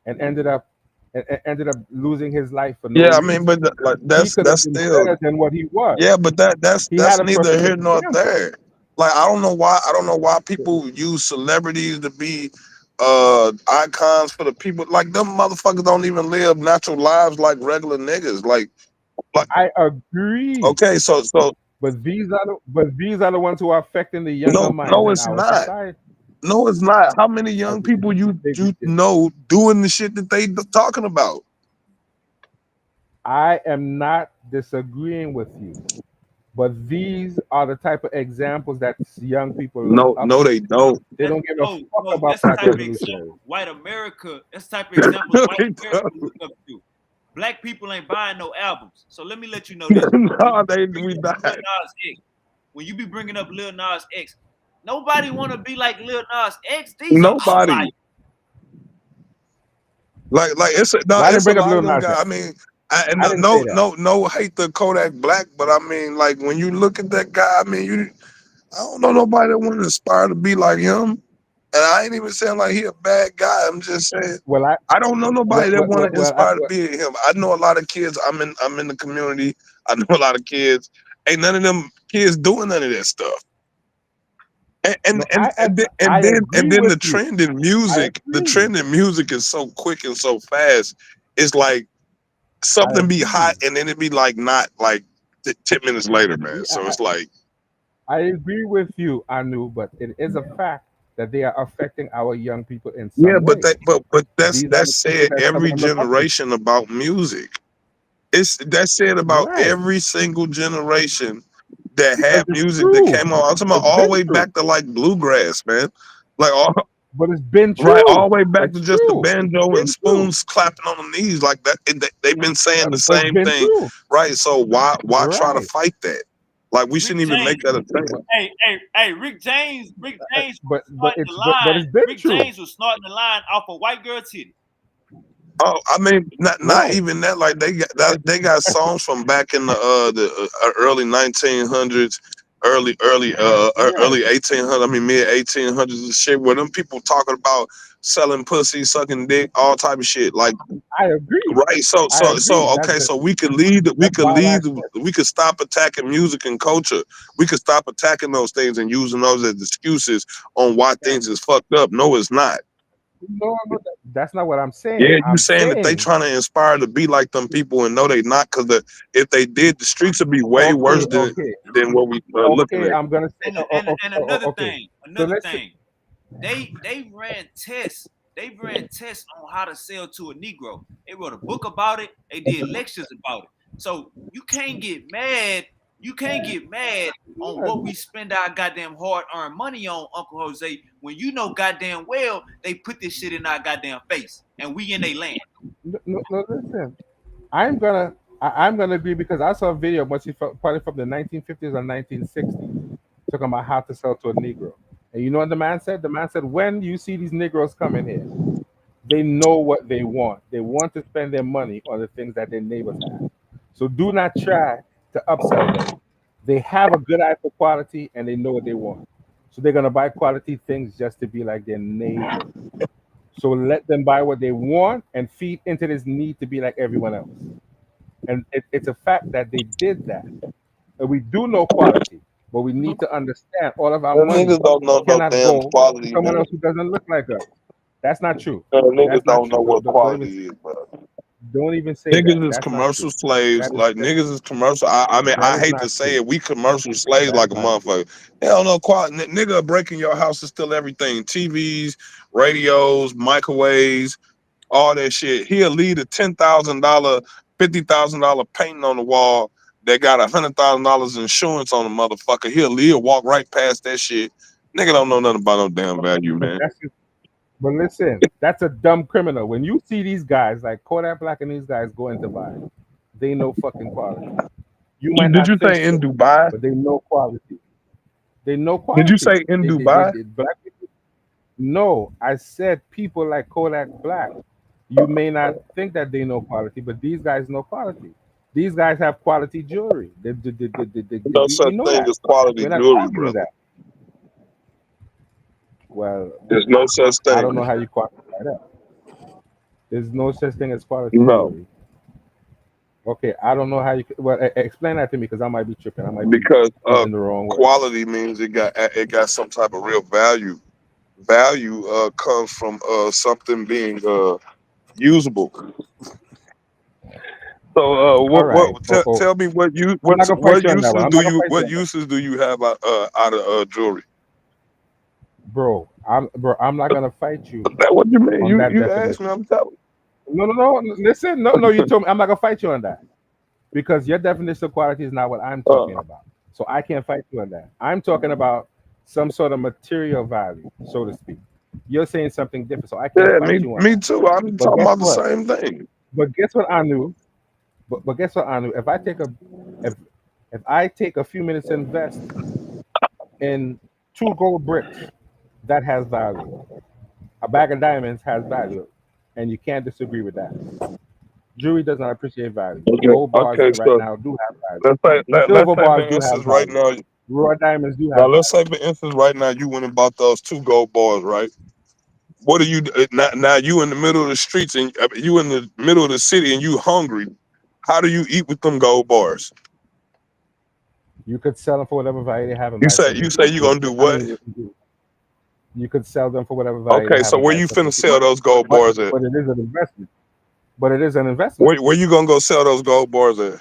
and ended up losing his life for no Yeah, I mean, reason. but like He could have that's been still better than what he was. yeah, but He that's had a neither perfect here nor example. there. Like I don't know why people use celebrities to be icons for the people. Like them motherfuckers don't even live natural lives like regular niggas. Like I agree, okay, so but these are the ones who are affecting the younger minds no, in it's our not. society. No, it's not. How many I young believe people you it. know doing the shit that they talking about? I am not disagreeing with you, but these are the type of examples that young people look No, up no, to. they don't. They That's don't give a no, fuck no. about That's the black type of revolutionaries. example white America. That's the type of examples No, white they America don't. look up to. Black people ain't buying no albums. So let me let you know this. When No, you be we bringing up not. Lil Nas X, when you be bringing up Lil Nas X, nobody want to be like Lil Nas X. These are Nobody. outliers. Like Well, I didn't it's a bring up lot Lil of them Nas guys. X. I mean, and I didn't say that. no hate the Kodak Black, but I mean, like when you look at that guy, I mean, I don't know nobody that want to aspire to be like him. And I ain't even saying like he a bad guy. I'm just saying Well, I I don't know nobody that want to inspire to well, be him. I know a lot of kids. I'm in the community. I know a lot of kids. Ain't none of them kids doing none of that stuff. And no, I and agree then with you. I the agree. trend in music is so quick and so fast. It's like I something be hot agree. and then it be like not like 10 minutes later, man. Yeah, So it's like I agree with you, Anu, but it is a fact that they are affecting our young people in yeah, some way. but These are the that's people said that some of every them look up to. generation about music. It's that's said about Right. every single generation that Because had it's music that true. came on. I'm talking about It's all the been way true. back to like bluegrass, man. Like all But it's been right, all true. the way back to It's just the true. It's banjo and been true. spoons clapping on the knees like that. They've been saying the But it's same been thing, true. right? So why try to Right. fight that? Like we Rick shouldn't even make James. that a thing. Hey, Rick James was starting the But line. it's been Rick true. James was starting the line off a white girl titty. Oh, I mean, not Right. even that. Like they got songs from back in the early 1900s, Yes, early 1800s. I mean, mid 1800s and shit. Where them people talking about selling pussy, sucking dick, all type of shit. Like I agree. right. I agree. Okay. So That's why I said, we could stop attacking music and culture. We could stop attacking those things and using those as excuses on why things is fucked up. No, it's not. no, that's not what I'm saying. Yeah, you I'm saying that they saying, trying to inspire to be like them people, and no, they not. Because if they did, the streets would be way okay, worse okay, than what we looking okay, at. I'm gonna say, And another okay. thing, So let's say, they ran tests. They ran tests on how to sell to a Negro. They wrote a book about it. They did lectures about it. So you can't get mad. You can't get mad on what we spend our goddamn hard-earned money on, Uncle Jose, when you know goddamn well they put this shit in our goddamn face and we in their land. no, listen. I'm gonna agree because I saw a video, probably from the 1950s or 1960s, talking about how to sell to a Negro. And you know what the man said? The man said, when you see these Negroes coming here, they know what they want. They want to spend their money on the things that their neighbors have. So do not try to upsell them. They have a good eye for quality and they know what they want. So they're gonna buy quality things just to be like their neighbor. So let them buy what they want and feed into this need to be like everyone else. And it's a fact that they did that. And we do know quality, but we need to understand all of our Them money niggas don't know no cannot damn go to quality, someone man. else who doesn't look like us. That's not true. Niggas That's not don't true. know what Don't even quality is, bro. say that. Niggas is That's not commercial true. slaves. That is Like niggas is commercial. I mean, that I is hate not to say true. it. We commercial slaves That's like a not true. motherfucker. They don't know quality. Nigga breaking your house to steal everything: TVs, radios, microwaves, all that shit. He'll leave a $10,000, $50,000 painting on the wall that got $100,000 insurance on the motherfucker. He'll walk right past that shit. Nigga don't know nothing about no damn value, But man. but listen, that's a dumb criminal. When you see these guys like Kodak Black and these guys go into buy, they know fucking quality. You might Did not you think say in so, Dubai? but they know quality. They know Did you quality. say in Dubai? Black people. No, I said people like Kodak Black. You may not think that they know quality, but these guys know quality. These guys have quality jewelry. No We such know thing that. as quality We're not jewelry, arguing brother. that. Well, There's no such I thing. don't know how you quantify that. There's no such thing as quality No, jewelry. Okay, I don't know how you. Well, explain that to me because I might be tripping. I might be because using the wrong word. quality means it got some type of real value. Value comes from something being usable. So All right. tell me I'm not gonna fight you on that one. I'm not gonna fight you what on that, uses do you have out of jewelry? bro. I'm not gonna fight you That what you mean? on that You asked me. definition. I'm telling. No. Listen, no. You told me I'm not gonna fight you on that. because your definition of quality is not what I'm talking about. So I can't fight you on that. I'm talking about some sort of material value, so to speak. You're saying something different, so I can't Yeah, fight you on me that. too. I'm But talking guess about the what? same thing. But guess what I knew? But guess what I knew? If if I take a few minutes to invest in two gold bricks, that has value. A bag of diamonds has value, and you can't disagree with that. Jewelry does not appreciate value. Okay, Gold bars okay, right so now do have value. let's Silver say bars for do have instance right value. now. Raw diamonds do Now have let's say value. for instance right now you went and bought those two gold bars, right? What do you now? You in the middle of the streets and you in the middle of the city and you hungry. How do you eat with them gold bars? You could sell them for whatever value they have and You buy say something you cheap. say you gonna do I what? mean, you could sell them for whatever value they Okay, have so and where buy you something finna cheap. sell those gold bars at? But it is an investment. But it is an investment. Where you gonna go sell those gold bars at?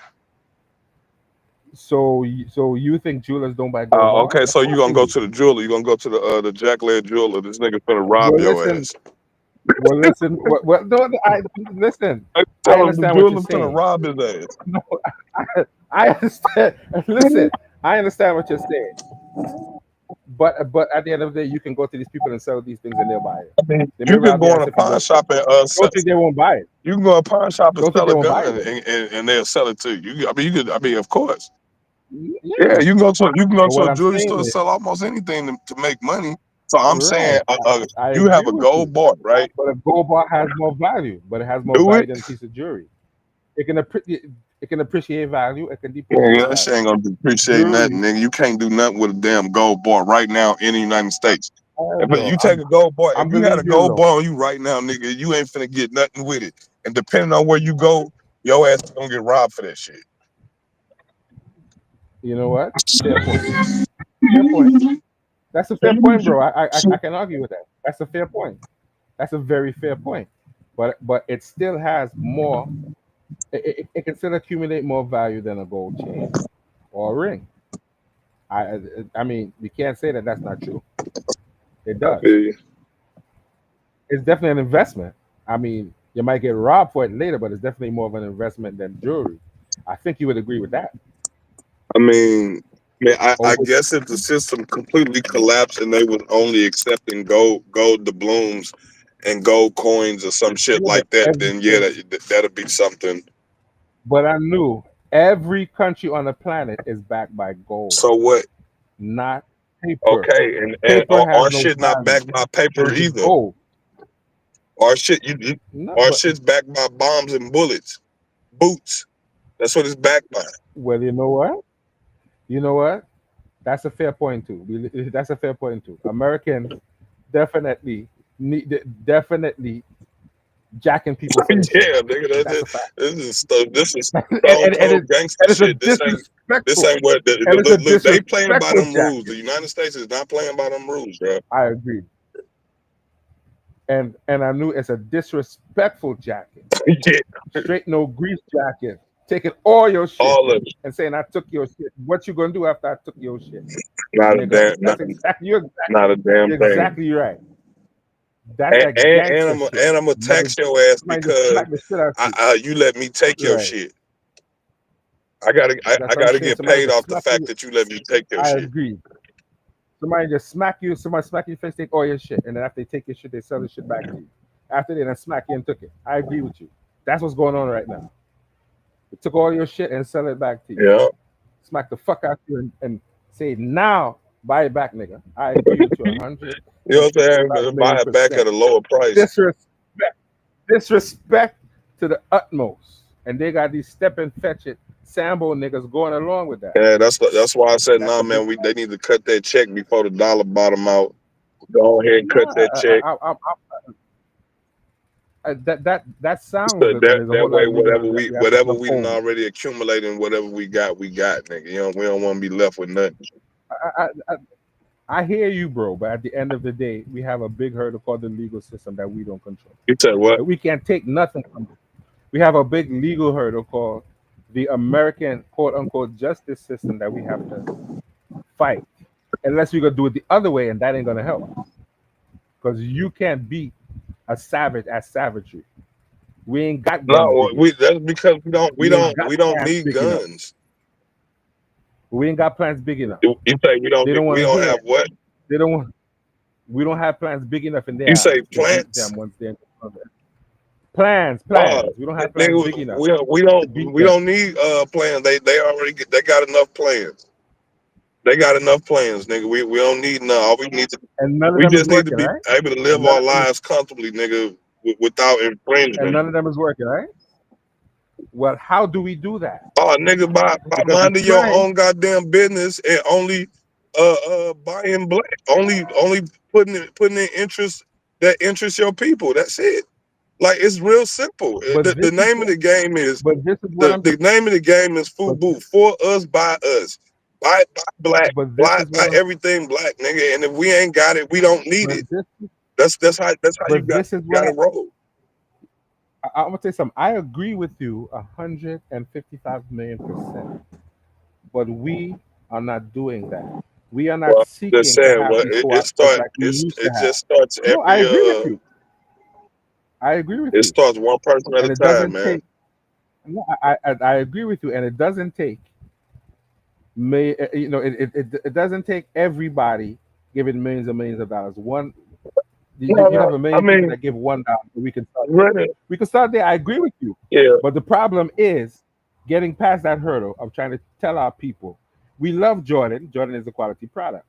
So you think jewelers don't buy gold Okay, bars? Of so you course gonna they go do. to the jeweler? You gonna go to the Jack Lead jeweler? This nigga finna rob Well, your listen. ass. Well, listen. Well, no, I listen. I I tell him the understand what you're jeweler finna saying. rob his ass. No, I understand. Listen, I understand what you're saying. But at the end of the day, you can go to these people and sell these things, and they'll buy it. I mean, They may you can rob go your in ass a if you pawn want to. shop and Don't think they won't buy it. you can go to a pawn shop and Don't think sell they a won't buy gun it though. and they'll sell it to you. I mean, you could. I mean, of course. Yeah, Yeah. you can go But to what a I'm jewelry saying store and is, sell almost anything to make money. So I'm saying, right, I you have agree a with gold you. bar, right? But a gold bar has more value. But it has more Do value it. than a piece of jewelry. It can appreciate value. It can Yeah, depreciate that shit value. ain't gonna depreciate nothing, Jewelry, nigga. You can't do nothing with a damn gold bar right now in the United States. But bro. you take a gold bar, I if you had a believe you gold though. bar on you right now, nigga, you ain't finna get nothing with it. And depending on where you go, your ass is gonna get robbed for that shit. You know what? Fair point. Fair point. That's a fair point, bro. I can argue with that. That's a fair point. That's a very fair point. But it still has more. It can still accumulate more value than a gold chain or a ring. I mean, we can't say that that's not true. It I does. feel you. It's definitely an investment. I mean, you might get robbed for it later, but it's definitely more of an investment than jewelry. I think you would agree with that. I mean, Or I would, guess if the system completely collapsed and they was only accepting gold doubloons and gold coins or some shit yeah, but like that, then yeah, everything. that'll be something. But I knew every country on the planet is backed by gold, So what? not paper. Okay, and Paper has our no shit not value, backed by but paper it's either. gold. Our shit, No, our but shit's backed by bombs and bullets, boots. That's what it's backed by. well, you know what? You know what? That's a fair point too. That's a fair point too. Americans definitely definitely jacking people for their shit. Yeah, nigga, That's a fact. this is stuff. This is and, stone and, and, cold it, gangster and it's a shit. This disrespectful. ain't what. And it's a Look, they playing by disrespectful them rules. The jacking. United States is not playing by them rules, bro. I agree. And I knew it's a disrespectful jacking. Yeah, Straight no grease jacking. Taking all your shit all of it. and saying I took your shit. What you gonna do after I took your shit? Not a Nigga. damn, That's exactly not a damn you're thing. exactly right. That's that And gangster shit. I'm gonna Niggas tax your ass somebody just because smack the shit out of you. you let me take your Right. shit. That's I what I'm gotta saying. get Somebody paid just off the smack fact you. that you let me take your I shit. agree. Somebody just smack you, somebody smack your face, take all your shit, and then after they take your shit, they sell the shit back to you. After they done smack you and took it. I agree with you. That's what's going on right now. They took all your shit and sell it back to you. Yeah, Smack the fuck out you and say, now buy it back, nigga. I agree with you a hundred you know and what I'm saying? five Buy million it back at percent. a lower price. Disrespect. Disrespect to the utmost. And they got these step and fetch it Sambo niggas going along with that. Yeah, that's why I said, That's nah, a big man, they need to cut that check before the dollar bottom out. Go ahead and no. cut that check. That sounds So good, but there's a that whole lot way, of legalism that we have to we done uphold. already accumulating, whatever we got, nigga. We don't want to be left with nothing. I, I, I hear you, bro, but at the end of the day, we have a big hurdle called the legal system that we don't control. You said what? That we can't take nothing from it. We have a big legal hurdle called the American quote unquote justice system that we have to fight. Unless we gonna do it the other way, and that ain't gonna help. Because you can't beat a savage at savagery. We ain't got guns No, big enough. that's because We ain't got we don't plants need big enough. guns. We ain't got plants big enough. You say They don't we want to don't hear have it. what? They don't want. We don't have plants big enough in their You say eyes to beat plants? them once they're plans. Uh, We don't have plans big nigga, enough to beat we them. don't need plans. They already they got enough plans. They got enough plans, nigga. We don't need none. All we need to And none of we them is just need to working, be right? able to live And none our of them is, lives comfortably, nigga, without and infringement. none of them is working, right? Well, how do we do that? Oh, nigga, by Because we're minding your trying, own goddamn business and only buying black, only putting in interest that interests your people. That's it. Like it's real simple. but The this is name of the game is but this is what I'm the name of the game is but FUBU. For us, by us. Buy black. but this is Buy what I'm everything black, nigga. And if we ain't got it, we don't need but it. this That's how you but this is what gotta roll. I'm gonna tell you something. I agree with you 155 million%. But we are not doing that. We are not Well, just seeking to saying, have well, the co-ops like we used to it have. just starts No, I every agree with you. I agree with it you. starts one person at And a it time, doesn't man. take. No, I agree with you. And it doesn't take. It doesn't take everybody giving millions and millions of dollars. You No, have a I million people mean, that give $1. We can start there. really, We can start there. I agree with you. yeah. But the problem is getting past that hurdle of trying to tell our people we love Jordan. Jordan is a quality product.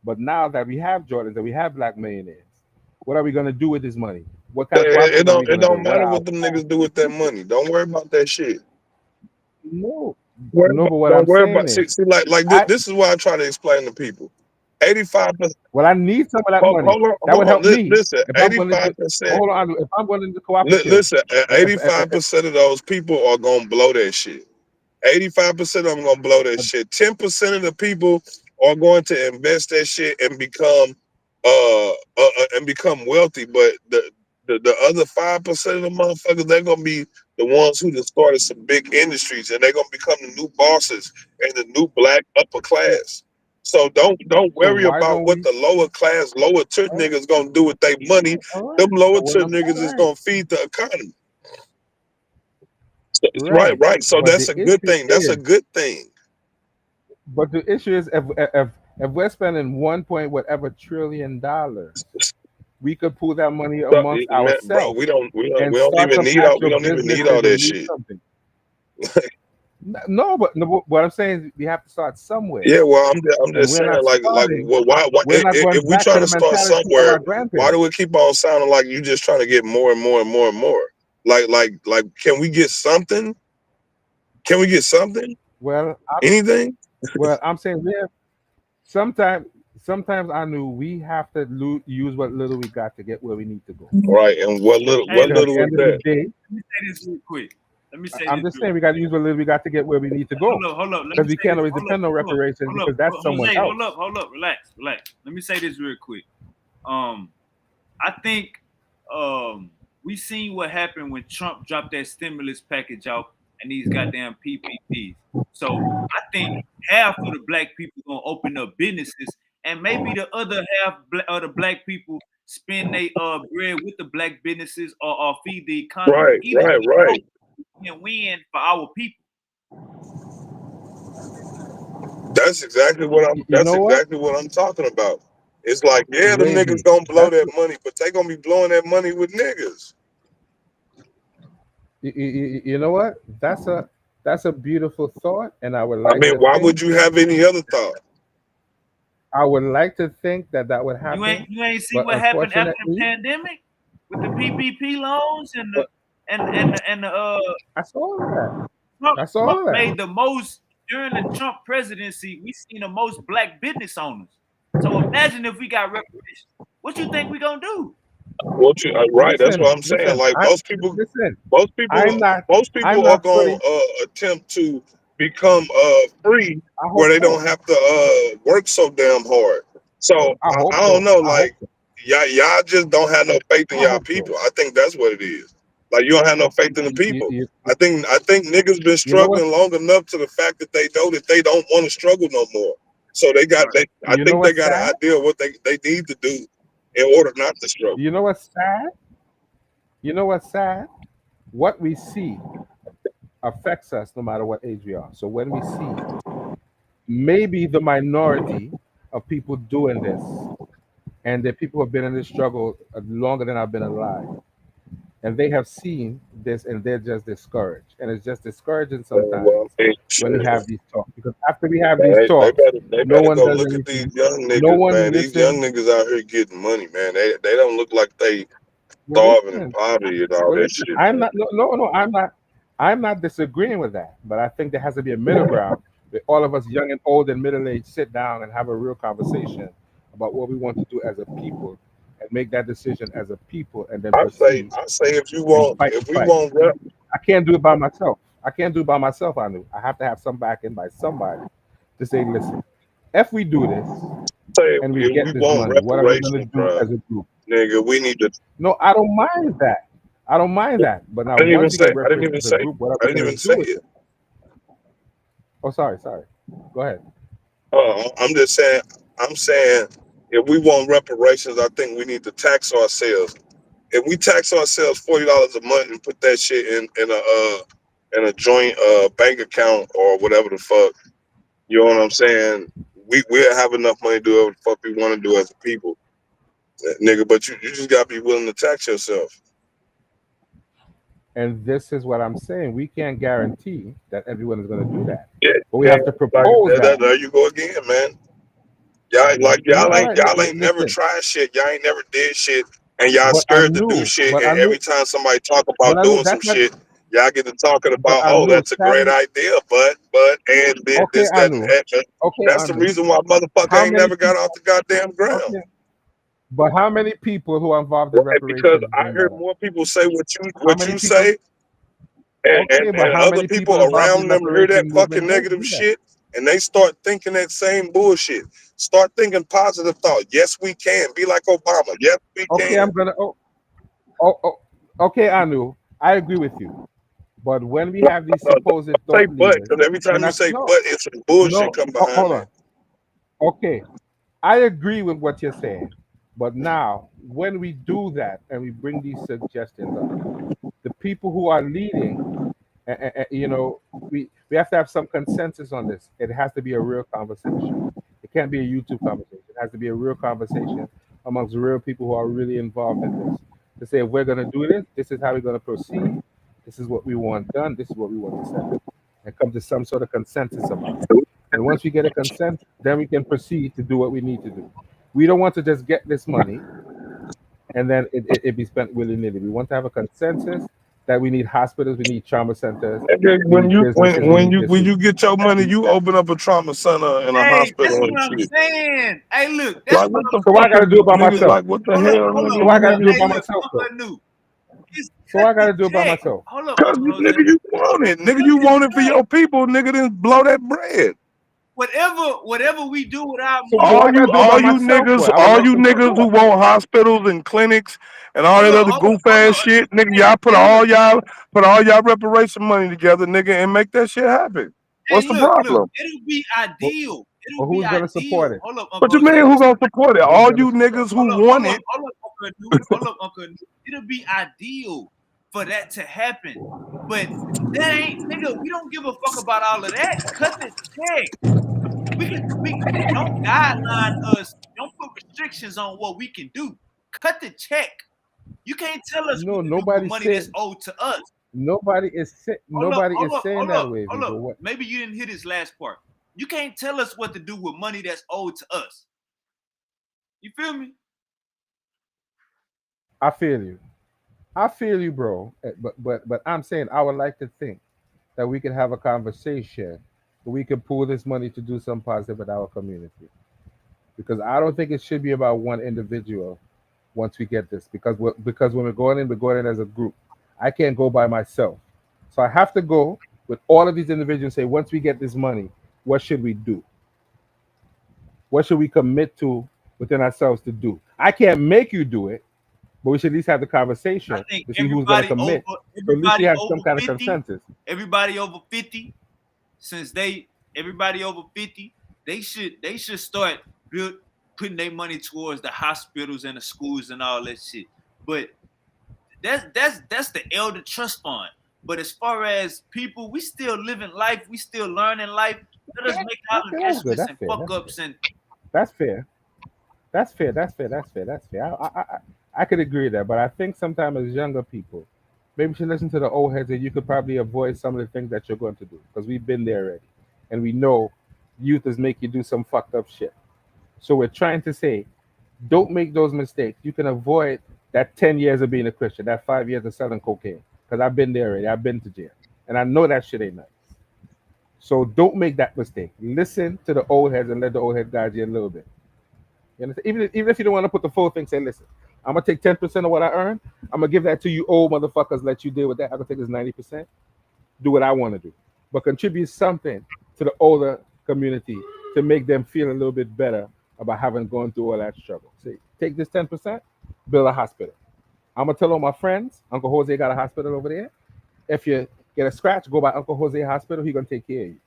But now that we have Jordans and we have black millionaires, what are we going to do with this money? What kind of It crossover are we it going to do? don't What matter are our what them niggas do with that money. Don't worry about that shit. no, no. But what Don't I'm worry saying about is, see like I this is what I try to explain to people. 85%. well, I need some of that money. That would Hold on. help me Listen, if I'm going into. 85%. Hold on, if I'm going into cooperative. Listen, If 85% of those people are gonna blow that shit. 85% of them gonna blow that shit. 10% of the people are going to invest that shit and become wealthy. But the other 5% of the motherfuckers, they're gonna be the ones who just started some big industries and they're gonna become the new bosses and the new black upper class. So don't so worry why about don't what we? the lower class, lower tier All right, niggas gonna do with their money. all Them right. lower But what tier I'm all niggas is right, gonna feed the economy. Right, right. right. So But that's the a good issue thing. That's a is, good thing. if we're spending 1 point whatever $1 trillion, we could pool that money Bro, amongst man, bro, ourselves and we don't start even some need actual all businesses that and do shit. something. No, but no, what I'm saying is we have to start somewhere, Yeah, well, I'm and just we're saying, not like, starting. well, why We're not going if we back to trying the to start mentality of somewhere, our why do grandparents. it keep on sounding like you just trying to get more and more and more and more? Like, can we get something? Can we get something? Well, Anything? I'm saying we have sometimes. Sometimes I knew we have to use what little we got to get where we need to go. Right, and Hey, what Because at little the was end of the that? day, let me say this real quick. Let me say I'm this just real saying we got to use what little we got to get where we need to go. Hold up. Let Because me we say can't this. always depend on reparations because that's someone Jose, else. hold up. Relax. Let me say this real quick. Um, I think we seen what happened when Trump dropped that stimulus package out and these goddamn PPPs. So I think half of the black people gonna open up businesses, and maybe the other half of the black people spend their bread with the black businesses or feed the economy. Right, Either way, it right. goes, we can win for our people. You That's know what? exactly what I'm talking about. It's like, yeah, them niggas Reggie, gonna blow that's that money, but they gonna be blowing that money with niggas. you know what? That's a beautiful thought, and I would I like mean, to why think would you have any other thought? that would happen, You ain't see but what happened after the unfortunately, pandemic with the PPP loans and the but and the I saw that. Trump, I saw Trump that. made the most during the Trump presidency. We seen the most black business owners. So imagine if we got reparations. What you think we gonna do? What you right? That's what I'm saying. Like I listen. most I'm people, not. most I'm people are not gonna fully. attempt to become free, I where hope they so. don't have to work so damn hard. So I hope I don't so. know. I hope Like so. y'all just don't have no faith in I y'all hope so. people. I think that's what it is. Like you don't have no faith in the You, people. you, I think niggas been you know what? struggling long enough to the fact that they know that they don't want to struggle no more. So Right. I You know think they what's got sad? an idea of what they need to do in order not to struggle. You know what's sad? You know what's sad? what we see affects us no matter what age we are. So when we see maybe the minority of people doing this, and the people who have been in this struggle longer than I've been alive, and they have seen this and they're just discouraged. And it's just discouraging Well, sometimes I mean, when we shit. have these talks. Because after we have these talks, They no better one go does look at these anything. young No niggas, one man. These young listens. niggas out here getting money, man. They don't look like they Well, starving in listen. poverty and all Well, that listen. shit, I'm man. not. No, no, no. I'm not. I'm not disagreeing with that. But I think there has to be a middle ground where all of us, young and old and middle aged, sit down and have a real conversation about what we want to do as a people, and make that decision as a people, and then proceed I say and fight the if we fight. want rep, I can't do it by myself. I can't do it by myself. I knew. I have to have some backing by somebody to say, listen, if we do this say and we if get we this want money, what are we going to reparations, do bro, as a group? nigga, we need to. No, I don't mind that. I don't mind that. But now, I didn't even once we say. get I didn't reparations even as a say. group, what are I we didn't going even to do say with it. it? Oh, sorry, sorry. Go ahead. I'm just saying. I'm saying if we want reparations, I think we need to tax ourselves. If we tax ourselves $40 a month and put that shit in a joint bank account or whatever the fuck, you know what I'm saying? We'll have enough money to do whatever the fuck we want to do as a people, nigga. But you just gotta be willing to tax yourself. And this is what I'm saying. We can't guarantee that everyone is going to do that. Yeah, But we yeah. have to Like propose that. there you go again, man. No, all right. Y'all ain't never Listen, tried shit. Y'all ain't never did shit, and y'all but I scared to do knew, shit. but And I every knew, time somebody talk but about I knew doing some that's not, shit, y'all get to talking but about, I oh, knew, that's a great sadly, idea, and okay, this, I that, and knew. that. Okay, That's I the knew. reason why motherfucker How ain't many never got off people, the goddamn ground. okay, but how many people who are involved in Right? Because reparations I bring heard that up? more people say How what many you people, say, okay, but and how other many people people involved in around them hear that reparation fucking movement don't negative do that? shit and they start thinking that same bullshit. Start thinking positive thought. Yes, we can. Be like Obama. Yes, we Okay, can. I'm gonna, oh, okay, I knew. I agree with you. But when we have these No, supposed don't say thought but, leaders, because every then time you that's say no, but, it's some bullshit no, come behind hold that. on. Okay, I agree with what you're saying. But now, when we do that and we bring these suggestions up, the people who are leading, we have to have some consensus on this. It has to be a real conversation. It can't be a YouTube conversation. It has to be a real conversation amongst real people who are really involved in this. To say, if we're going to do this, this is how we're going to proceed. This is what we want done. This is what we want to set up. And come to some sort of consensus about it. And once we get a consent, then we can proceed to do what we need to do. We don't want to just get this money and then it be spent willy nilly. We want to have a consensus that we need hospitals, we need trauma centers, And then we need businesses, we need this. when you get your money, you open up a trauma center and a Hey, that's hospital what and I'm shit. saying. Hey, look, that's Like what what the So why I fuck got is to do it by niggas myself? like what the hold up, hell, hold So up, why I nigga? got hold to up. do it Niggas Hey, by look, myself Uncle though? Anu. Just So cut why I got the to do it by check. myself? Hold up, cause Uncle Jose. nigga you want it. Nigga Cut you the want it for check. your people, nigga, then blow that bread. Whatever we do with our So why money. I got to do it by myself for? I would All like you to niggas who support. want hospitals and clinics and all that other goof ass Hold up. shit, nigga, Hey, look, put all y'all reparation money together, nigga, and make that shit happen. hey, What's the look. problem? It'll be But, ideal. but It'll be who's gonna support ideal. it? Hold up, What Uncle you mean Jose. who Listen. gonna support it? Who's All gonna you support niggas who want it. Hold up, Uncle Anu. It'll be ideal for that to happen. But that ain't, nigga, we don't give a fuck about all of that. Cut the check. We don't guideline us. Don't put restrictions on what we can do. Cut the check. You can't tell it? us what No, to do with nobody money that's said owed to us. nobody is saying that way, Hold Vigo. up. What? Maybe you didn't hear this last part. You can't tell us what to do with money that's owed to us. You feel me? I feel you. I feel you, bro. But I'm saying I would like to think that we can have a conversation, we can pool this money to do some positive in our community. Because I don't think it should be about one individual once we get this. Because when we're going in as a group. I can't go by myself. So I have to go with all of these individuals and say, once we get this money, what should we do? What should we commit to within ourselves to do? I can't make you do it, but we should at least have the I conversation think to see who's going to commit. So at least we have some kind of consensus. everybody over 50, since everybody over 50, they should start putting their money towards the hospitals and the schools and all that shit. But That's the elder trust fund. But as far as people, we still living life, we still learning life. Let us make our Okay, that's good. investments That's and fair. fuck That's fair. ups and That's fair. That's fair. That's fair. That's fair. That's fair. I could agree with that, but I think sometimes as younger people, maybe you should listen to the old heads, and you could probably avoid some of the things that you're going to do because we've been there already, and we know youth is make you do some fucked up shit. So we're trying to say, don't make those mistakes. You can avoid that 10 years of being a Christian, that 5 years of selling cocaine, because I've been there already. I've been to jail, and I know that shit ain't nice. So don't make that mistake. Listen to the old heads and let the old head guide you a little bit. You understand? Even if you don't want to put the full thing, say, listen, I'm gonna take 10% of what I earn. I'm gonna give that to you old motherfuckers. Let you deal with that. I'm gonna take this 90%. Do what I want to do, but contribute something to the older community to make them feel a little bit better about having gone through all that struggle. Say, take this 10%, build a hospital. I'm gonna tell all my friends, Uncle Jose got a hospital over there. If you get a scratch, go by Uncle Jose Hospital. He gonna take care of you.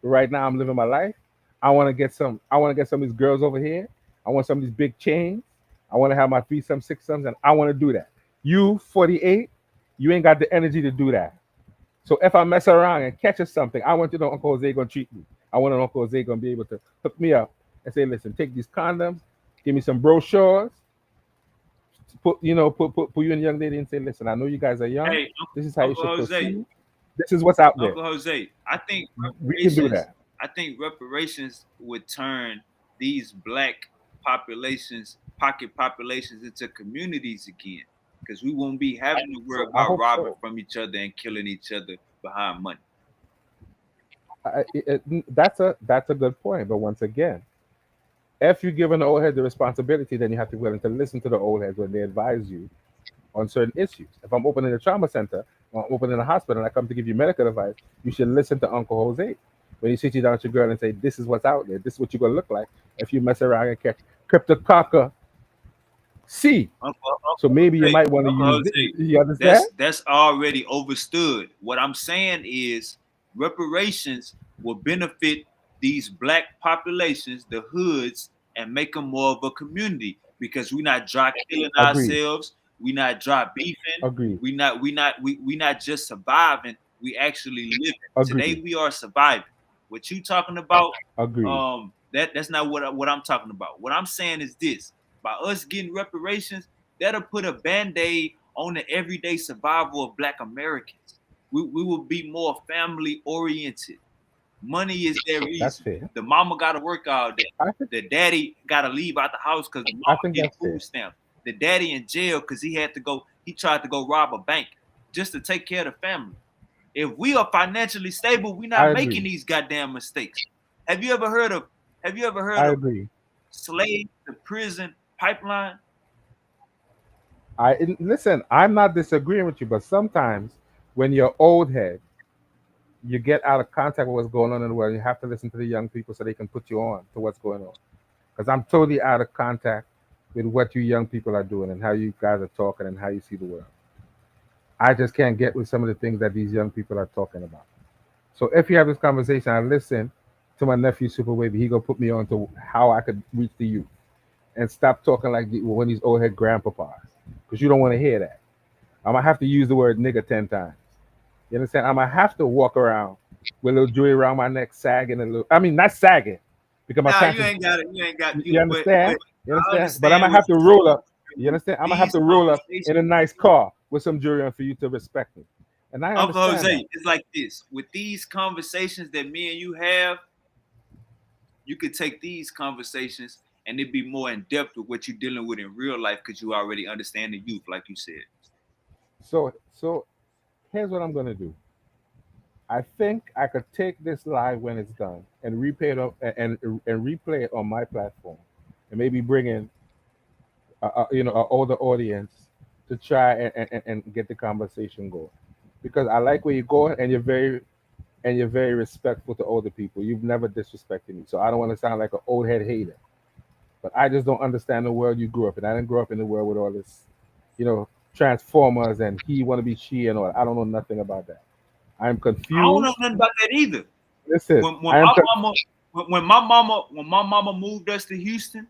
Right now, I'm living my life. I want to get some. I want to get some of these girls over here. I want some of these big chains. I want to have my threesome, six sums, and I want to do that. You 48, you ain't got the energy to do that. So if I mess around and catches something, I want to know Uncle Jose gonna treat me. I want to know Uncle Jose gonna be able to hook me up and say, listen, take these condoms, give me some brochures, put you and the young lady and say, listen, I know you guys are young. hey, This is how you Uncle should Jose, proceed. This is what's out there. Uncle Jose, We can do that. I think reparations would turn these black populations, pocket populations, into communities again. Because we won't be having to worry So I about hope robbing so. from each other and killing each other behind money. That's a good point. But once again, if you're giving the old head the responsibility, then you have to be willing to listen to the old heads when they advise you on certain issues. If I'm opening a trauma center or I'm opening a hospital and I come to give you medical advice, you should listen to Uncle Jose. When he sits you down with your girl and say, this is what's out there, this is what you're gonna look like if you mess around and catch Cryptococcus C. So maybe you might want to Uncle use this. Jose, You understand? that's already overstood. What I'm saying is reparations will benefit these black populations, the hoods, and make them more of a community because we're not dry killing Agreed. ourselves, we not dry beefing, Agreed. we not just surviving, we actually living. Today Agreed. we are surviving. What you talking about? Agreed. That's not what I'm talking about. What I'm saying is this: by us getting reparations, that'll put a band-aid on the everyday survival of black Americans. We will be more family oriented. Money is their That's reason. fair. The mama gotta work all day. I think The daddy gotta leave out the house because the I mama think getting that's food fair. stamps. The daddy in jail because he tried to go rob a bank just to take care of the family. If we are financially stable, we're I not making agree. these goddamn mistakes. Have you ever heard of have you ever heard I of agree. slave to prison pipeline? Listen. I'm not disagreeing with you, but sometimes when you're old head, you get out of contact with what's going on in the world. You have to listen to the young people so they can put you on to what's going on. Because I'm totally out of contact with what you young people are doing and how you guys are talking and how you see the world. I just can't get with some of the things that these young people are talking about. So if you have this conversation, I listen to my nephew Super Wavy. He gonna put me on to how I could reach the youth and stop talking like one of these old head grandpapas because you don't want to hear that. I'm gonna have to use the word nigga 10 times. You understand? I'm gonna have to walk around with a little jewelry around my neck, sagging a little. I mean, not sagging because my Nah, pants you is. ain't got it. You ain't got You you. But understand? You I understand? But I'm understand gonna what have to you're roll up. saying. You understand? I'm gonna have These to roll up conversations, in a nice car with some jewelry on for you to respect me. And I Uncle understand that. Jose, it's like this. With these conversations that me and you have, you could take these conversations and it'd be more in depth with what you're dealing with in real life because you already understand the youth, like you said. So here's what I'm gonna do. I think I could take this live when it's done and replay it and replay it on my platform, and maybe bring in an older audience to try and get the conversation going. Because I like where you're going, and you're very respectful to older people. You've never disrespected me, so I don't want to sound like an old head hater. But I just don't understand the world you grew up in. I didn't grow up in the world with all this, transformers and he want to be she and all that. I don't know nothing about that. I'm I don't know confused. nothing about that either. Listen, When I am. my mama when my mama moved us to Houston,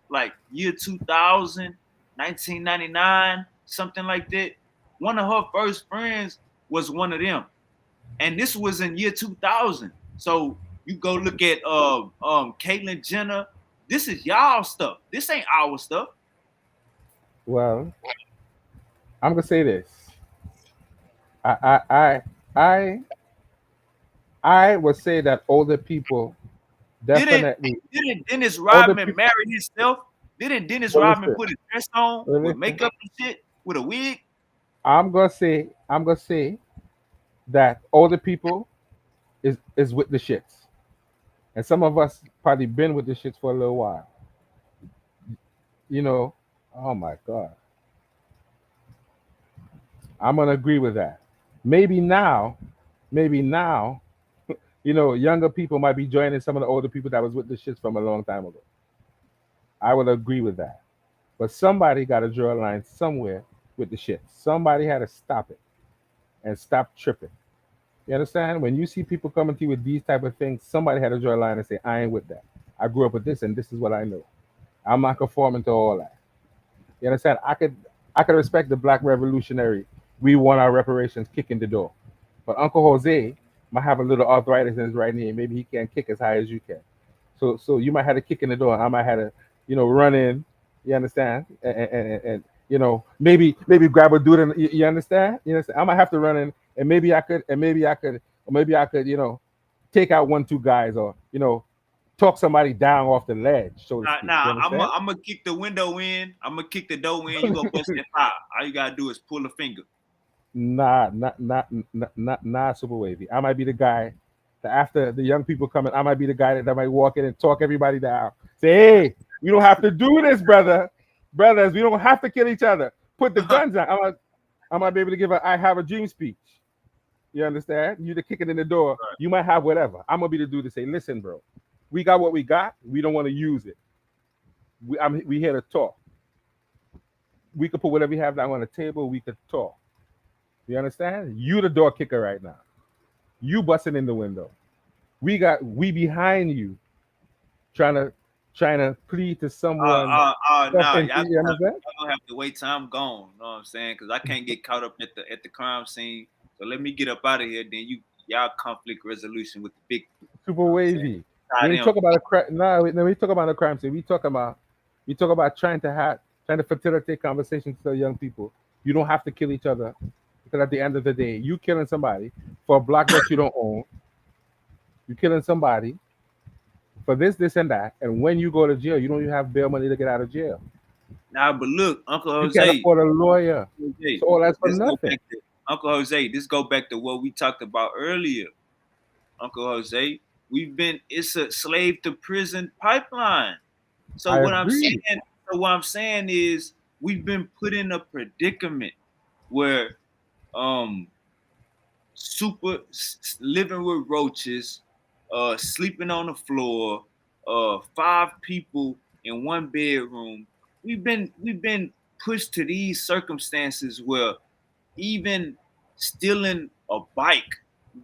like year 2000. 1999, something like that. One of her first friends was one of them, and this was in year 2000. So you go look at Caitlyn Jenner. This is y'all stuff. This ain't our stuff. Well, I'm gonna say this. I I I I I would say that older people Didn't definitely didn't Dennis older Rodman people. marry himself? Didn't Dennis Well, Rodman listen, put his dress on well, with listen. makeup and shit with a wig? I'm gonna say that older people is with the shits, and some of us probably been with the shits for a little while. You know, oh my god, I'm gonna agree with that. Maybe now, maybe now, younger people might be joining some of the older people that was with the shits from a long time ago. I would agree with that. But somebody got to draw a line somewhere with the shit. Somebody had to stop it and stop tripping. You understand? When you see people coming to you with these type of things, somebody had to draw a line and say, I ain't with that. I grew up with this and this is what I know. I'm not conforming to all that. You understand? I could respect the black revolutionary. We want our reparations kicking the door. But Uncle Jose might have a little arthritis in his right knee and maybe he can't kick as high as you can. So you might have to kick in the door. I might have to, run in. You understand? And maybe grab a dude. And you understand? You understand? I might have to run in, and maybe I could, take out one, two guys, or talk somebody down off the ledge, so to Nah, speak. You nah, understand? I'm gonna kick the window in. I'm gonna kick the door in. You gonna bust that pop. All you gotta do is pull a finger. Nah, not super wavy. I might be the guy that after the young people coming, I might be the guy that might walk in and talk everybody down. Say, hey, we don't have to do this, brother. Brothers, we don't have to kill each other. Put the guns down. I might be able to give a I have a dream speech. You understand? You the kicking in the door. Right. You might have whatever. I'm gonna be the dude to say, listen, bro, we got what we got. We don't want to use it. We here to talk. We could put whatever we have down on the table. We could talk. You understand? You the door kicker right now. You busting in the window. We behind you trying to plead to someone. No, You understand? y'all gonna have to wait till I'm gone. You know what I'm saying? Because I can't get caught up at the crime scene. So let me get up out of here. Then y'all conflict resolution with the big. Super You know what I'm saying? wavy. Tie We ain't them. talk about a crime. No, we talk about a crime scene. We talk about trying to facilitate conversations to young people. You don't have to kill each other because at the end of the day, you killing somebody for a block that you don't own. You killing somebody for this, and that. And when you go to jail, you don't even have bail money to get out of jail. Nah, but look, Uncle You can't Jose. afford a lawyer. Jose, So all that's for this go nothing. back to Uncle Jose. This go back to what we talked about earlier. Uncle Jose, it's a slave to prison pipeline. So I what I'm agree. saying, is we've been put in a predicament where um living with roaches, sleeping on the floor, 5 people in one bedroom. We've been pushed to these circumstances where even stealing a bike,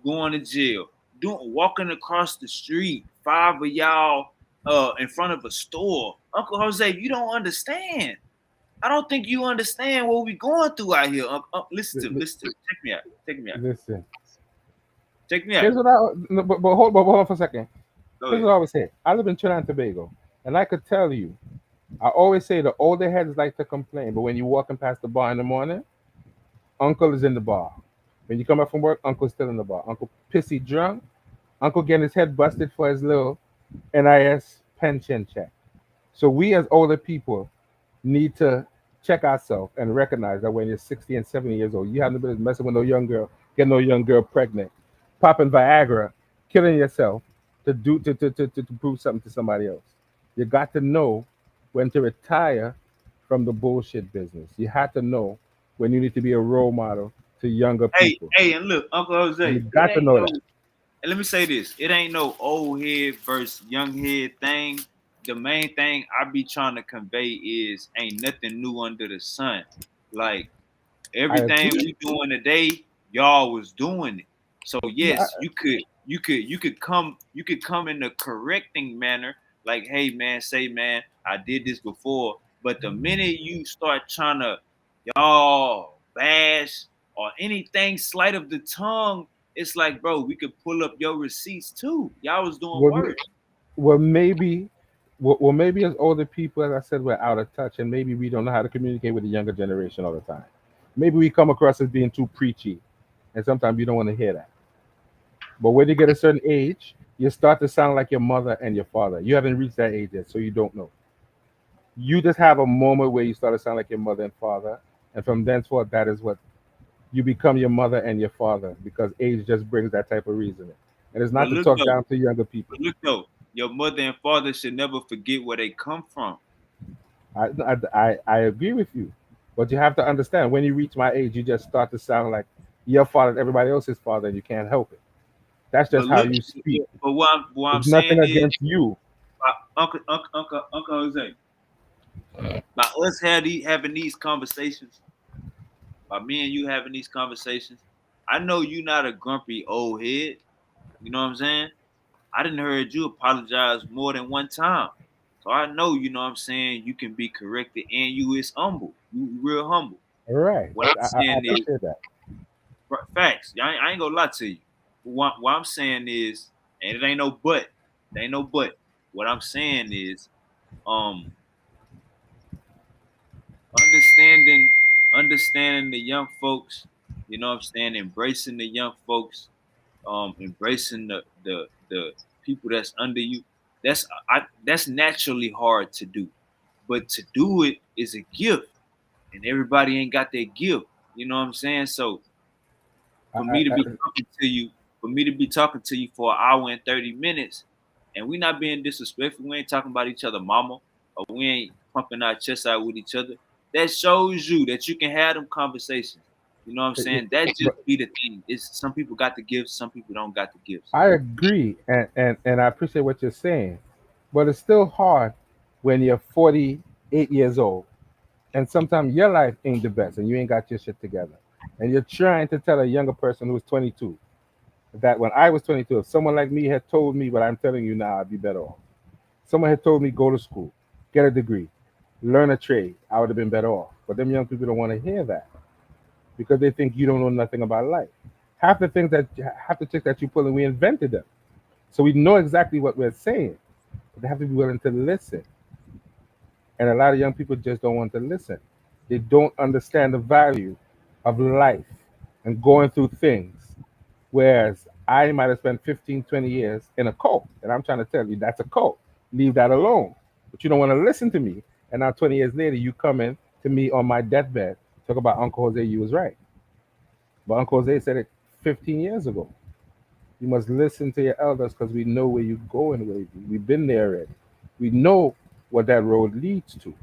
going to jail, walking across the street, 5 of y'all in front of a store. Uncle Jose, you don't understand. I don't think you understand what we going through out here. Listen to me. Check me out. Take me out. Listen, Check me out. here's what no, but hold on for a second. Go Here's ahead. what I always say. I live in Trinidad and Tobago, and I could tell you, I always say the older heads like to complain, but when you're walking past the bar in the morning, Uncle is in the bar. When you come back from work, Uncle's still in the bar. Uncle pissy drunk. Uncle getting his head busted for his little NIS pension check. So we as older people need to check ourselves and recognize that when you're 60 and 70 years old, you haven't been messing with no young girl, getting no young girl pregnant, popping Viagra, killing yourself to prove something to somebody else. You got to know when to retire from the bullshit business. You have to know when you need to be a role model to younger Hey, people. and look, Uncle Jose, You it got to ain't know no. that. And let me say this: it ain't no old head versus young head thing. The main thing I be trying to convey is ain't nothing new under the sun. Like I everything agree. we doing today, y'all was doing it. So No, yes, you could come in a correcting manner, like, hey man, say man, I did this before. But the minute you start trying to y'all bash or anything slight of the tongue, it's like, bro, we could pull up your receipts too. Y'all was doing Well, worse. well, maybe, maybe as older people, as I said, we're out of touch, and maybe we don't know how to communicate with the younger generation all the time. Maybe we come across as being too preachy, and sometimes you don't want to hear that. But when you get a certain age, you start to sound like your mother and your father. You haven't reached that age yet, so you don't know. You just have a moment where you start to sound like your mother and father, and from thenceforth, that is what you become, your mother and your father, because age just brings that type of reasoning. And it's But not to look talk though, down to younger people. your mother and father should never forget where they come from. I agree with you, but you have to understand when you reach my age, you just start to sound like your father and everybody else's father, and you can't help it. That's But just how look, you speak. but what I'm It's nothing saying is, against you. Uncle Jose, by us having these conversations, by me and you having these conversations, I know you not a grumpy old head. You know what I'm saying? I didn't heard you apologize more than one time. So I know, you know what I'm saying, you can be corrected and you is humble. You real humble. All right, What I'm I saying is appreciate that. facts. I ain't gonna lie to you. What I'm saying is, and it ain't no but. It ain't no but. What I'm saying is, um, understanding understanding the young folks, you know what I'm saying, embracing the young folks, embracing the people that's under you. That's naturally hard to do. But to do it is a gift. And everybody ain't got that gift. You know what I'm saying? So I, for me to I, be talking to you, for me to be talking to you for an hour and 30 minutes, and we not being disrespectful, we ain't talking about each other mama, or we ain't pumping our chests out with each other. That shows you that you can have them conversations. You know what I'm saying? That just but be the thing. It's some people got the gifts, some people don't got the gifts. I agree, and I appreciate what you're saying, but it's still hard when you're 48 years old, and sometimes your life ain't the best, and you ain't got your shit together, and you're trying to tell a younger person who's 22 that when I was 22, if someone like me had told me what I'm telling you now, I'd be better off. Someone had told me go to school, get a degree, learn a trade, I would have been better off. But them young people don't want to hear that because they think you don't know nothing about life. Half the tricks that you pull, and we invented them, so we know exactly what we're saying. But they have to be willing to listen, and a lot of young people just don't want to listen. They don't understand the value of life and going through things. Whereas I might have spent 15, 20 years in a cult, and I'm trying to tell you that's a cult. Leave that alone. But you don't want to listen to me. And now 20 years later, you come in to me on my deathbed, talk about Uncle Jose, you was right. But Uncle Jose said it 15 years ago. You must listen to your elders because we know where you're going, where we've been there already. We know what that road leads to.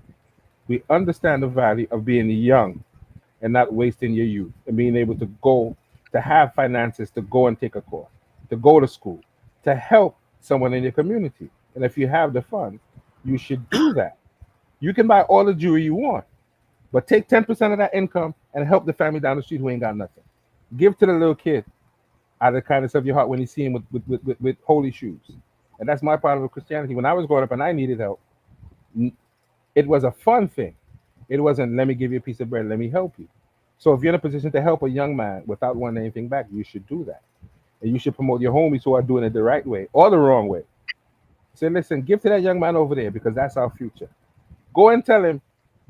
We understand the value of being young and not wasting your youth and being able to go to have finances to go and take a course, to go to school, to help someone in your community. And if you have the funds, you should do that. You can buy all the jewelry you want, but take 10% of that income and help the family down the street who ain't got nothing. Give to the little kid out of the kindness of your heart when you see him with holy shoes. And that's my part of Christianity. When I was growing up and I needed help, it was a fun thing. It wasn't, let me give you a piece of bread, let me help you. So if you're in a position to help a young man without wanting anything back, you should do that. And you should promote your homies who are doing it the right way or the wrong way. Say, listen, give to that young man over there because that's our future. Go and tell him,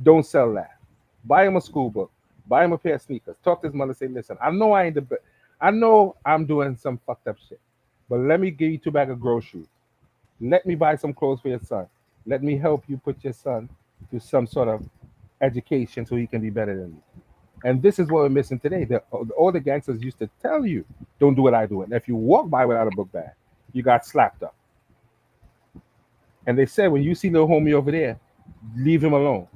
don't sell that. Buy him a school book. Buy him a pair of sneakers. Talk to his mother. Say, listen, I know I ain't the best. I know I'm doing some fucked up shit, but let me give you 2 bags of groceries. Let me buy some clothes for your son. Let me help you put your son through some sort of education so he can be better than you. And this is what we're missing today. All the gangsters used to tell you, don't do what I do. And if you walk by without a book bag, you got slapped up. And they said, when you see little homie over there, leave him alone.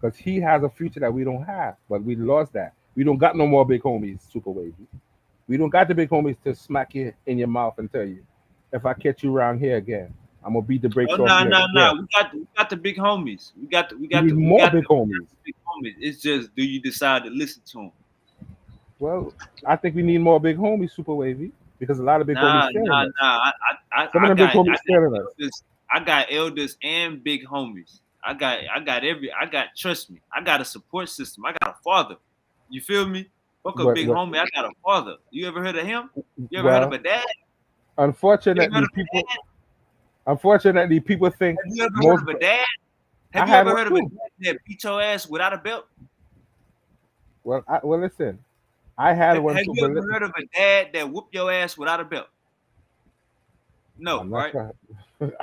Because he has a future that we don't have. But we lost that. We don't got no more big homies, Super Wavy. We don't got the big homies to smack you in your mouth and tell you, if I catch you around here again, I'm gonna beat the brakes Oh off no, you no, again. no. We got the big homies. We need more big homies. Big homies. It's just, do you decide to listen to them? Well, I think we need more big homies, Super Wavy, because a lot of big homies Nah, failing nah, us. nah. Some of them big homies failing us. I got elders and big homies. I got trust me. I got a support system. I got a father. You feel me? Fuck a big homie. I got a father. You ever heard of him? You ever heard of a dad? Unfortunately, people think. Have you ever heard of a dad? Have you ever heard of a dad that beat your ass without a belt? Well, listen. I had one. Have you ever heard of a dad that whooped your ass without a belt? No, right?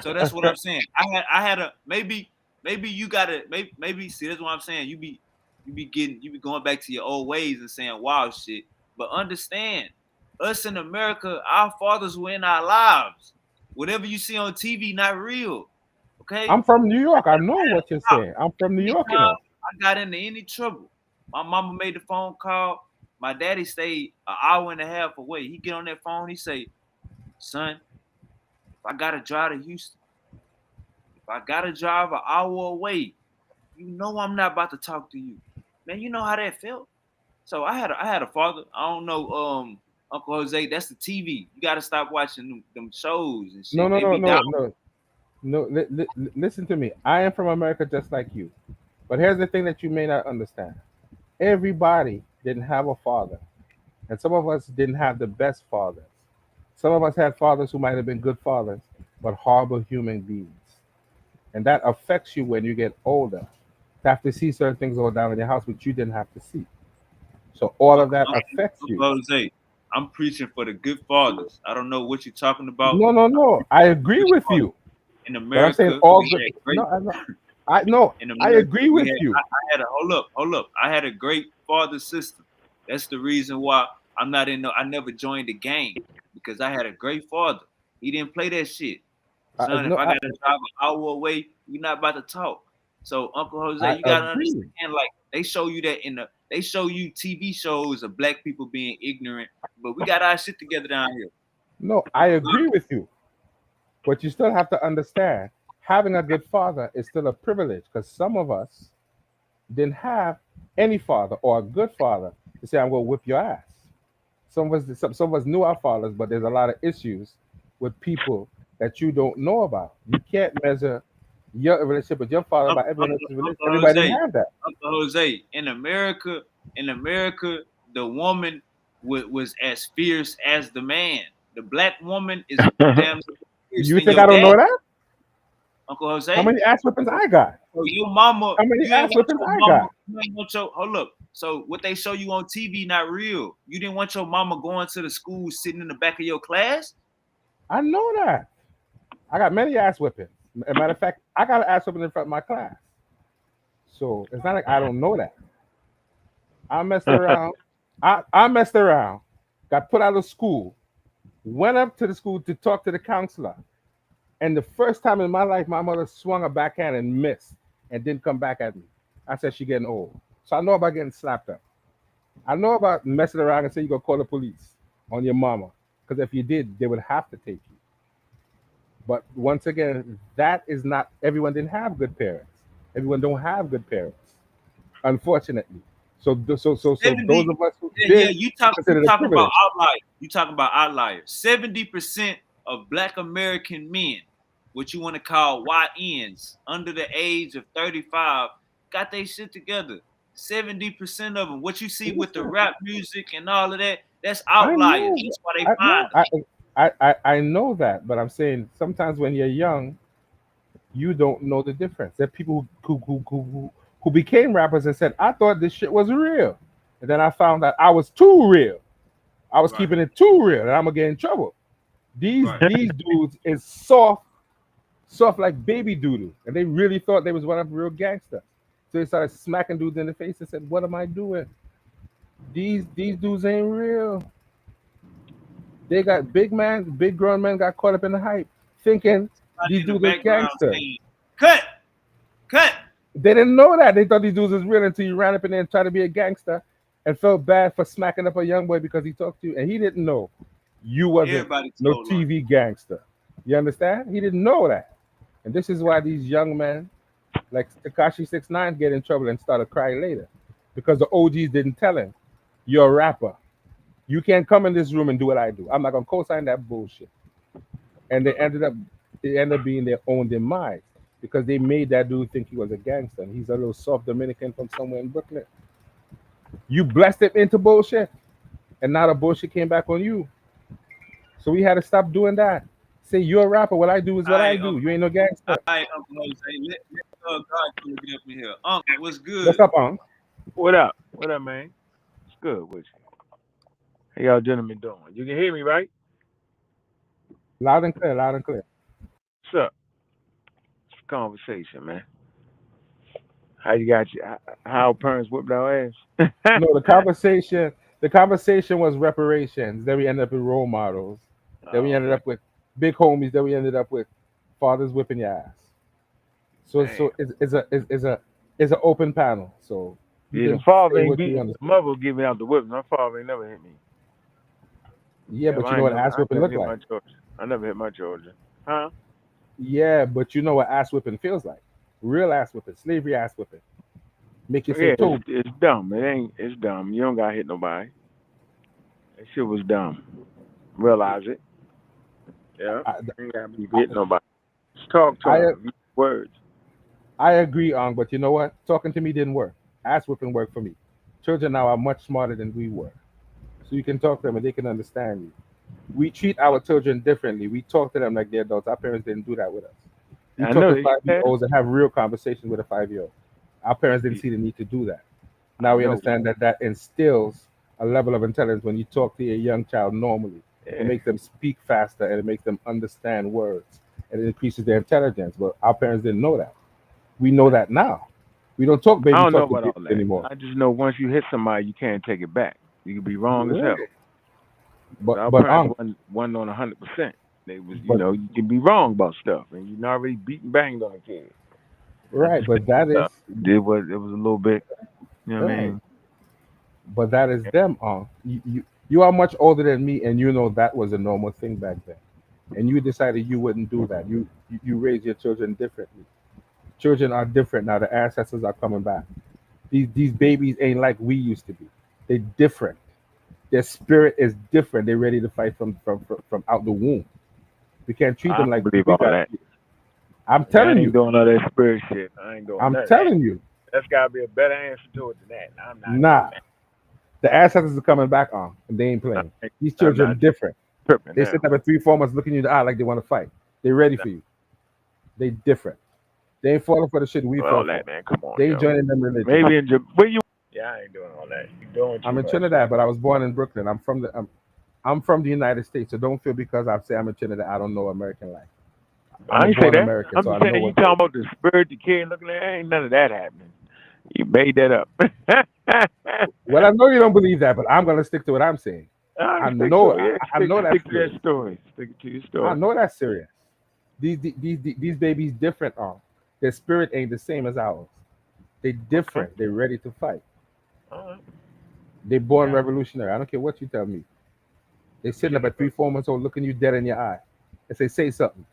So that's what I'm saying. I had a maybe you gotta maybe see, that's what I'm saying. You be going back to your old ways and saying wild shit. But understand, us in America, our fathers were in our lives. Whatever you see on TV, not real. Okay? I'm from New York. I know what you're saying. I'm from New York, you know. I got into any trouble. My mama made the phone call. My daddy stayed an hour and a half away. He get on that phone, he say, son, if I gotta drive to Houston, if I gotta drive an hour away, you know I'm not about to talk to you. Man, you know how that felt. So I had a father. I don't know, Uncle Jose, that's the TV. You gotta stop watching them shows and shit. No. Listen to me. I am from America just like you. But here's the thing that you may not understand. Everybody didn't have a father. And some of us didn't have the best fathers. Some of us had fathers who might have been good fathers, but horrible human beings. And that affects you when you get older. To have to see certain things go down in your house, which you didn't have to see. So all of that affects you. Jose, I'm preaching for the good fathers. I don't know what you're talking about. No. I agree with you. In America, I'm saying all good. I agree with you. I had a hold up. I had a great father system. That's the reason why I'm not in. I never joined the gang because I had a great father. He didn't play that shit. Son, if I gotta drive an hour away, we're not about to talk. So Uncle Jose, you gotta understand. Like they show you that they show you TV shows of black people being ignorant, but we got our shit together down here. No, I agree with you. But you still have to understand, having a good father is still a privilege because some of us didn't have any father or a good father to say, I'm going to whip your ass. Some of us knew our fathers, but there's a lot of issues with people that you don't know about. You can't measure your relationship with your father by everyone else's relationship. Everybody didn't have that. Uncle Jose, in America, the woman was as fierce as the man. The black woman is damn. You think I don't know that? Uncle Jose? How many ass whippings I got? So your mama. How many ass whippings I got? Hold up. So what they show you on TV not real. You didn't want your mama going to the school sitting in the back of your class? I know that. I got many ass whippings. As a matter of fact, I got an ass whipping in front of my class. So it's not like I don't know that. I messed around. I messed around. Got put out of school. Went up to the school to talk to the counselor. And the first time in my life, my mother swung a backhand and missed and didn't come back at me. I said, she's getting old. So I know about getting slapped up. I know about messing around and saying you're going to call the police on your mama. Because if you did, they would have to take you. But once again, that is not, everyone didn't have good parents. Everyone don't have good parents, unfortunately. So those of us who did, you talking about outliers. You talking about outliers. 70% of Black American men, what you want to call YNs, under the age of 35, got their shit together. 70% of them. What you see with the rap music and all of that, that's outliers. That's why they find them. I know that, but I'm saying sometimes when you're young, you don't know the difference. There are people who became rappers and said, I thought this shit was real. And then I found that I was too real. I was keeping it too real, and I'm gonna get in trouble. These dudes is soft like baby doodoo, and they really thought they was one of real gangsters. So they started smacking dudes in the face and said, what am I doing? These dudes ain't real. They got big grown men got caught up in the hype, thinking these dudes are gangsters. Cut. They didn't know that. They thought these dudes was real until you ran up in there and tried to be a gangster and felt bad for smacking up a young boy because he talked to you. And he didn't know you wasn't no TV gangster. You understand? He didn't know that. And this is why these young men like Tekashi 6ix9ine get in trouble and started crying later. Because the OGs didn't tell him, you're a rapper. You can't come in this room and do what I do. I'm not going to co-sign that bullshit. And it ended up being their own demise. because they made that dude think he was a gangster. And he's a little soft Dominican from somewhere in Brooklyn. You blessed him into bullshit, and now the bullshit came back on you. So we had to stop doing that. Say you're a rapper. What I do is what I do. You ain't no gangster. All right, Uncle Jose, let God come get up in here. Uncle, what's good? What's up, Unc? What up? What up, man? It's good with you. How y'all gentlemen doing? You can hear me, right? Loud and clear, loud and clear. What's up? It's a conversation, man. How you got you? How parents whipped our ass? No, the conversation was reparations. Then we ended up with role models. Then we ended up with big homies. Then we ended up with fathers whipping your ass. So it's an open panel. So Yeah, the father ain't beating. The mother was giving out the whip. My father ain't never hit me. Yeah, but you know what ass whipping look like. I never hit my children. Huh? Yeah, but you know what ass whipping feels like. Real ass whipping, slavery ass whipping. Make you say, yeah, it's dumb. It's dumb. You don't got to hit nobody. That shit was dumb. Realize it. Yeah. You ain't got to be hitting nobody. Just talk to them. Words. I agree, but you know what? Talking to me didn't work. Ass whipping worked for me. Children now are much smarter than we were. So you can talk to them and they can understand you. We treat our children differently. We talk to them like they're adults. Our parents didn't do that with us. We talk to 5-year-olds and have real conversations with a 5-year-old. Our parents didn't see the need to do that. Now we understand that instills a level of intelligence when you talk to a young child normally. It makes them speak faster and it makes them understand words and it increases their intelligence. But our parents didn't know that. We know that now. We don't talk baby talk to babies anymore. I just know once you hit somebody, you can't take it back. You can be wrong as hell. But our parents wasn't on 100%. They was, you can be wrong about stuff, and you're not really beating banged on a kid. Right, but that is it was a little bit, you know what I mean. But that is them, You are much older than me, and you know that was a normal thing back then. And you decided you wouldn't do that. You raise your children differently. Children are different now. The ancestors are coming back. These babies ain't like we used to be. They're different. Their spirit is different. They're ready to fight from out the womb. We can't treat them like believe all that. I'm telling you. I ain't doing all that spirit shit. I ain't doing I'm telling you. That's got to be a better answer to it than that. I'm not. Nah. The ancestors are coming back on, and they ain't playing. These children are different. They sit up at 3-4 months looking you in the eye like they want to fight. They're ready for you. They different. They ain't falling for the shit we fall for. Man, come on. They ain't joining them religion. Maybe in Yeah, I ain't doing all that. You doing I'm in Trinidad, but I was born in Brooklyn. I'm from the United States, so don't feel because I say I'm in Trinidad I don't know American life. I ain't say that. I'm just saying you talking about the spirit, the kid looking at. Ain't none of that happening. You made that up. Well, I know you don't believe that, but I'm gonna stick to what I'm saying. I know that's to that story. Stick to your story. I know that's serious. These babies different. Their spirit ain't the same as ours. They different. Okay. They're ready to fight. They're born revolutionary. I don't care what you tell me. They sitting up at 3-4 months old, looking you dead in your eye, and say something.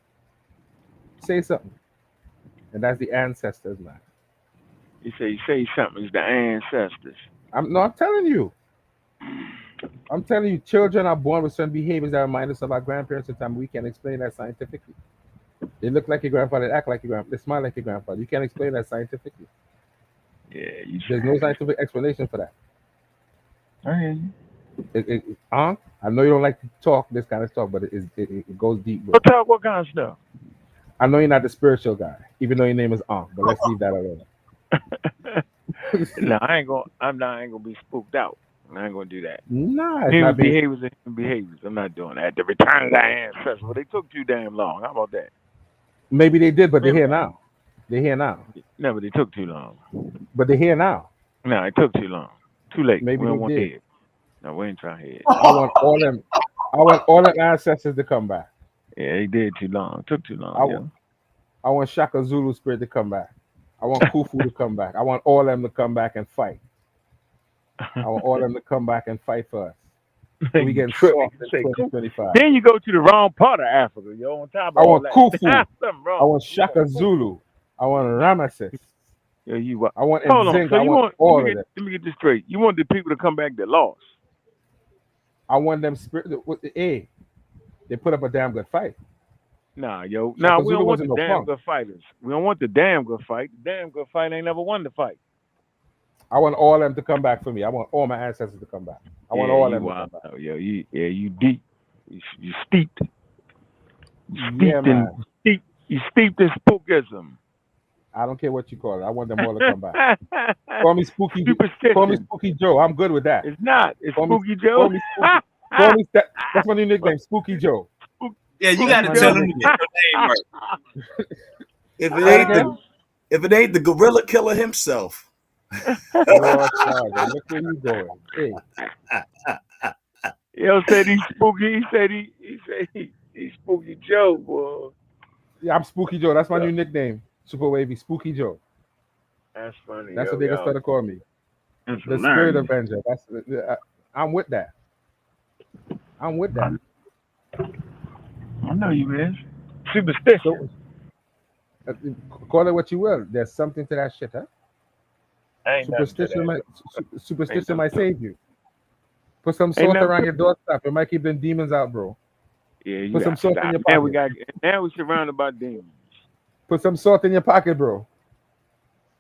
Say something. And that's the ancestors, man. You say something. It's the ancestors. I'm telling you. I'm telling you, children are born with certain behaviors that remind us of our grandparents. Sometimes we can't explain that scientifically. They look like your grandfather, they act like your grandfather, they smile like your grandfather. You can't explain that scientifically. Yeah, there's no scientific explanation for that. I know you don't like to talk this kind of stuff, but it goes deep. But talk what kind of stuff? I know you're not the spiritual guy, even though your name is but let's leave that alone. No, I'm not gonna be spooked out. I ain't gonna do that. Nah, human behaviors and human behaviors. I'm not doing that. The return of the ancestors. Well, they took too damn long. How about that? Maybe they did, but they're here now. They're here now. No, but they took too long. But they're here now. No, it took too long. Too late. Maybe we they did. Head. No, we ain't trying to head. I want all them ancestors to come back. Yeah, they did too long. It took too long. I want Shaka Zulu spirit to come back. I want Khufu to come back. I want all them to come back and fight. I want all them to come back and fight for us. We get soft in 2025. Then you go to the wrong part of Africa. You're on top of I want all Khufu. I want Shaka Zulu. I want Ramesses. Yeah, I want Hold on. Nzinga. So I want all of them. Let me get this straight. You want the people to come back that lost. I want them spirit. They put up a damn good fight. Nah, yo. Like Nah, we Zulu don't want the wasn't no damn punk. good fighters. We don't want the damn good fight. The damn good fight ain't never won the fight. I want all them to come back for me. I want all my ancestors to come back. I want Yeah, all you them to come wild back. out, yo. You deep. You steeped. You Yeah, steeped in man. you steeped in spookism. I don't care what you call it. I want them all to come back. Call me Spooky. Call me Superstition. Spooky Joe. I'm good with that. It's not. It's Call me. Spooky Joe. Call me Spooky. Call me. That's my new nickname, Spooky Joe. Yeah, you Spooky got That's to my tell new Joe. them to nickname. get your name right. If Say it it again. ain't the gorilla killer himself. Lord God, look where you going. Hey, Yo said he's spooky. He's Spooky Joe, boy. yeah, I'm Spooky Joe. That's my new nickname. Super Wavy, Spooky Joe. That's funny, That's what they gonna yo. start to call me. That's The Spirit hilarious. Avenger. I'm with that. I'm with that. I know you is. Superstition. So uh, call it what you will. There's something to that shit, huh? Ain't nothing to Superstition that. might Ain't superstition nothing might to it. save you. Put some Ain't salt nothing around to your doorstep. It might keep them demons out, bro. Yeah, you Put some got to salt in stop. your Now pocket. we surrounded by demons. Put some salt in your pocket, bro.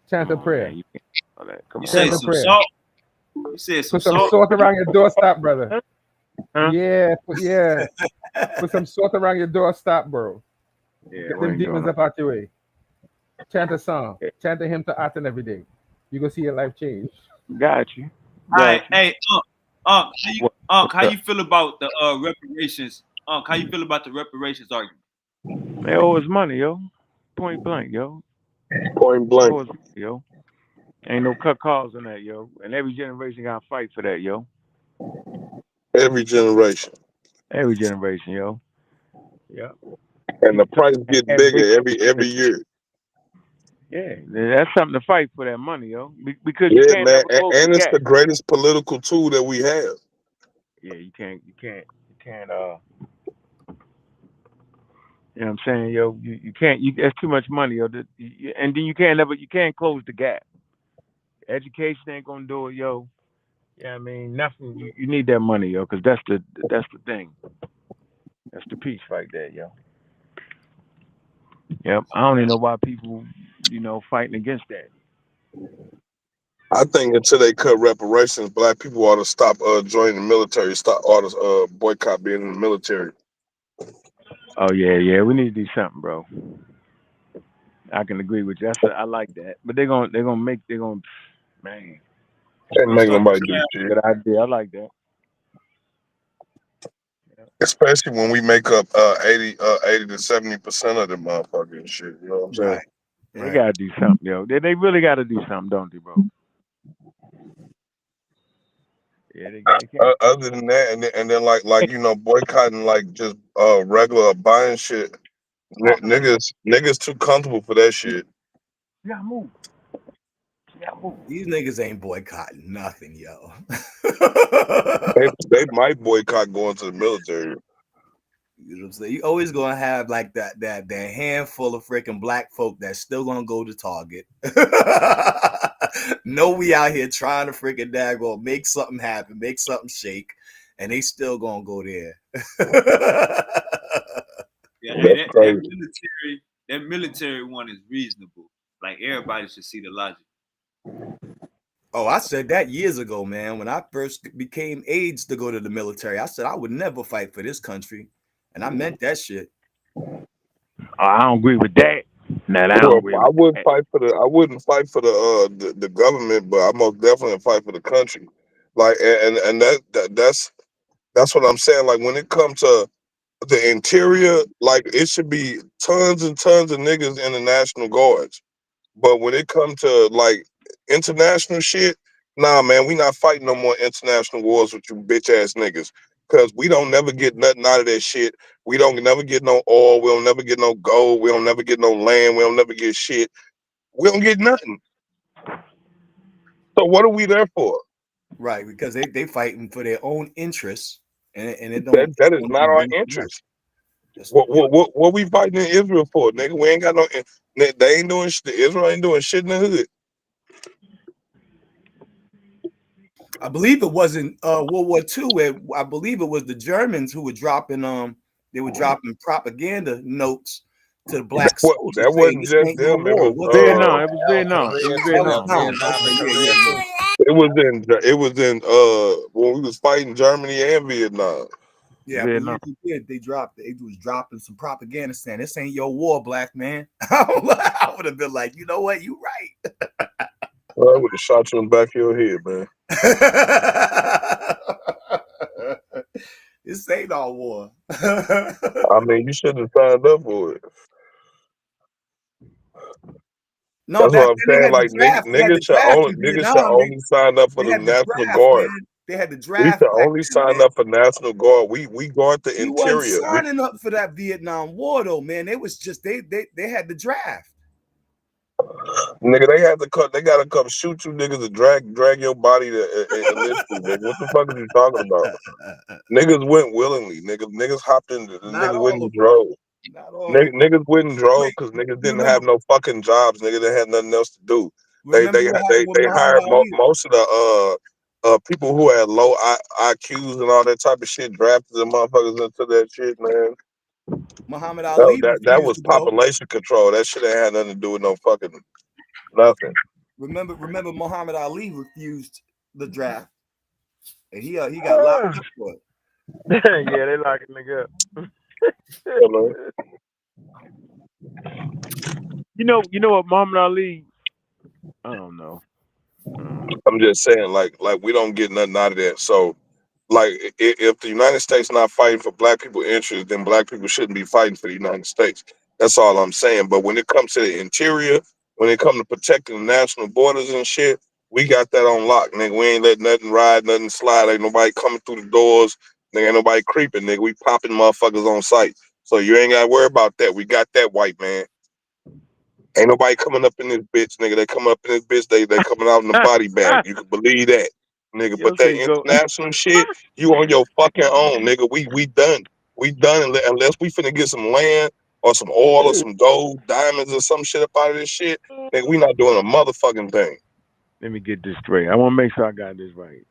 Chant a Come on, prayer. man. You can't do all that. Come You on, say Chant a bro. some prayer. salt. You said some Put some salt. salt around your doorstep, brother. Huh? Yeah, Put some salt around your doorstep, bro. Yeah, Get we them ain't doing demons up out your way. Chant a song. Chant a hymn to Aten every day. You gonna see your life change. that. Got you. All Got right, you. hey, What's how up? you feel about the reparations? How you feel about the reparations argument? They owe us money, yo. Point blank, yo. Point They blank. owe us money, yo. Ain't no cut calls on that, yo. And every generation got to fight for that, yo. Every generation. Every generation, yo. Yeah. And the People talk price about get that big. bigger every year. Yeah, that's something to fight for that money, yo. Because you Yeah, can't man. never close the And it's gap. the greatest political tool that we have. Yeah, you can't. You know what I'm saying, yo? You can't. That's too much money, yo. And then you can't close the gap. Education ain't gonna do it, yo. Yeah, I mean, nothing. You need that money, yo, because that's the thing. That's the piece right there, yo. Yep. I don't even know why people, fighting against that. I think until they cut reparations, black people ought to stop joining the military, ought to boycott being in the military. Oh yeah. We need to do something, bro. I can agree with you. I like that. But man, Can't make Start nobody the do draft. shit. good idea. I like that. Yeah. Especially when we make up 80 to 70% of the motherfucking shit. You know what I'm saying? Right. They Right. gotta do something, yo. They really gotta do something, don't they, bro? Yeah, they can't. Other than that, and then like boycotting like just regular buying shit. Niggas too comfortable for that shit. You gotta move. You gotta move. These niggas ain't boycotting nothing, yo. They might boycott going to the military. You know what I'm saying? You always gonna have like that handful of freaking black folk that's still gonna go to Target. No, we out here trying to freaking daggone make something happen, make something shake, and they still gonna go there. Yeah, hey, That's crazy. that military one is reasonable. Like everybody should see the logic. Oh, I said that years ago, man. When I first became age to go to the military, I said I would never fight for this country, and I meant that shit. Oh, I don't agree with that. Nah, I don't Well, agree I with wouldn't that. fight for the government, but I most definitely fight for the country. Like and that's what I'm saying. Like when it comes to the interior, like it should be tons and tons of niggas in the National Guards. But when it comes to like international shit, nah, man, we not fighting no more international wars with you bitch ass niggas. Cause we don't never get nothing out of that shit. We don't never get no oil. We don't never get no gold. We don't never get no land. We don't never get shit. We don't get nothing. So what are we there for? Right, because they fighting for their own interests, and it That is don't not even our benefit us. interest. That's What we fighting in Israel for, nigga? We ain't got no. They ain't doing shit. Israel ain't doing shit in the hood. I believe it wasn't World War II, where I believe it was the Germans who were dropping They were dropping propaganda notes to the black What, soldiers that saying wasn't this just ain't your them. war. What Vietnam. It was Vietnam. It was that was Vietnam. Vietnam. It was in when we was fighting Germany and Vietnam. Yeah, I Vietnam. believe he did. They was dropping some propaganda saying this ain't your war, black man. I would have been like, you know what, you right. I would have shot you in the back of your head, man. This ain't our war. I mean, you should have signed up for it. No, That's back what I'm then they saying. had the Like draft. They had the draft in niggas should Vietnam. only sign up for They the had the National draft, Guard. man. They had the We draft should back only then, sign man. up for National Guard. We guard the You wasn't interior. signing up for that Vietnam War though, man. It was just they had the draft. Nigga, they gotta come shoot you niggas and drag your body to enlist you, nigga. What the fuck are you talking about? Niggas went willingly. Niggas hopped in. Not Niggas all went of and them. drove. Not all of them. Niggas went and drove Wait, because niggas you didn't have no fucking jobs. Nigga, they had nothing else to do. remember what happened with They Muhammad hired Ali? most of the people who had low IQs and all that type of shit, drafted the motherfuckers into that shit, man. Muhammad No, Ali that refused was to go. population control. That shit ain't had nothing to do with no fucking nothing. Remember Muhammad Ali refused the draft. And he got locked up for it. Yeah, they lock a nigga up. You know what, Muhammad Ali? I don't know. I'm just saying, like we don't get nothing out of that. So, like, if the United States not fighting for black people interests, then black people shouldn't be fighting for the United States. That's all I'm saying. But when it comes to the interior, when it comes to protecting the national borders and shit, we got that on lock, nigga. We ain't letting nothing ride, nothing slide. Ain't nobody coming through the doors. Nigga, ain't nobody creeping, nigga. We popping motherfuckers on sight. So you ain't got to worry about that. We got that, white man. Ain't nobody coming up in this bitch, nigga. They coming up in this bitch, they coming out in the body bag. You can believe that, nigga. Yo, But that say go. international shit, you on your fucking own, nigga. We done. We done unless we finna get some land or some oil or some gold, diamonds or some shit up out of this shit. Nigga, we not doing a motherfucking thing. Let me get this straight. I want to make sure I got this right.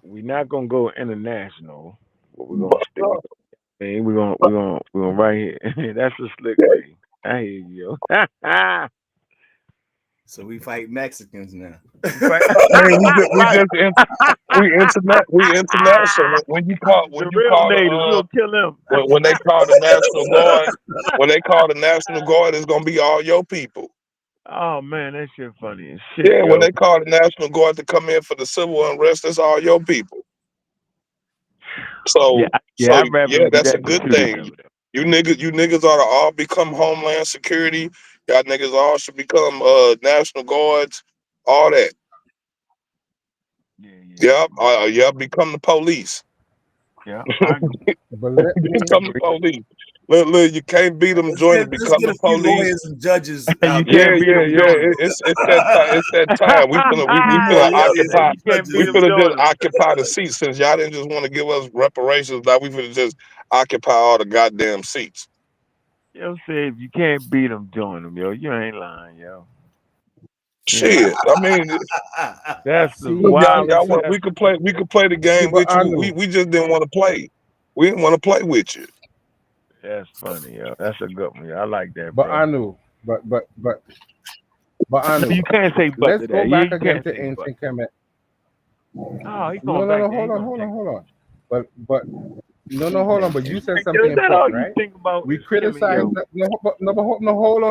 We're not gonna go international, but we're gonna stick with. Hey, we're gonna right here. That's a slick way. I hear you. So we fight Mexicans now. I mean, we international. When you call The real natives, we'll kill them. when they call the National Guard, it's gonna be all your people. Oh man, that shit funny as shit, Yeah, when yo. they call the National Guard to come in for the civil unrest, that's all your people. So, I'd rather do that's a that than good shoot each thing. other. You niggas ought to all become Homeland Security. Y'all niggas all should become National Guards. All that. Yep, become the police. Yeah, I agree. But let me. Become the police. Look, you can't beat them. Join it. Let's Become get the a few police. lawyers and judges You out can't there. beat them, join them. It's that time. It's that time. We finna occupy. You can't beat We them, finna join just them. occupy the seats since y'all didn't just want to give us reparations. Now we finna just occupy all the goddamn seats. Yo, say if you can't beat them, join them, yo. You ain't lying, yo. Shit, I mean, That's the See, wildest. we could play the game but with I you. know. We just didn't want to play. We didn't want to play with you. That's funny, yo. That's a good one. Yo. I like that, But bro. I know. But I No, know. you can't say but Let's to go that. Yeah, back you again can't to say but. ancient Kemet. Oh, he's No, going no, back no. there. Hold on. But no, hold on. But you said something Is that all important, you right? think about We is killing criticize. yo?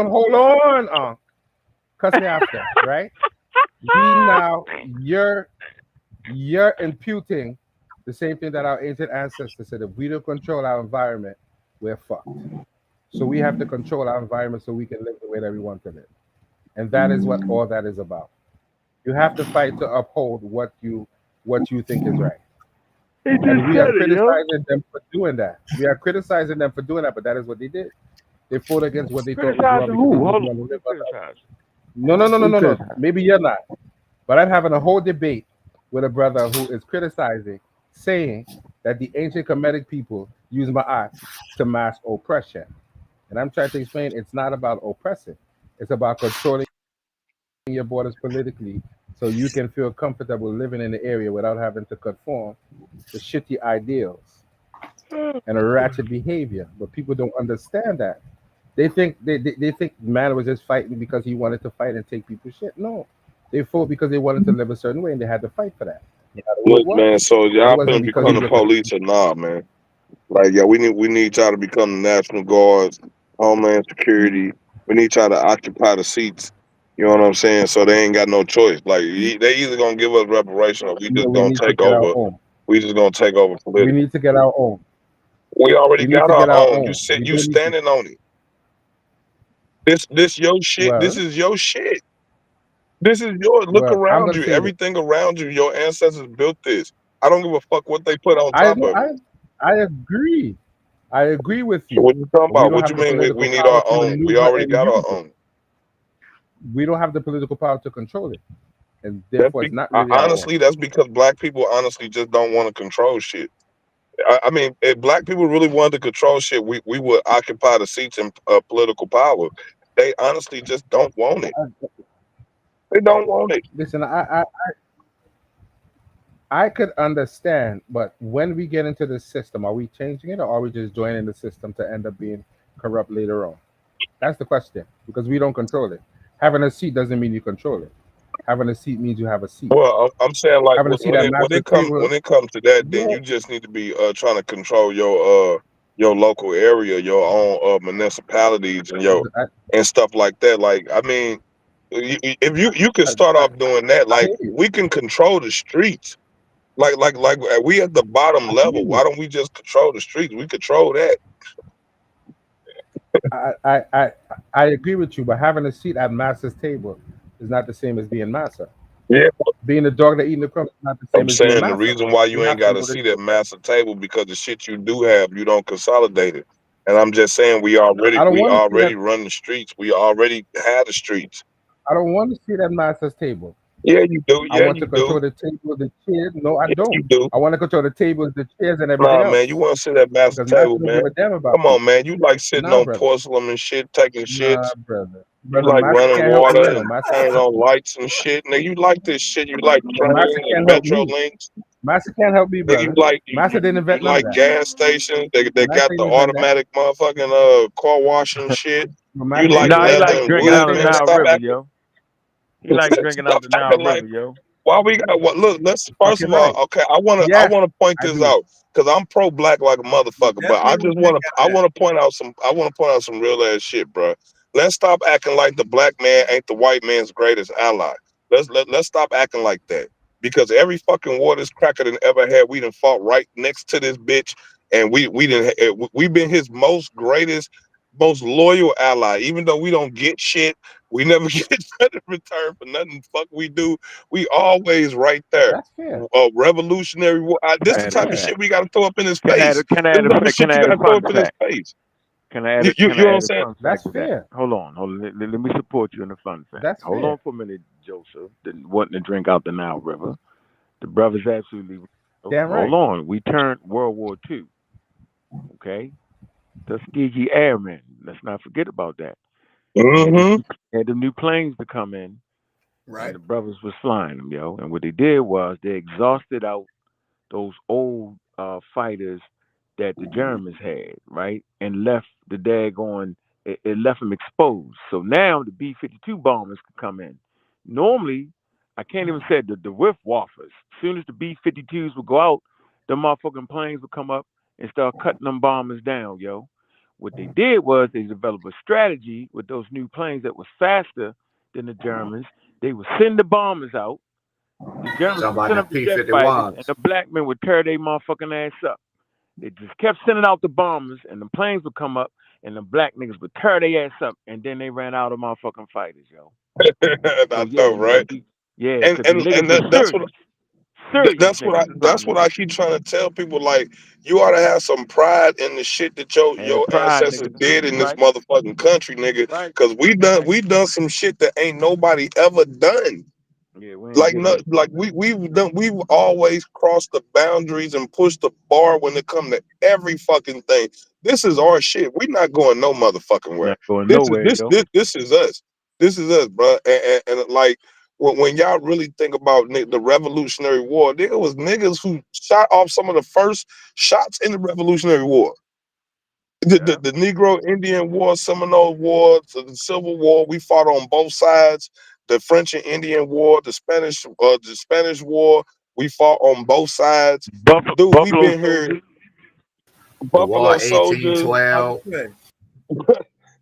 Hold on. Cuss me after, right? We now you're imputing the same thing that our ancient ancestors said. If we don't control our environment, we're fucked. So we have to control our environment so we can live the way that we want to live. And that is what all that is about. You have to fight to uphold what you think is right. He just And we are said it, yo. criticizing them for doing that. We are criticizing them for doing that, but that is what they did. They fought against what they thought was wrong Criticizing because they who? didn't Hold on. want to Who you live under. criticizing? No. Maybe you're not. But I'm having a whole debate with a brother who is criticizing, saying that the ancient Kemetic people use Ma'at to mask oppression. And I'm trying to explain it's not about oppressing. It's about controlling your borders politically so you can feel comfortable living in the area without having to conform to shitty ideals. and a ratchet behavior. But people don't understand that. They think man was just fighting because he wanted to fight and take people's shit. No, they fought because they wanted to live a certain way and they had to fight for that, no matter who it Look, man. was. So It y'all wasn't finna because become he the was a police or nah, man? Like, yeah, we need y'all to become the National Guards, Homeland Security. We need y'all to occupy the seats. You know what I'm saying? So they ain't got no choice. Like they either gonna give us reparation or we no. just We gonna need to take get our over. own. We just gonna take over We politically. need to get our own. We already We need got to our get our own. own. We You don't need to. standing on it. This your shit. This Well, is your shit. This is yours. Look well, I'm around gonna you. say this. Everything around you. Your ancestors built this. I don't give a fuck what they put on I top know. of it. I agree. I agree with So you. what you talking But we about? don't What have you the mean we political need power our to own? We maneuver already and got our use it. own. We don't have the political power to control it, and That's therefore it's not I, really our own. honestly, that's because black people honestly just don't want to control shit. I mean, if black people really wanted to control shit, we would occupy the seats in political power. They honestly just don't want it. They don't want it. Listen, I could understand, but when we get into the system, are we changing it or are we just joining the system to end up being corrupt later on? That's the question because we don't control it. Having a seat doesn't mean you control it. Having a seat means you have a seat. Well, I'm saying like Having a seat when at it master's comes table, to that, then yeah, you just need to be trying to control your local area, your own municipalities, and your I, and stuff like that. Like, I mean, if you can I, start I, off doing that, I like hear you. we can control the streets. Like we at the bottom I hear level. Why you. don't we just control the streets? We control that. I, I, I, I agree with you, but having a seat at master's table is not the same as being master. Yeah, Being the dog that eating the crumbs is not the I'm same as being saying the master. reason why You you ain't have to got a know the seat at difference. master table because the shit you do have, you don't consolidate it. And I'm just saying I don't we want to see that. already run the streets. We already have the streets. I don't want to see that master's table. Yeah, you do. I Yeah, want you to do. control the table, the chairs. No, I Yeah, don't. you do. I want to control the tables, the chairs, and everything Nah, man, you else. want to sit at master Because master table, don't man. give a damn about Come on, people. man. You like sitting Nah, on brother. porcelain and shit, taking Nah, shits. brother. You Brother, like master running can't help me. water No, and turning on lights and shit. Nigga, you like this shit. You like master train and can't help metro me. links. Master can't help me, Nigga, you brother. like Master didn't you invent none of like that. gas stations. They Master got the didn't invent that. automatic motherfucking car washing shit. No, You master ain't like Nah, he invent leather like that. and drinking wood, out Master the ain't man. invent Nile Stop that. River, acting. yo. He like drinking out Stop the Nile acting like River, yo. why we got what? Look, let's first Fucking of all, right. okay. I Yes, wanna point I this do. out because I'm pro black like a You motherfucker. But definitely would drink out of that. I wanna point out some real ass shit, bro. Let's stop acting like the black man ain't the white man's greatest ally. Let's stop acting like that because every fucking war this cracker done ever had, we done fought right next to this bitch, and we been his most greatest, most loyal ally. Even though we don't get shit, we never get nothing in return for nothing. Fuck, we do. We always right there. That's fair. Revolutionary war. This I the had That's a, type of can fair. I, shit we got to throw up in his can I add face. a, can I This add is a, the type of can shit you I got add a to throw fun up in his fact? face. Can I add You, a, you, can you know I what I'm add a saying? fun That's fact to that? fair. Hold on. Let me support you in the fun fact. That's Hold on fair. for a minute, Joseph. Wanting to drink out the Nile River. The brother's absolutely. Damn Hold right. on. We turned World War II. Okay. Tuskegee Airmen. Let's not forget about that. Mm-hmm. Had the new planes to come in, and Right. the brothers was flying them, yo. And what they did was they exhausted out those old fighters that the Germans had, right? And left the daggone, it left them exposed. So now the B 52 bombers could come in. Normally, I can't even say the whiff waffers. As soon as the B 52s would go out, the motherfucking planes would come up and start cutting them bombers down, yo. What they did was they developed a strategy with those new planes that was faster than the Germans. They would send the bombers out, the Germans Talking would about send the up the jet fighters, and P-51s. the black men would tear their motherfucking ass up. They just kept sending out the bombers, and the planes would come up, and the black niggas would tear their ass up, and then they ran out of motherfucking fighters, yo. So I yeah, know, yo, right? yeah, And because the and niggas and was that's what serious niggas that's trying to what I get keep trying to tell people. Like, you ought to have some pride in the shit that and your pride, ancestors nigga. did in this Right, motherfucking country, nigga. right, Cause right. we done some shit that ain't nobody ever done. Yeah, we ain't Like, giving no, up. like we've always crossed the boundaries and pushed the bar when it come to every fucking thing. This is our shit. We not going no motherfucking where. Not going nowhere, yo. This is us. This is us, bro. And like, when y'all really think about the Revolutionary War, there was niggas who shot off some of the first shots in the Revolutionary War. The Negro Indian War, Seminole War, the Civil War, we fought on both sides. The French and Indian War, the Spanish War, we fought on both sides. Dude, we've Buffalo been here. soldiers. The War Buffalo of Soldiers. 1812.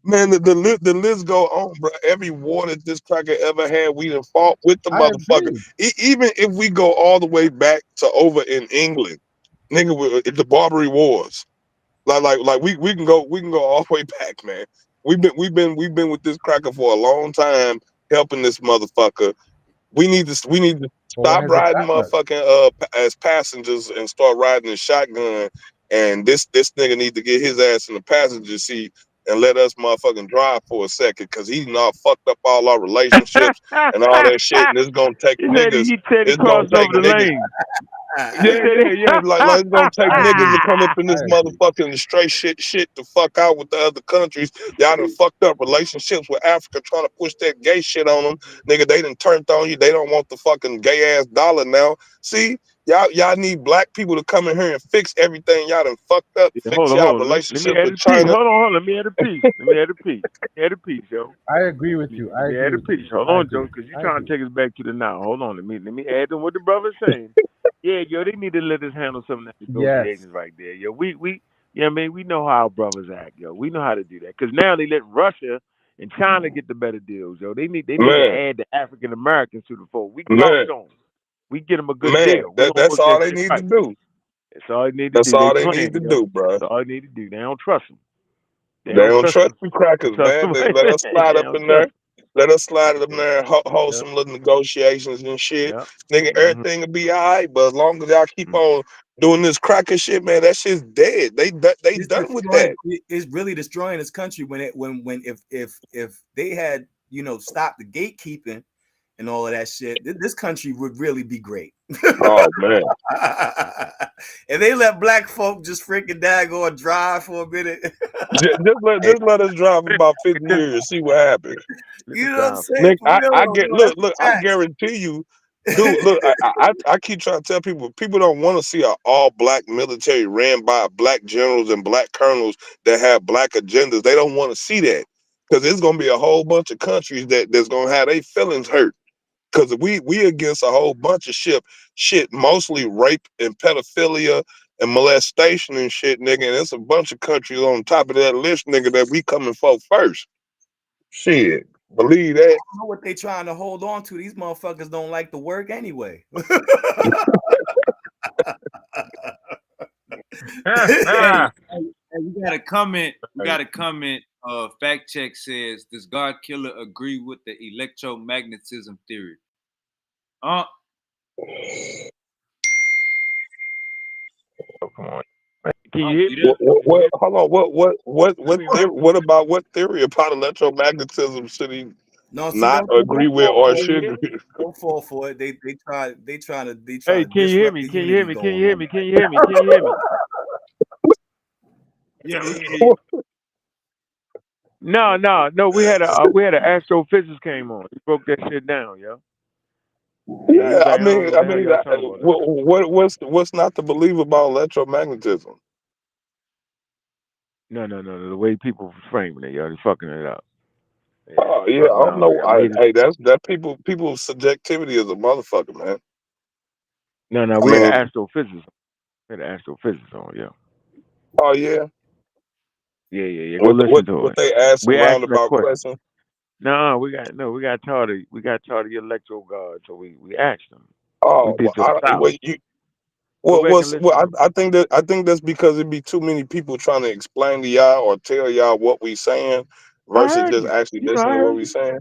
Man, the list go on, bro. Every war that this cracker ever had, we done fought with the I motherfucker. agree. Even if we go all the way back to over in England, nigga, the Barbary Wars. Like we can go all the way back, man. We've been with this cracker for a long time, helping this motherfucker. We need to But what stop has it riding got us? motherfucking as passengers and start riding the shotgun. And this nigga need to get his ass in the passenger seat and let us motherfucking drive for a second, cause he not fucked up all our relationships and all that shit. And it's gonna take niggas. He said he It's gonna crossed take over the niggas. lane. Yeah. Like it's gonna take I niggas to agree. come up in this I agree. motherfucking straight shit to fuck out with the other countries. Y'all done fucked up relationships with Africa trying to push that gay shit on them. Nigga, they done turned on you. They don't want the fucking gay ass dollar now. See, y'all need black people to come in here and fix everything y'all done fucked up. Yeah, Fix hold y'all on. Let me relationship add with a piece. China. Let me add a piece. Add a piece, yo. I agree with you. Let I me agree add a with you. piece. Hold I on, agree. Joe, because you're I trying to agree. take us back to the now. Hold on. Let me add to what the brother's saying. Yeah, yo, they need to let us handle some of that Yes. negotiations right there. Yo, we yeah, I mean, we know how our brothers act, yo. We know how to do that. Because now they let Russia and China get the better deals, yo. They need to Man, add the African Americans to the fold. We gloss man, on 'em. We get them a good man. deal. We gonna That's work all that they shit need to right. do. That's all they need to That's do. They all they need playing, to yo. do, bro. That's all they need to do. They don't trust them. They They don't don't trust trust them. you crackers, Trust man. them. They let us They slide up don't in trust there. Let us slide up in them. there and hold Yeah. some little negotiations and shit. Yeah. Nigga, Mm-hmm. everything will be all right. But as long as y'all keep on doing this cracker shit, man, that shit's dead. They It's done with that. destroying. It's really destroying this country when if they had stopped the gatekeeping and all of that shit, this country would really be great. Oh man. If they let black folk just freaking daggone drive for a minute. Just let us drive about 50 years and see what happens. You know what I'm saying? Nick, For real, I though, get yo, that's look, a I tax. guarantee you, dude. Look, I keep trying to tell people don't want to see an all black military ran by black generals and black colonels that have black agendas. They don't want to see that because there's gonna be a whole bunch of countries that's gonna have their feelings hurt. Because we against a whole bunch of shit, mostly rape and pedophilia and molestation and shit, nigga. And there's a bunch of countries on top of that list, nigga, that we coming for first. Shit, believe that. I don't know what they trying to hold on to. These motherfuckers don't like to work anyway. Hey, we got a comment. We got a comment. Fact check says, "Does God Killer agree with the electromagnetism theory?" Oh, come on. Can you hear me? What hold on, Right. what about what theory about electromagnetism should he No, see, not don't agree with fall or for it. should agree? Don't fall for it. They trying to Hey, can you hear disrupt me? the Can you hear unity me? Can you going hear on. me? Can you hear me? Can you hear me? Yeah, we can hear you. No. We had an astrophysicist came on. He broke that shit down, yo. And he was Yeah, like, I don't know what the hell y'all talking about. what's not to believe about electromagnetism? No. The way people framing it, yo, they fucking it up. Yeah, Oh they yeah, I fucking don't around. know. I made it. Hey, that's that people's subjectivity is a motherfucker, man. No. I We had mean, an astrophysicist. On, yo. oh yeah, Yeah. Go what listen to it. they ask We asked him that roundabout question. question. No, we got taught the electro god, so we asked him. We Oh, did some solid. Go back and listen to it. I think that's because it'd be too many people trying to explain to y'all or tell y'all what we saying I versus heard just you. actually You know, listening I to what heard we you. saying.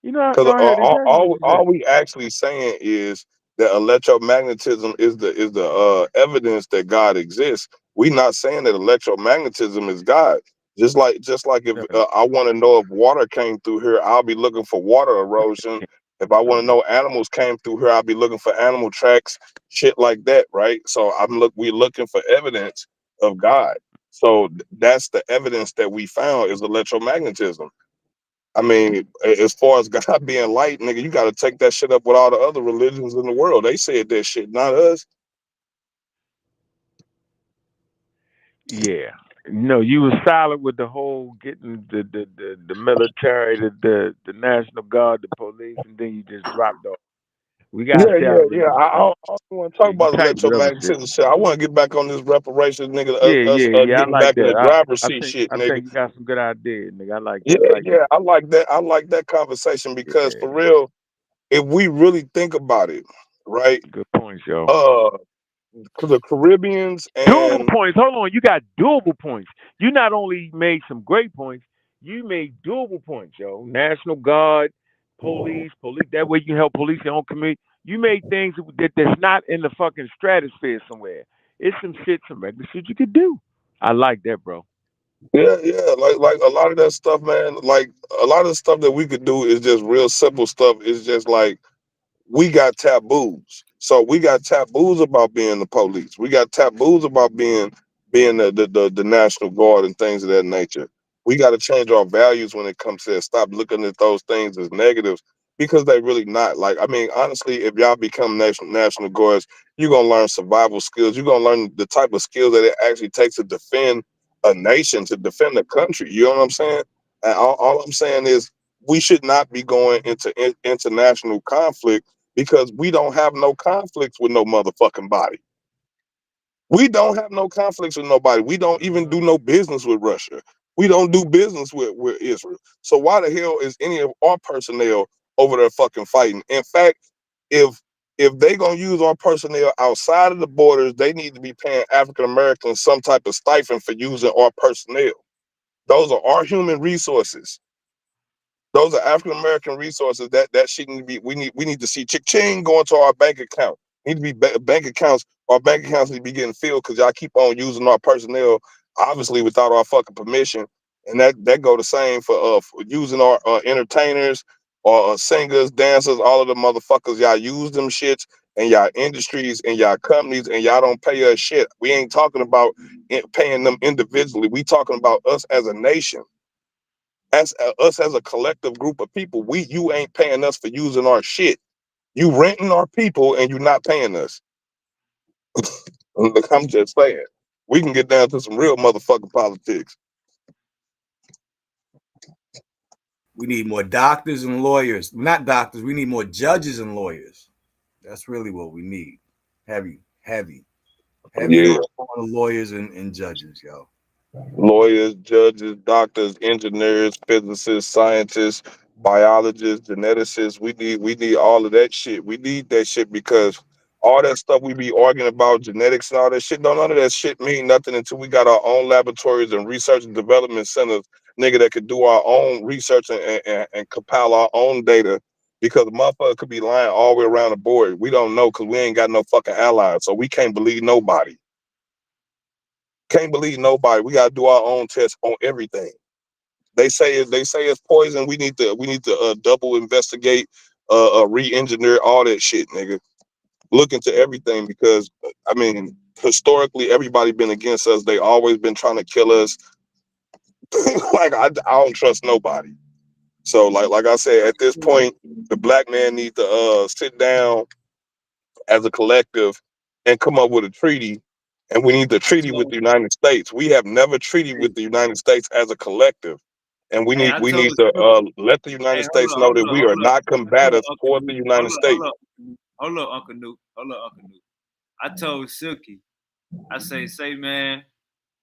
You know, Because no, I heard exactly what you all said. we actually saying is that electromagnetism is the evidence that God exists. We not saying that electromagnetism is God. Just like if No, I want to know if water came through here, I'll be looking for water erosion. If I want to know animals came through here, I'll be looking for animal tracks, shit like that, right? So we looking for evidence of God. So that's the evidence that we found is electromagnetism. I mean, as far as God being light, nigga, you got to take that shit up with all the other religions in the world. They said that shit, not us. Yeah. No, you was silent with the whole getting the military, the National Guard, the police, and then you just dropped off. We got Yeah, yeah, shouted. yeah. I don't want to talk Yeah, you about tightened with other shit. electromagnetism shit. I want to get back on this reparations, nigga. Yeah. I Getting like back in the that. driver's I seat think shit, I nigga. think you got some good ideas, nigga. I like Yeah, that. I like that. yeah. I like that. I like that conversation because Yeah. for real, if we really think about it, right? Good points, yo. Uh, the Caribbeans Doable and points. Hold on. You got doable points. You not only made some great points, you made doable points, yo. National Guard, police. That way you can help police your own community. You made things that's not in the fucking stratosphere somewhere. It's some regular shit you could do. I like that, bro. yeah, yeah, like a lot of that stuff, man. Like a lot of the stuff that we could do is just real simple stuff. It's just like we got taboos. So we got taboos about being the police. We got taboos about being the National Guard and things of that nature. We got to change our values when it comes to that. Stop looking at those things as negatives because they really not. Like I mean, honestly, if y'all become National Guards, you're gonna learn survival skills. You're gonna learn the type of skills that it actually takes to defend a nation, to defend a country. You know what I'm saying? And all I'm saying is we should not be going into international conflict because we don't have no conflicts with no motherfucking body. We don't have no conflicts with nobody. We don't even do no business with Russia. We don't do business with Israel. So why the hell is any of our personnel over there fucking fighting? In fact, if they gonna use our personnel outside of the borders, they need to be paying African Americans some type of stipend for using our personnel. Those are our human resources. Those are African American resources that shouldn't be. We need to see ching going to our bank account. Need to be bank accounts. Our bank accounts need to be getting filled because y'all keep on using our personnel, obviously without our fucking permission. And that go the same for using our entertainers or singers, dancers, all of the motherfuckers. Y'all use them shits and y'all industries and y'all companies and y'all don't pay us shit. We ain't talking about paying them individually. We talking about us as a nation, as us as a collective group of people. You ain't paying us for using our shit. You renting our people and you not paying us. Look, I'm just saying. We can get down to some real motherfucking politics. We need more doctors and lawyers. Not doctors. We need more judges and lawyers. That's really what we need. Heavy Yeah. on the lawyers and judges, yo. Lawyers, judges, doctors, engineers, physicists, scientists, biologists, geneticists. We need all of that shit. We need that shit because all that stuff we be arguing about, genetics and all that shit, none of that shit mean nothing until we got our own laboratories and research and development centers, nigga, that could do our own research and compile our own data. Because a motherfucker could be lying all the way around the board. We don't know because we ain't got no fucking allies. So we can't believe nobody. Can't believe nobody. We gotta do our own tests on everything. They say it's poison. We need to double investigate, re-engineer all that shit, nigga. Look into everything because I mean, historically, everybody been against us. They always been trying to kill us. Like I don't trust nobody. So like I said, at this point, the black man needs to sit down as a collective and come up with a treaty. And we need the I treaty with told the United States. We have never treated with the United States as a collective. And we hey, need I we told need to Silky, let the hey, United hold States up, know hold that up, we are hold up, not hold up, combatants Uncle towards the Nuke, United States. hold up, Uncle Nuke, hold up, Uncle Nuke. I told Silky, I say, man,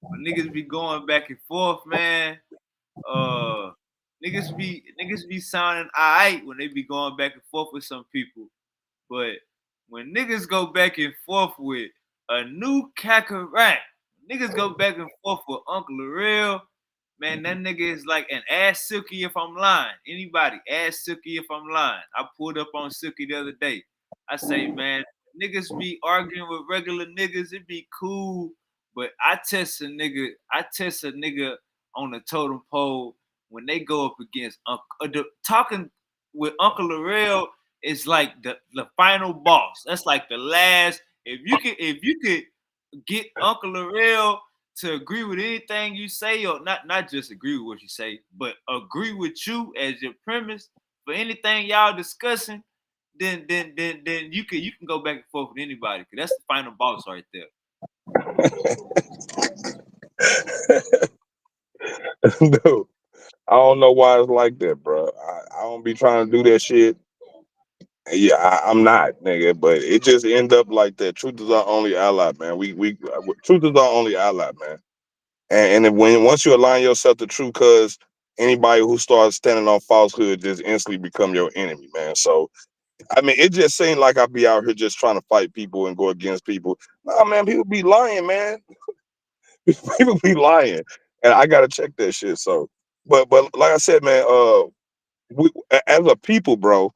when niggas be going back and forth, man, uh, niggas be sounding alright when they be going back and forth with some people. But when niggas go back and forth with a new Kakarot, niggas go back and forth with Uncle Real, man, that nigga is like an ass Silky if I'm lying. Anybody, ass Silky if I'm lying. I pulled up on Silky the other day. I say, man, niggas be arguing with regular niggas, it be cool. But I test a nigga on the totem pole when they go up against talking with Uncle Laurel is like the final boss. That's like the last. If you could get Uncle Laurel to agree with anything you say, or not just agree with what you say, but agree with you as your premise for anything y'all discussing, then you can go back and forth with anybody, because that's the final boss right there. Dude, I don't know why it's like that, bro. I don't be trying to do that shit. Yeah, I'm not, nigga, but it just end up like that. Truth is our only ally, man. We truth is our only ally, man. And when once you align yourself to truth, cause anybody who starts standing on falsehood just instantly become your enemy, man. So I mean, it just seemed like I be out here just trying to fight people and go against people. Nah, man, people be lying, man. People be lying, and I gotta check that shit. So, but like I said, man, as a people, bro,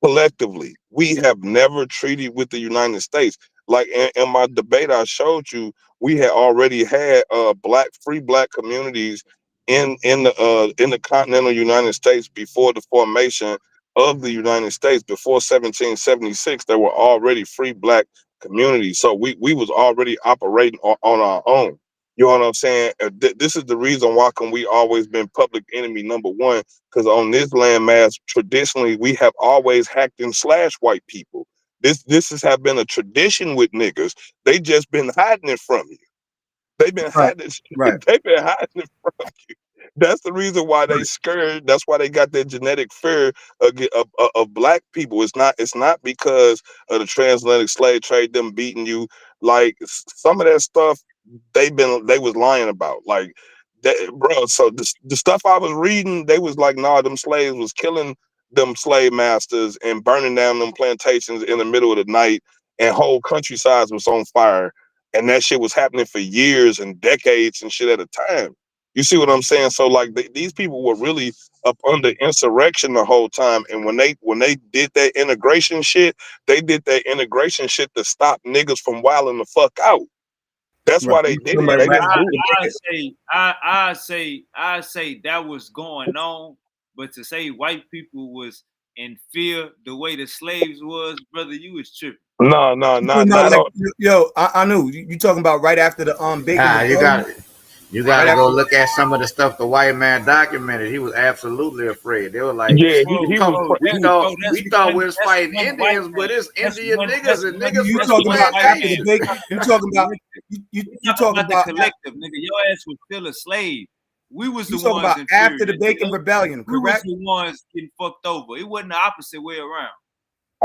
collectively, we have never treated with the United States. Like in my debate I showed you, we had already had free black communities in the continental United States before the formation of the United States. Before 1776, there were already free black communities. So we was already operating on our own. You know what I'm saying? This is the reason why can we always been public enemy number one, because on this landmass, traditionally, we have always hacked and slashed white people. This has have been a tradition with niggas. They just been hiding it from you. They've been Right. hiding. Right. They've been hiding it from you. That's the reason why they Right. scared. That's why they got that genetic fear of black people. It's not because of the transatlantic slave trade, them beating you. Like some of that stuff, they was lying about. Like that, bro. So the stuff I was reading, they was like, nah, them slaves was killing them slave masters and burning down them plantations in the middle of the night, and whole countrysides was on fire, and that shit was happening for years and decades and shit at a time. You see what I'm saying? So like these people were really up under insurrection the whole time, and when they did that integration shit, they did that integration shit to stop niggas from wilding the fuck out. That's Right. why they You did talking it. about They right didn't do after it. the I say that was going on, but to say white people was in fear the way the slaves was, brother, you was tripping. No, You talking about not like on. I knew you talking about right after the Bacon Rebellion. You Right got to go after. look at some of the stuff the white man documented. He was absolutely afraid. They were like, Yeah, Bro, he was. bro, we bro, thought that's we thought we one was fighting white Indians, but man. it's That's Indian one. niggas and niggas You from That's the talking one about white after man. the We Bacon? You talking talking about about the collective. you We you talking talking about the about collective, nigga. Your ass was still a slave. We was you the talking ones about in fear, after the nigga. Bacon Rebellion, We was correct? the ones getting fucked over. It wasn't the opposite way around.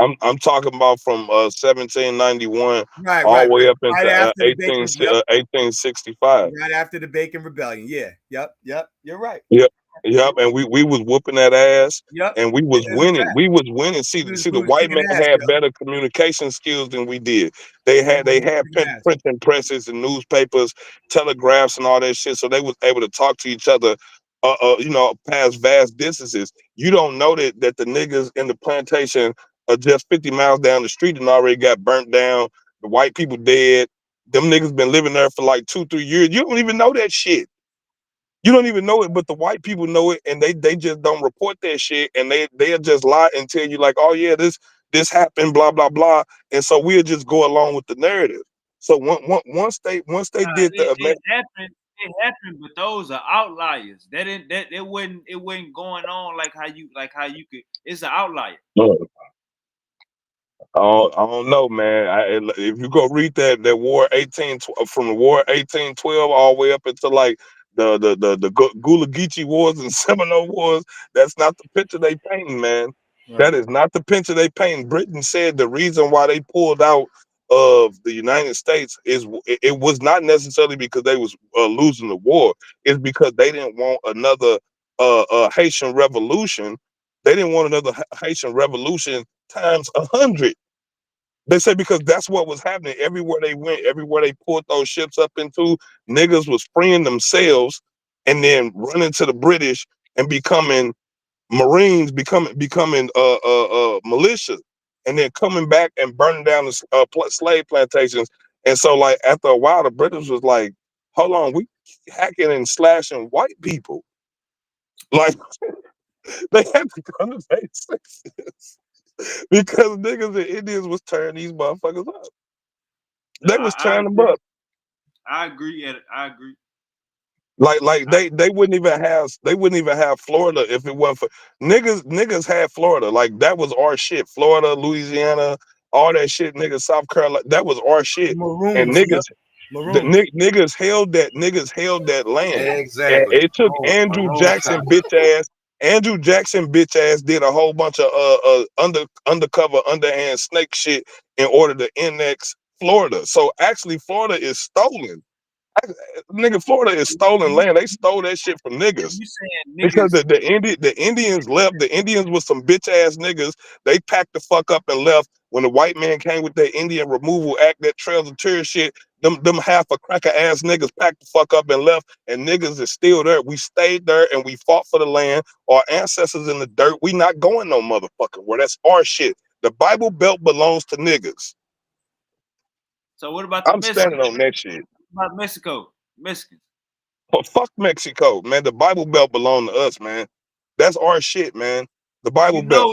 I'm talking about from 1791 Right, all right, the right. way up Right into after the Bacon. Yep. 1865. Right after the Bacon Rebellion. Yeah. Yep. Yep. You're right. Yep, yep. And we was whooping that ass, Yep. and we was It's a winning. fact. We was winning. See, We the was white kicking man ass, had yo. better communication skills than we did. Yeah, They we was had kicking ass. printing presses and newspapers, telegraphs, and all that shit. So they was able to talk to each other, past vast distances. You don't know that the niggas in the plantation are just 50 miles down the street and already got burnt down. The white people dead. Them niggas been living there for like 2-3 years. You don't even know that shit. You don't even know it, but the white people know it, and they just don't report that shit, and they'll just lie and tell you like, oh yeah, this happened, blah blah blah, and so we'll just go along with the narrative. So once they did the It happened. It happened, but those are outliers. That didn't that it wasn't going on like how you could. It's an outlier. I don't know, man. If you go read that war from the war 1812 all the way up into like the Gula Geechee Wars and Seminole Wars, that's not the picture they painting, man. Right. That is not the picture they painting. Britain said the reason why they pulled out of the United States is it was not necessarily because they was losing the war. It's because they didn't want another Haitian revolution. They didn't want another Haitian revolution times 100. They say because that's what was happening everywhere they went, everywhere they pulled those ships up into, niggas was freeing themselves and then running to the British and becoming Marines, becoming militia, and then coming back and burning down the slave plantations. And so, like after a while, the British was like, "Hold on, we hacking and slashing white people." Like they had to come to their senses because niggas and Indians was tearing these motherfuckers up. They was tearing them Agree. up. I agree. I agree. Like they wouldn't even have Florida if it wasn't for niggas had Florida. Like that was our shit. Florida, Louisiana, all that shit, niggas, South Carolina, that was our shit. And Maroons, yep. Maroons. niggas held that land. And Exactly. it took Andrew Maroon Jackson top. bitch ass. Andrew Jackson bitch ass did a whole bunch of undercover underhand snake shit in order to annex Florida. So actually Florida is stolen. Nigga, Florida is stolen land. They stole that shit from niggas You saying because niggas? the Indians left. The Indians was some bitch ass niggas. They packed the fuck up and left. When the white man came with that Indian Removal Act, that Trails of Tears shit, them half a cracker ass niggas packed the fuck up and left. And niggas is still there. We stayed there and we fought for the land. Our ancestors in the dirt. We not going no motherfucking where. That's our shit. The Bible Belt belongs to niggas. So what about the I'm standing Mexicans? on that shit. What about Mexico? Mexicans. Well, fuck Mexico, man. The Bible Belt belong to us, man. That's our shit, man. The Bible Belt.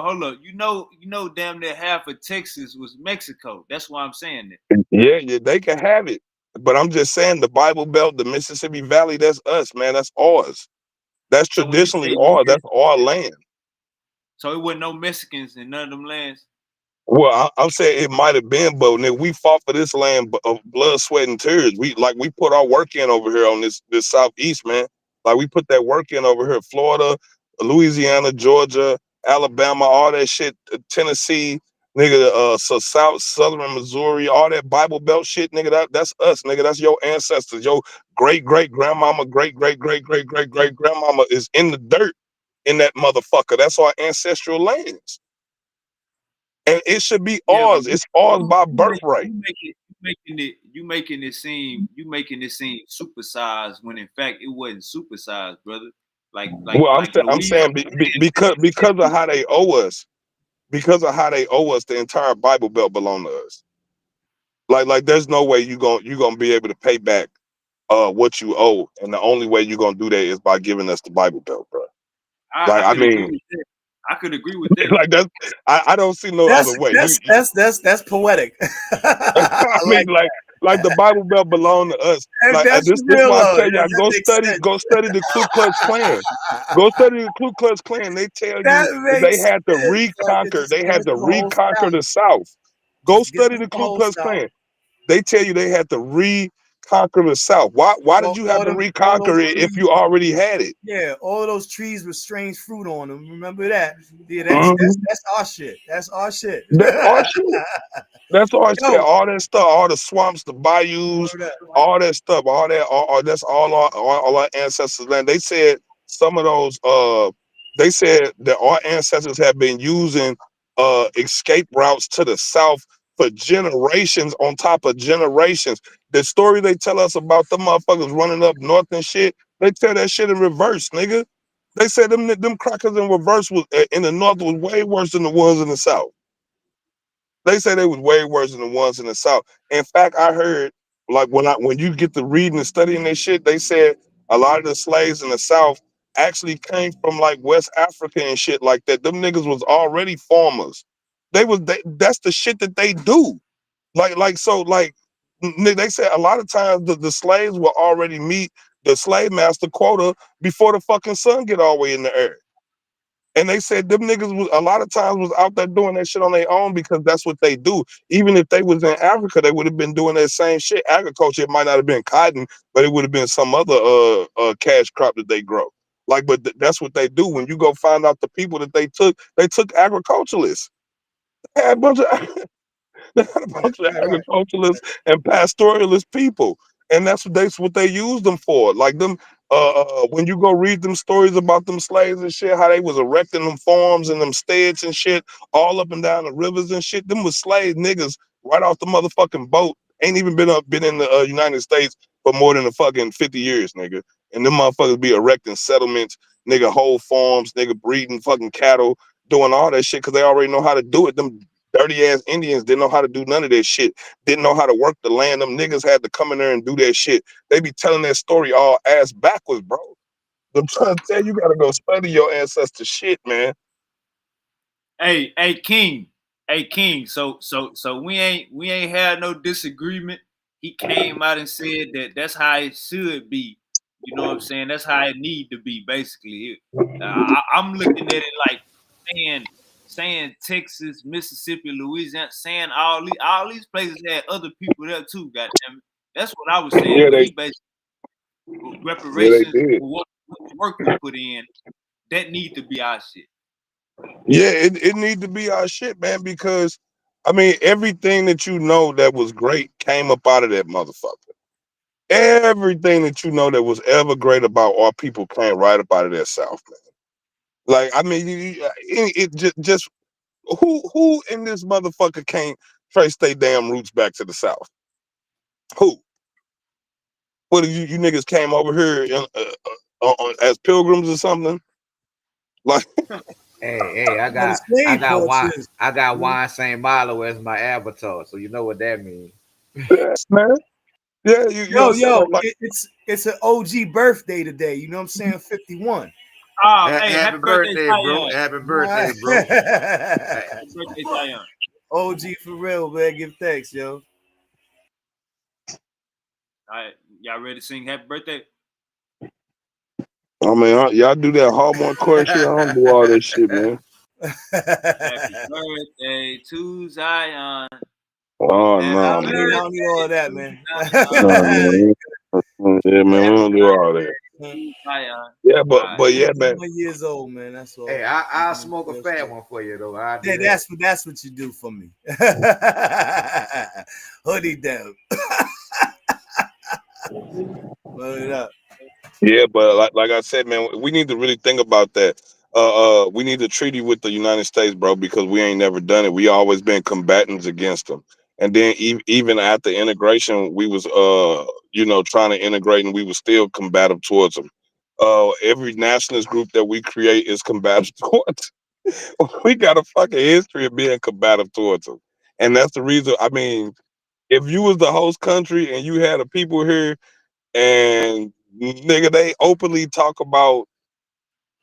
Hold up. You know, damn near half of Texas was Mexico. That's why I'm saying that. Yeah, they can have it. But I'm just saying the Bible Belt, the Mississippi Valley, that's us, man. That's ours. That's So when you say traditionally ours. That's our land. so it wasn't no Mexicans in none of them lands. Well, I'm saying it might have been, but nigga, we fought for this land of blood, sweat, and tears. We put our work in over here on this southeast, man. Like we put that work in over here, Florida, Louisiana, Georgia, Alabama, all that shit, Tennessee, nigga, so southern Missouri, all that Bible Belt shit, nigga. That's us, nigga. That's your ancestors. Your great great grandmama, great great great great great great grandmama is in the dirt in that motherfucker. That's our ancestral lands. And it should be Yeah, but ours. It's ours by you birthright. making it seem supersized when in fact it wasn't supersized, brother. Well, I'm Louisiana. saying because of how they owe us, the entire Bible Belt belong to us. Like there's no way you gonna be able to pay back what you owe, and the only way you're gonna do that is by giving us the Bible Belt, bro. Like I I could agree mean, with that. I could agree with that. like that's I don't see no other way. That's poetic. I I mean, like like the Bible Belt belong to us. that. Like That's this real why I though. tell y'all That makes sense. go study the Ku Klux Klan. Go study the Ku Klux Klan. They tell That you that they makes had to sense. Like it reconquer. just They give had us to the whole reconquer South. the South. Go Just give study us the the Ku whole Klux South. Klan. They tell you they had to reconquer the South. Why did you have to All those reconquer it if trees. you already had it? Yeah, all those trees with strange fruit on them. Remember that? Yeah, Mhm. that's our shit. That's our shit. That's our shit. That's all shit. Yo, All that stuff, all the swamps, the bayous, word up. all that stuff, all that's all our ancestors' land. They said some of those. They said that our ancestors have been using escape routes to the south for generations on top of generations. The story they tell us about the motherfuckers running up north and shit, they tell that shit in reverse, nigga. They said them crackers in reverse was in the north was way worse than the ones in the south. They say they was way worse than the ones in the South. In fact, I heard like when you get to reading and studying this shit, they said a lot of the slaves in the South actually came from like West Africa and shit like that. Them niggas was already farmers. That's the shit that they do. They said a lot of times the slaves will already meet the slave master quota before the fucking sun get all the way in the air. And they said them niggas was a lot of times was out there doing that shit on their own because that's what they do. Even if they was in Africa, they would have been doing that same shit. Agriculture, it might not have been cotton, but it would have been some other cash crop that they grow. Like, but that's what they do. When you go find out the people that they took agriculturalists. They had a bunch of they had a bunch of agriculturalists and pastoralist people, and that's what they use them for. Like them, when you go read them stories about them slaves and shit, how they was erecting them farms and them steads and shit all up and down the rivers and shit. Them was slave niggas right off the motherfucking boat. Ain't even been in the United States for more than a fucking 50 years, nigga. And them motherfuckers be erecting settlements, nigga, whole farms, nigga, breeding fucking cattle, doing all that shit because they already know how to do it. Them dirty ass Indians didn't know how to do none of that shit. Didn't know how to work the land. Them niggas had to come in there and do that shit. They be telling that story all ass backwards, bro. I'm trying to tell you, you gotta go study your ancestor shit, man. Hey, King. Hey, King. So we ain't had no disagreement he came out and said that that's how it should be. You know what I'm saying? That's how it need to be, basically. I'm looking at it like saying Texas, Mississippi, Louisiana, saying all these places had other people there too. Goddamn it. That's what I was saying. Yeah, He basically they reparations did. for what work we put in. That need to be our shit. Yeah, it need to be our shit, man, because I mean everything that you know that was great came up out of that motherfucker. Everything that you know that was ever great about our people came right up out of that South, man. Like, I mean, it just who in this motherfucker can't trace their damn roots back to the South? Who? What you niggas came over here as pilgrims or something? Like, Hey, I All the got I slave got wine ports. I got wine St. Milo as my avatar, so you know what that means. yeah, man. Yeah, you know what I'm saying? Like, It's an OG birthday today. You know what I'm saying? 51. Hey, Happy happy birthday, birthday, bro. Zion. Happy All right. birthday, bro. Happy birthday, Zion. OG for real, man. Give thanks, yo. All right, y'all ready to sing happy birthday? I mean, y'all do that Hallmark question. I don't do all that shit, man. Happy birthday to Zion. Oh I Happy no, don't need, I man. don't need all birthday of that, to man. No, Zion. man. Yeah, man. We Happy don't do all that. birthday to Zion. Yeah, All but right. but yeah, man. 51 years old, man. That's all. Hey, I'll smoke a fat one for you though. I'll do Yeah, that. that's what you do for me. Hoodie down. Blow it up. Yeah, but like I said, man, we need to really think about that. We need a treaty with the United States, bro, because we ain't never done it. We always been combatants against them. And then even after integration, we was trying to integrate, and we was still combative towards them. Every nationalist group that we create is combative towards. We got a fucking history of being combative towards them, and that's the reason. I mean, if you was the host country and you had a people here and nigga, they openly talk about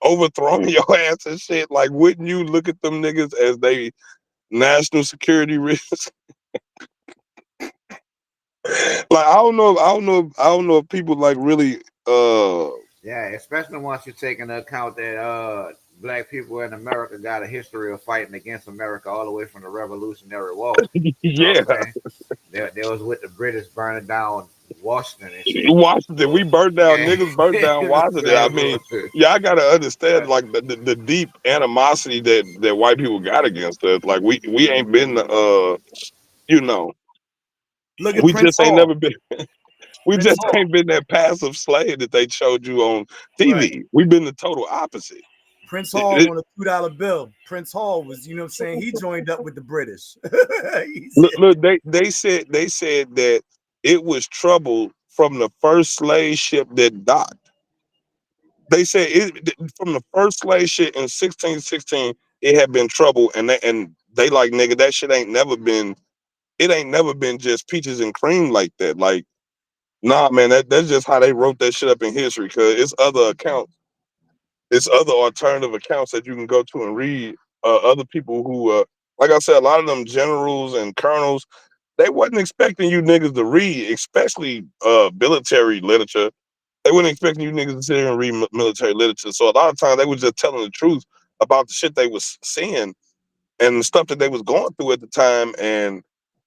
overthrowing your ass and shit. Like, wouldn't you look at them niggas as they national security risk? Like, I don't know if people like really Yeah, especially once you take into account that black people in America got a history of fighting against America all the way from the Revolutionary War. You know what yeah. I'm saying? They was with the British burning down Washington and shit. Washington, So we burned down yeah, niggas burned down Washington. I mean, yeah, I gotta understand like the deep animosity that white people got against us. Like we ain't been you know, Look at we Prince just ain't Hall. never been we Prince just Hall. ain't been that passive slave that they showed you on Right. TV. We've been the total opposite. Prince It- Hall it- on a $2 bill. Prince Hall was, you know what I'm saying? He joined up with the British. He look, said, look, they said that it was trouble from the first slave ship that docked. They said from the first slave ship in 1616, it had been trouble, and they like nigga, that shit ain't never been. It ain't never been just peaches and cream like that. Like, nah, man, that's just how they wrote that shit up in history. Cause it's other accounts, it's other alternative accounts that you can go to and read. Other people who, like I said, a lot of them generals and colonels, they wasn't expecting you niggas to read, especially military literature. They weren't expecting you niggas to sit here and read military literature. So a lot of times they was just telling the truth about the shit they was seeing and the stuff that they was going through at the time. And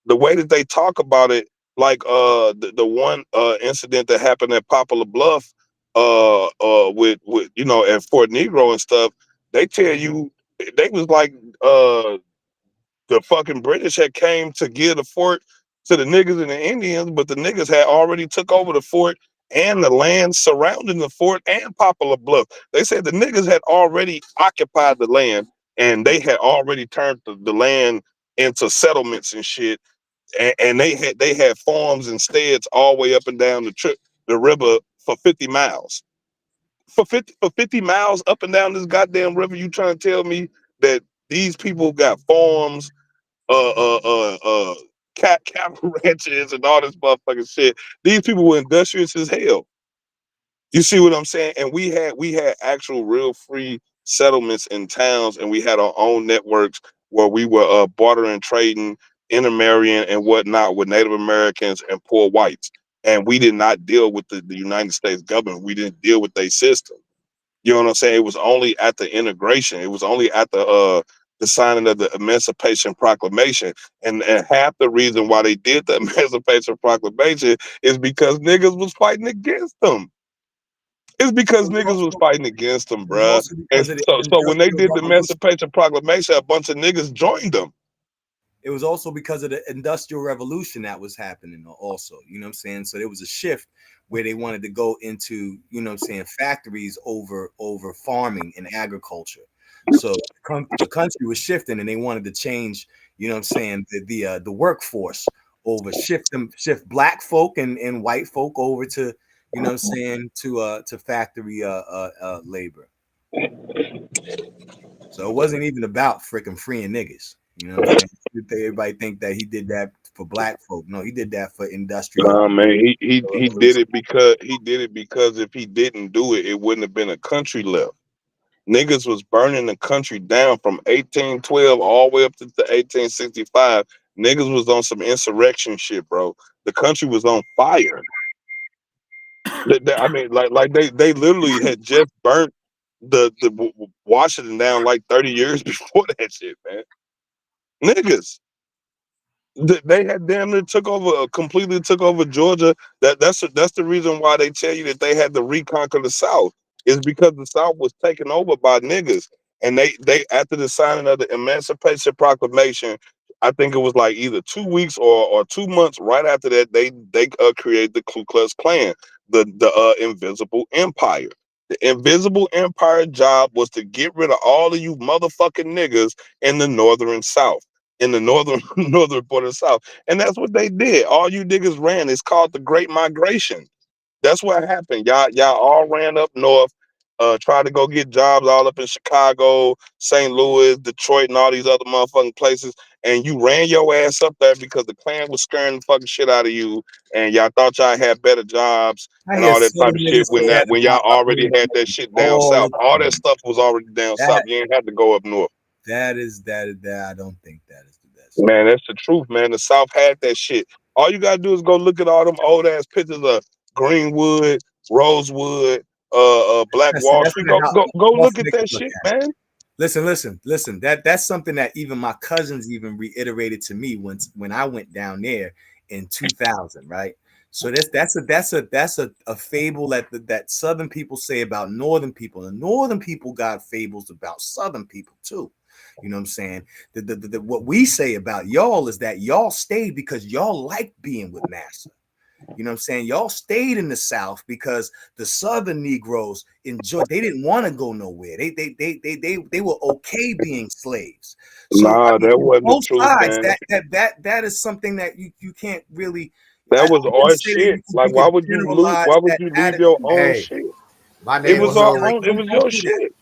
the way that they talk about it, like the one incident that happened at Poplar Bluff, with at Fort Negro and stuff, they tell you they was like the fucking British had came to give the fort to the niggas and the Indians, but the niggas had already took over the fort and the land surrounding the fort and Poplar Bluff. They said the niggas had already occupied the land and they had already turned the land into settlements and shit. And they had farms and steads all the way up and down the river for 50 miles. For 50 miles up and down this goddamn river, you trying to tell me that these people got farms, uh, uh, uh, uh, cattle ranches, and all this motherfucking shit. These people were industrious as hell. You see what I'm saying? And we had actual real free settlements in towns, and we had our own networks where we were bartering, trading intermarrying and whatnot with Native Americans and poor whites. And we did not deal with the United States government. We didn't deal with their system. You know what I'm saying? It was only at the integration. It was only at the signing of the Emancipation Proclamation. And half the reason why they did the Emancipation Proclamation is because niggas was fighting against them. It's because niggas was fighting against them, It was bruh. also And because of the so when they Industrial did the Revolution. Emancipation Proclamation, a bunch of niggas joined them. It was also because of the Industrial Revolution that was happening also, you know what I'm saying? So there was a shift where they wanted to go into, you know what I'm saying, factories over farming and agriculture. So the country was shifting and they wanted to change, you know what I'm saying, the workforce over, shift black folk and white folk over to, you know what I'm saying, to factory labor. So it wasn't even about freaking freeing niggas. You know what I'm saying? Everybody think that he did that for black folk. No, he did that for industrial. Nah, man, he did it because if he didn't do it, it wouldn't have been a country left. Niggas was burning the country down from 1812 all the way up to 1865. Niggas was on some insurrection shit, bro. The country was on fire. I mean, like they literally had just burnt the Washington down like 30 years before that shit, man. Niggas. They had damn near completely took over Georgia. That's the reason why they tell you that they had to reconquer the South, is because the South was taken over by niggas. And they after the signing of the Emancipation Proclamation, I think it was like either 2 weeks or 2 months right after that, they created the Ku Klux Klan, the Invisible Empire. The Invisible Empire job was to get rid of all of you motherfucking niggas in the northern South, in the northern part of the South. And that's what they did. All you niggas ran. It's called the Great Migration. That's what happened. Y'all all ran up north, tried to go get jobs all up in Chicago, St. Louis, Detroit, and all these other motherfucking places. And you ran your ass up there because the Klan was scaring the fucking shit out of you, and y'all thought y'all had better jobs I and hear all that type Southern of niggas shit say that when y'all about already had that shit down all south. the All that time. stuff was already down south. You ain't had to go up north. That I don't think that is the best. Man, that's the truth, man. The South had that shit. All you gotta do is go look at all them old ass pictures of Greenwood, Rosewood, Black Wall Street. Go look at that shit, man. Listen. That's something that even my cousins even reiterated to me when I went down there in 2000, right? So that's a fable that Southern people say about Northern people, and Northern people got fables about Southern people too. You know what I'm saying? What we say about y'all is that y'all stayed because y'all like being with massa. You know what I'm saying? Y'all stayed in the South because the Southern Negroes enjoyed. They didn't want to go nowhere. They were okay being slaves. So Nah, I mean, that wasn't the both truth, sides. man. That is something that you can't really. That I was wouldn't our say that shit. Like, you why could would you lose? generalize Why would that you leave your attitude. own Hey, shit? my It was our neighborhood. own. It was your shit.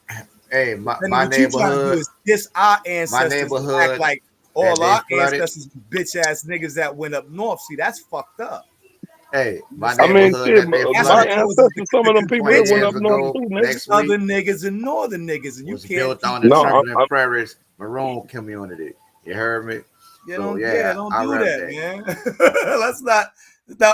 Hey, And my what you trying to do neighborhood. is diss our My ancestors and act neighborhood like that all they our flooded. ancestors bitch ass niggas that went up north. See, that's fucked up. Hey, You know what I'm my I saying? mean, neighborhood shit. that they That's My what flooded causes ancestors, some of them people that 20 went contention up years north ago too, nigga. next week Southern niggas and Northern niggas, and you was can't built keep on the No, that. Trembling Prairies Maroon community. You heard me? So yeah, Don't I do rep that, that. man. let's not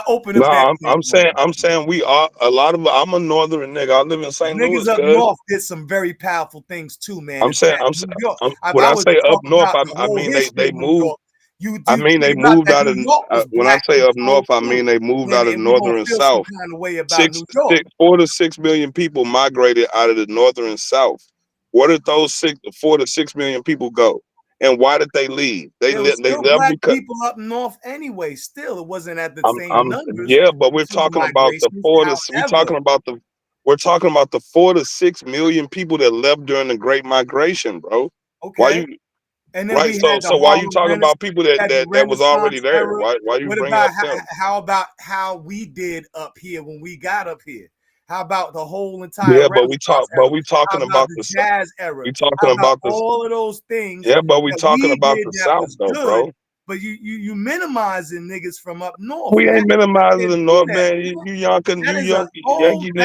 open up no. that I'm can right saying. I'm now. saying we are a lot of. I'm a northern nigga. I live in St. Niggas Louis, up cuz. north did some very powerful things too, man. I'm It's saying. that New York. If When I I was to say up talk north, about the I whole mean history they of New moved. York, you I mean they think about moved that out New of. York was When I black say up north, controlled I too, mean they moved out of and we don't northern and feel some south. kind of way about New York. 4 to 6 million people migrated out of the northern and south. Where did those 4 to 6 million people go? And why did they leave? There was They still left black because people up north anyway. Still, it wasn't at the same numbers yeah, but we're between talking about the migrations. four to we However, talking about the we're talking about the 4 to 6 million people that left during the Great Migration, bro. Why okay. you And then right? we had the So why you Harlem talking Renaissance, about people that had the that was already Renaissance there? era. Why you What bringing about up them? how about how we did up here when we got up here? How about the whole entire Yeah, Renaissance but era? we How talking about about the the jazz era? we How talking about about this. all of those things Yeah, but we that talking we about did the that South was though, good? bro. but you minimizing niggas from up north. We And ain't minimizing the North, that, man. You young Yankee that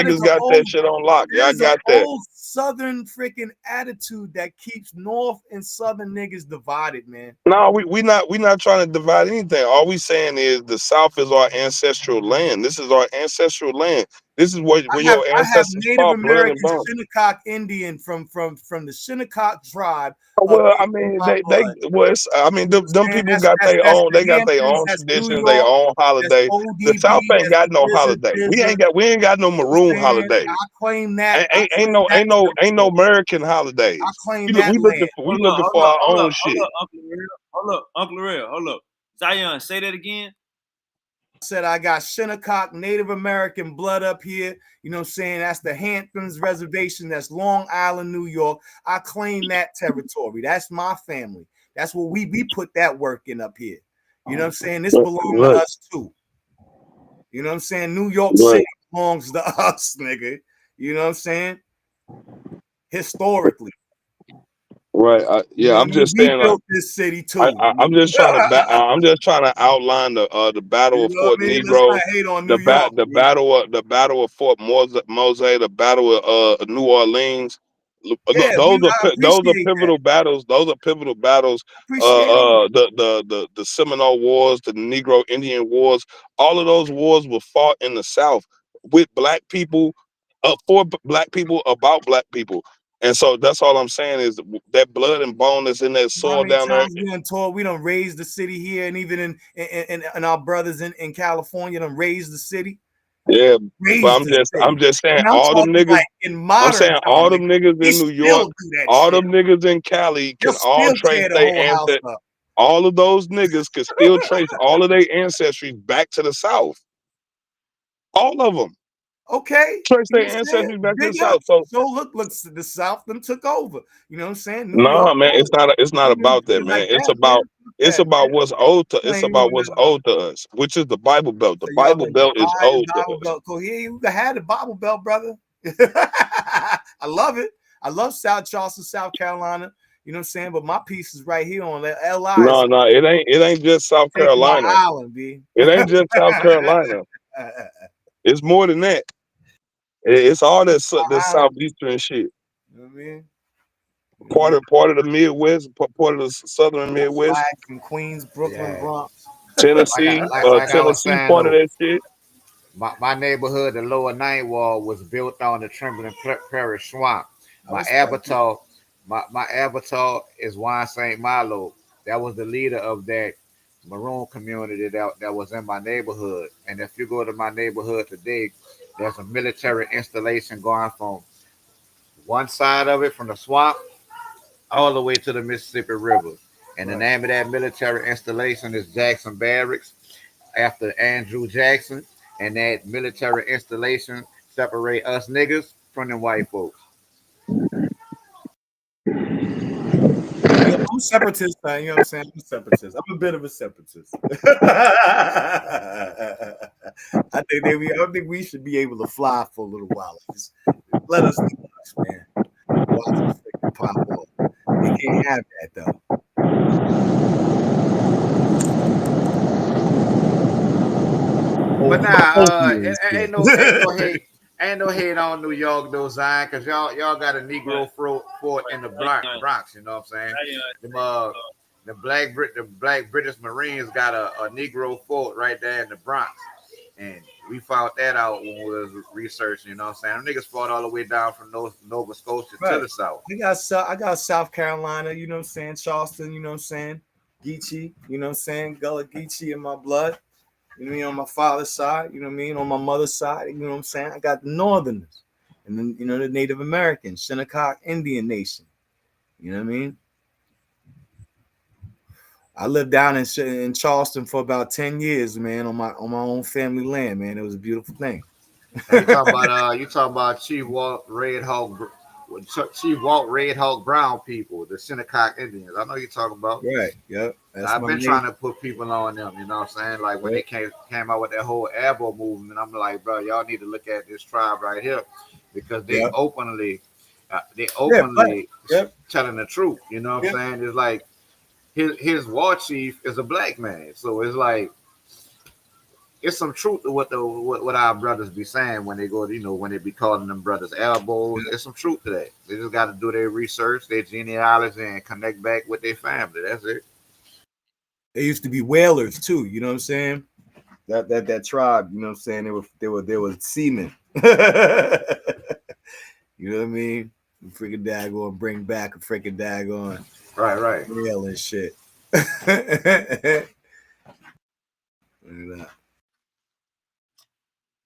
is niggas a got that old, shit on lock. that Y'all is a got that. old Southern freaking attitude that keeps North and Southern niggas divided, man. No, we not trying to divide anything. All we saying is the South is our ancestral land. This is our ancestral land. This is where your I have ancestors Native fought blood and American bone. Shinnecock Indian from the Shinnecock tribe. Well, I mean, them people got their That's own. the They got their Hamptons. own That's New traditions, their York. own That's holiday. The ODB. South ain't That's got no the holiday. We RZA. ain't got no maroon holiday. I claim that. Ain't no American holidays. I claim that We land. looking for our own shit. Uncle Real, hold up. Zion, say that again. I said I got Shinnecock Native American blood up here. You know what I'm saying? That's the Hamptons Reservation. That's Long Island, New York. I claim that territory. That's my family. That's what we put that work in up here. You know what I'm saying? This belongs to us too. You know what I'm saying? New York City belongs to us, nigga. You know what I'm saying? Historically. Right. I'm just saying. We built this city too. I'm just trying to outline the Battle of Fort Negro, Let's not hate on New York. the battle of Fort Mose, the Battle of New Orleans. Yeah, Those I are appreciate pivotal battles. Those are pivotal battles. Appreciate The Seminole Wars, the Negro Indian Wars. All of those wars were fought in the South with black people, for black people, about black people. And so that's all I'm saying is that blood and bone that's in that soil How many down there. times we done taught, we done raised the city here, and even in our brothers in California done raised the city. Yeah, but I'm just saying all them niggas. Like in modern I'm saying time, all like, them niggas in New York, all them niggas in Cali can all trace their ancestry. All of those niggas can still trace all of their ancestry back to the South. All of them. Okay. Trace their ancestry back to the South. So look, the South them took over. You know what I'm saying? New no, York, man, it's not about that, man. It's about what's owed to us, which is the Bible Belt. The Bible Belt is owed to us. So here you had the Bible Belt, brother. I love it. I love South Charleston, South Carolina. You know what I'm saying? But my piece is right here on LI. No, it ain't just South Carolina. Island, B. It ain't just South Carolina. It's more than that. It's all this southeastern shit. You know what I mean? Part of the Midwest, part of the Southern Midwest. From Queens, Brooklyn, Bronx, Tennessee, Tennessee, part of that shit. My neighborhood, the lower Ninth Wall, was built on the Trembling Prairie Swamp. My avatar is Juan St. Malo. That was the leader of that Maroon community that was in my neighborhood. And if you go to my neighborhood today, there's a military installation going from one side of it, from the swamp, all the way to the Mississippi River. And the name of that military installation is Jackson Barracks, after Andrew Jackson. And that military installation separate us niggas from the white folks. I'm a separatist, man. You know what I'm saying? I'm a separatist. I'm a bit of a separatist. I think we should be able to fly for a little while. Just let us do us, man. Watch the freaking pop off. We can't have that though. But ain't no hate on New York though, Zion, because y'all got a Negro fort in the Bronx. You know what I'm saying? The black British Marines got a Negro fort right there in the Bronx, and we found that out when we was researching. You know what I'm saying? Them niggas fought all the way down from Nova Scotia to the south. I got South Carolina. You know what I'm saying? Charleston. You know what I'm saying? Geechee. You know what I'm saying? Gullah Geechee in my blood. You know what I mean? On my father's side, you know what I mean? On my mother's side, you know what I'm saying? I got the Northerners, and then, you know, the Native Americans, Shinnecock Indian Nation. You know what I mean? I lived down in Charleston for about 10 years, man, on my own family land, man. It was a beautiful thing. You talking about Chief Walt Red Hawk Brown people, the Shinnecock Indians. I know you're talking about. Right. Yep. I've been trying to put people on them. You know what I'm saying? Like when they came out with that whole Abo movement, I'm like, bro, y'all need to look at this tribe right here, because they openly telling the truth. You know what I'm saying? It's like his war chief is a black man. So it's like it's some truth to what our brothers be saying when they go to, when they be calling them brothers elbows. There's some truth to that. They just got to do their research, their genealogy, and connect back with their family. That's it. They used to be whalers too. You know what I'm saying? That tribe. You know what I'm saying? They were seamen. You know what I mean? Freaking daggone bring back a freaking daggone right whale and shit.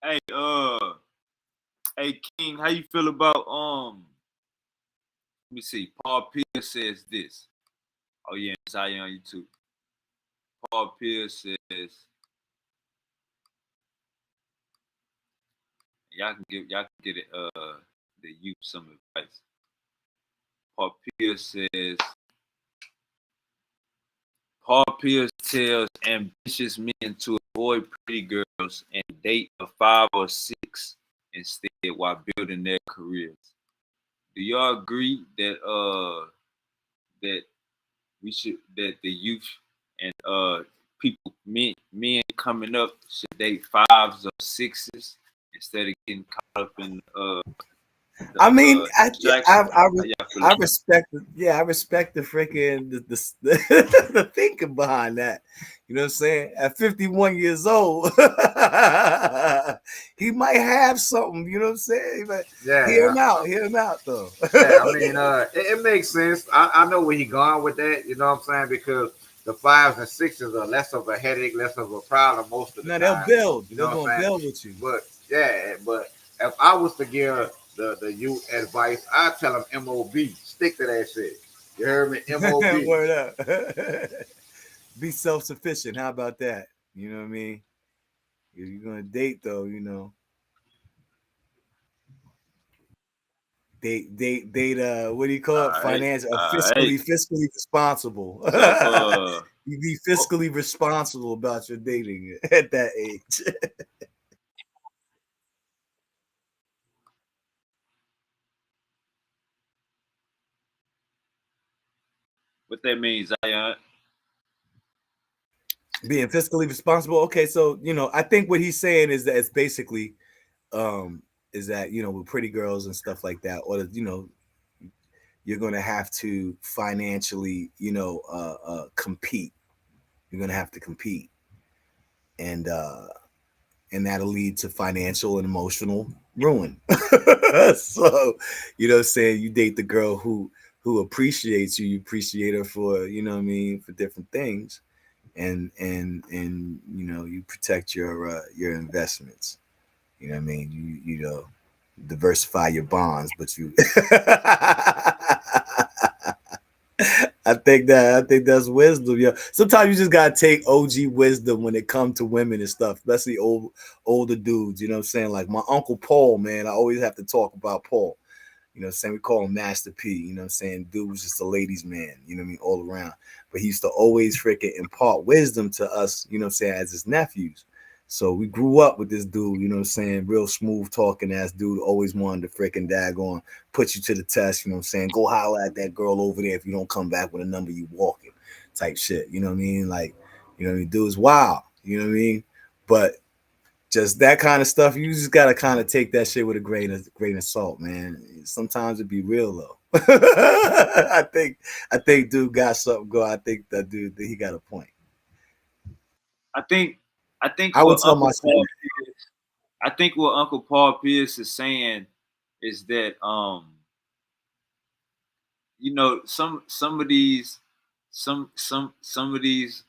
Hey, hey King, how you feel about let me see. Paul Pierce says this. Oh yeah, it's out here on YouTube. Paul Pierce says, y'all can get it the youth some advice. Paul Pierce says, Paul Pierce tells ambitious men to avoid pretty girls and date a 5 or 6 instead while building their careers. Do y'all agree that that that the youth and people men coming up should date 5s or 6s instead of getting caught up in I mean, I I respect I respect the freaking the thinking behind that. You know what I'm saying? At 51 years old, he might have something. You know what I'm saying? But hear him out though. Yeah, I mean, it makes sense. I know where he going with that. You know what I'm saying? Because the 5s and 6s are less of a headache, less of a problem most of the time. They'll build. You know They're gonna build with you. But if I was to give the youth advice, I'd tell them MOB. Stick to that shit. You heard me? MOB. Word up. Be self-sufficient. How about that? You know what I mean? If you're gonna date though, you know. Date what do you call it? Financial fiscally responsible. So, you be fiscally responsible about your dating at that age. what that means, Zion? Being fiscally responsible. Okay, so I think what he's saying is that it's basically is that with pretty girls and stuff like that, or you're gonna have to financially, compete. You're gonna have to compete, and that'll lead to financial and emotional ruin. So, saying you date the girl who appreciates you, you appreciate her for, what I mean, for different things, and you protect your investments. You know what I mean? You diversify your bonds, but you I think that's wisdom, yo. Sometimes you just gotta take OG wisdom when it comes to women and stuff, especially older dudes. You know what I'm saying? Like my Uncle Paul, man. I always have to talk about Paul. You know what I'm saying? We call him Master P. You know what I'm saying? Dude was just a ladies' man, you know what I mean, all around. But he used to always freaking impart wisdom to us, you know what I'm saying, as his nephews. So we grew up with this dude, you know what I'm saying, real smooth talking ass dude, always wanted to freaking daggone put you to the test, you know what I'm saying, go holler at that girl over there if you don't come back with a number, you walking type shit, you know what I mean? Like, you know what I mean? Dude's wild, you know what I mean? But just that kind of stuff, you just gotta kind of take that shit with a grain of salt, man. Sometimes it be real though. I think dude got something going. I think that dude he got a point. I think I would what tell Uncle myself. Paul Pierce, I think what Uncle Paul Pierce is saying is that some of these some of these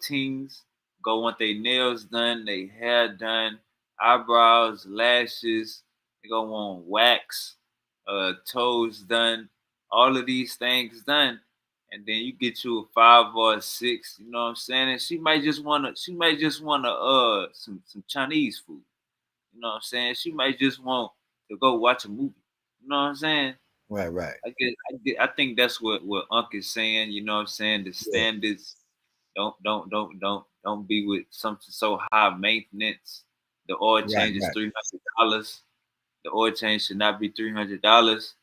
teens go want their nails done, their hair done, eyebrows, lashes, they go want wax, toes done, all of these things done. And then you get you a 5 or a 6, you know what I'm saying? And she might just wanna some Chinese food. You know what I'm saying? She might just want to go watch a movie. You know what I'm saying? Right. I think that's what Unc is saying. You know what I'm saying? The standards don't be with something so high maintenance. The oil change is $300. The oil change should not be $300.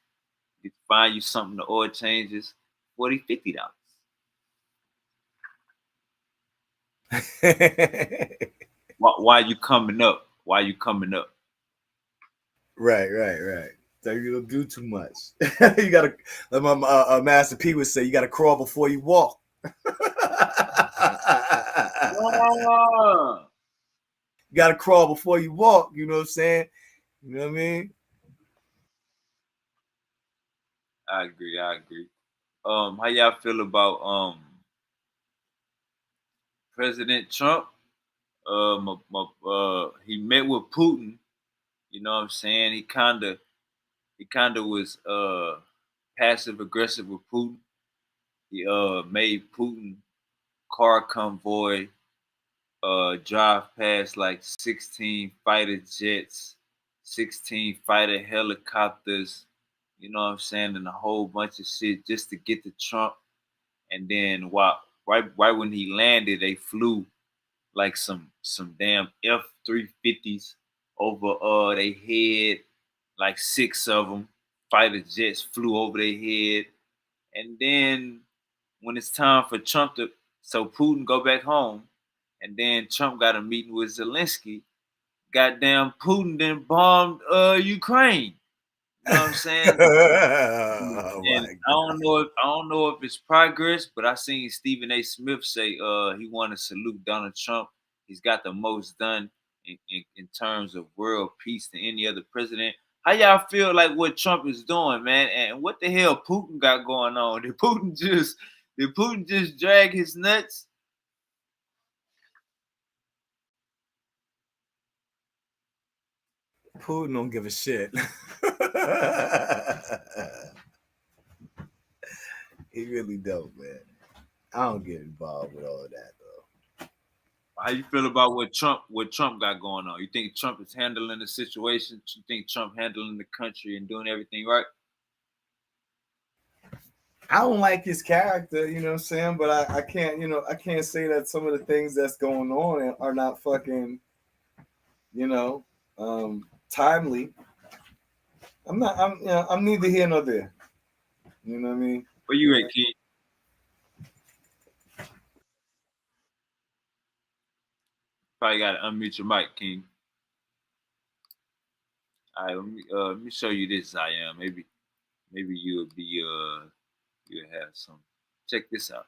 You find you something the oil changes $40, $50. Why you coming up? Why you coming up? Right. So you don't do too much. You gotta, like my Master P would say, you gotta crawl before you walk. Oh. You gotta crawl before you walk. You know what I'm saying? You know what I mean? I agree. How y'all feel about President Trump? He met with Putin. You know what I'm saying? He kinda was passive aggressive with Putin. He made Putin car convoy drive past like 16 fighter jets, 16 fighter helicopters, you know what I'm saying, and a whole bunch of shit just to get to Trump. And then right when he landed, they flew like some damn F-350s over their head, like six of them. Fighter jets flew over their head. And then when it's time for Trump to, so Putin go back home, and then Trump got a meeting with Zelensky. Goddamn, Putin then bombed Ukraine. You know what I'm saying? Oh And my I don't know if it's progress, but I seen Stephen A. Smith say he want to salute Donald Trump. He's got the most done in terms of world peace than any other president. How y'all feel like what Trump is doing, man? And what the hell Putin got going on? Did Putin just drag his nuts? Putin don't give a shit. He really don't, man. I don't get involved with all of that though. How you feel about what Trump got going on? You think Trump is handling the situation? You think Trump handling the country and doing everything right? I don't like his character, you know what I'm saying? But I can't, I can't say that some of the things that's going on are not fucking, timely. I'm neither here nor there. You know what I mean? Where you at, kid? Probably got to unmute your mic, King. All right, let me show you this. I am maybe you'll have some. Check this out.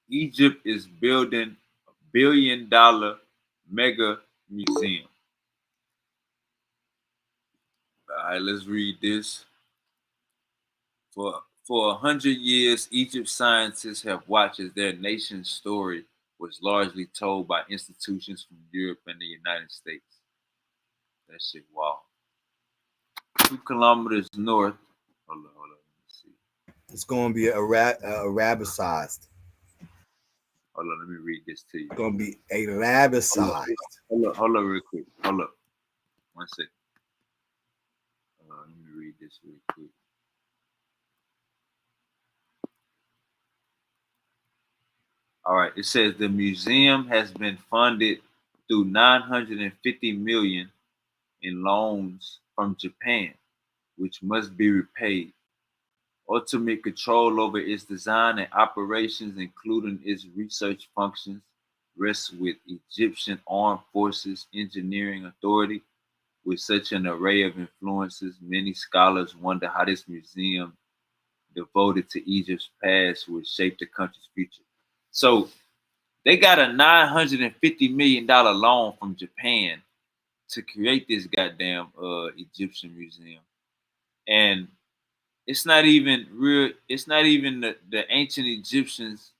Egypt is building $1 billion mega museum. All right, let's read this. For 100 years, Egypt's scientists have watched as their nation's story was largely told by institutions from Europe and the United States. That shit, wow. 2 kilometers north. Hold on. Let me see. It's going to be Arabicized. Hold on, let me read this to you. It's going to be Arabicized. Hold on real quick. Hold up. 1 second. Let me read this real quick. All right. It says the museum has been funded through 950 million in loans from Japan, which must be repaid. Ultimate control over its design and operations, including its research functions, rests with Egyptian Armed Forces Engineering Authority. With such an array of influences, many scholars wonder how this museum devoted to Egypt's past will shape the country's future. So they got a $950 million loan from Japan to create this goddamn Egyptian museum. And it's not even real, it's not even the ancient Egyptians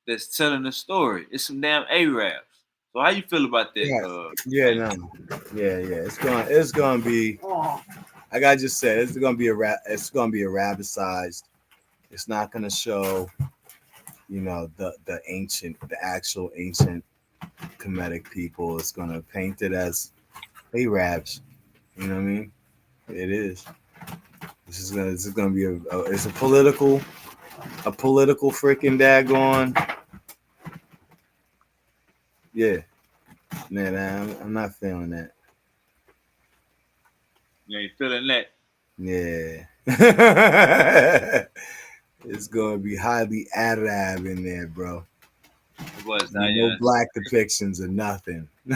that's telling the story. It's some damn Arabs. So how you feel about that? Yeah. It's gonna be. Like I just said, it's gonna be Arabicized. It's not gonna show, the actual ancient Kemetic people. It's gonna paint it as Arabs. You know what I mean? It is. This is gonna be it's a political freaking daggone. Yeah, man, I'm not feeling that. You ain't feeling that. Yeah. It's gonna be highly Arab in there, bro. My boy No Zion. black depictions or nothing. My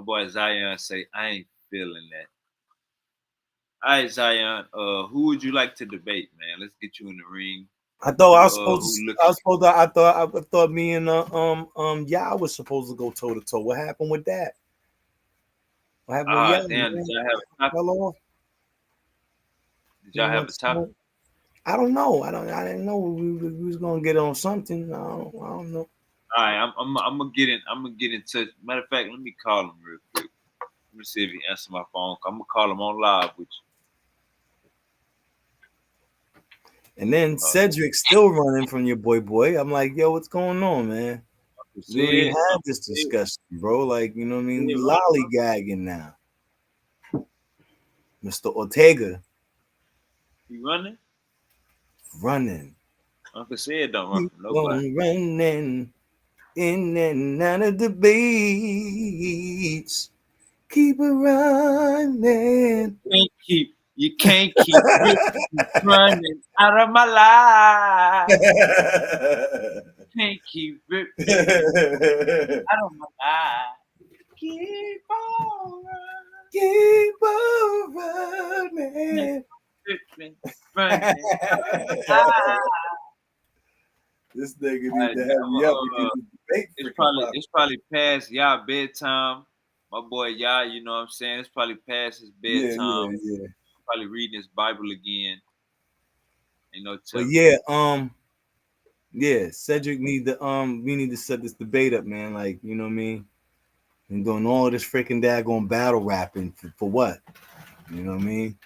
boy Zion say, I ain't feeling that. All right, Zion. Who would you like to debate, man? Let's get you in the ring. I thought I was supposed to. I thought me and Yah was supposed to go toe to toe. What happened with that? What happened with Yah? Damn, did y'all have a topic? Fell off. Did y'all have a topic? I don't know. I didn't know we was gonna get on something. I don't know. All right, I'm gonna get in. I'm gonna get in touch. Matter of fact, let me call him real quick. Let me see if he answers my phone. I'm gonna call him on live with you. And then Cedric still running from your boy. I'm like, yo, what's going on, man? We already had this discussion, bro. Like, you know what I mean? We lollygagging now. Mr. Ortega. You running? Running. Uncle said don't run from nobody. Running in and out of the beats. Keep it running. You can't keep running out of my life. Can't keep ripping out of my life. Keep on running. Keep on running. Ripping, running out of my life. This nigga need to have me up with this debate. It's probably past y'all bedtime. My boy y'all, you know what I'm saying? It's probably past his bedtime. Yeah. Probably reading his Bible again. You know, but Cedric need to we need to set this debate up, man. Like, you know what I mean? And doing all this freaking daggone battle rapping for what? You know what I mean?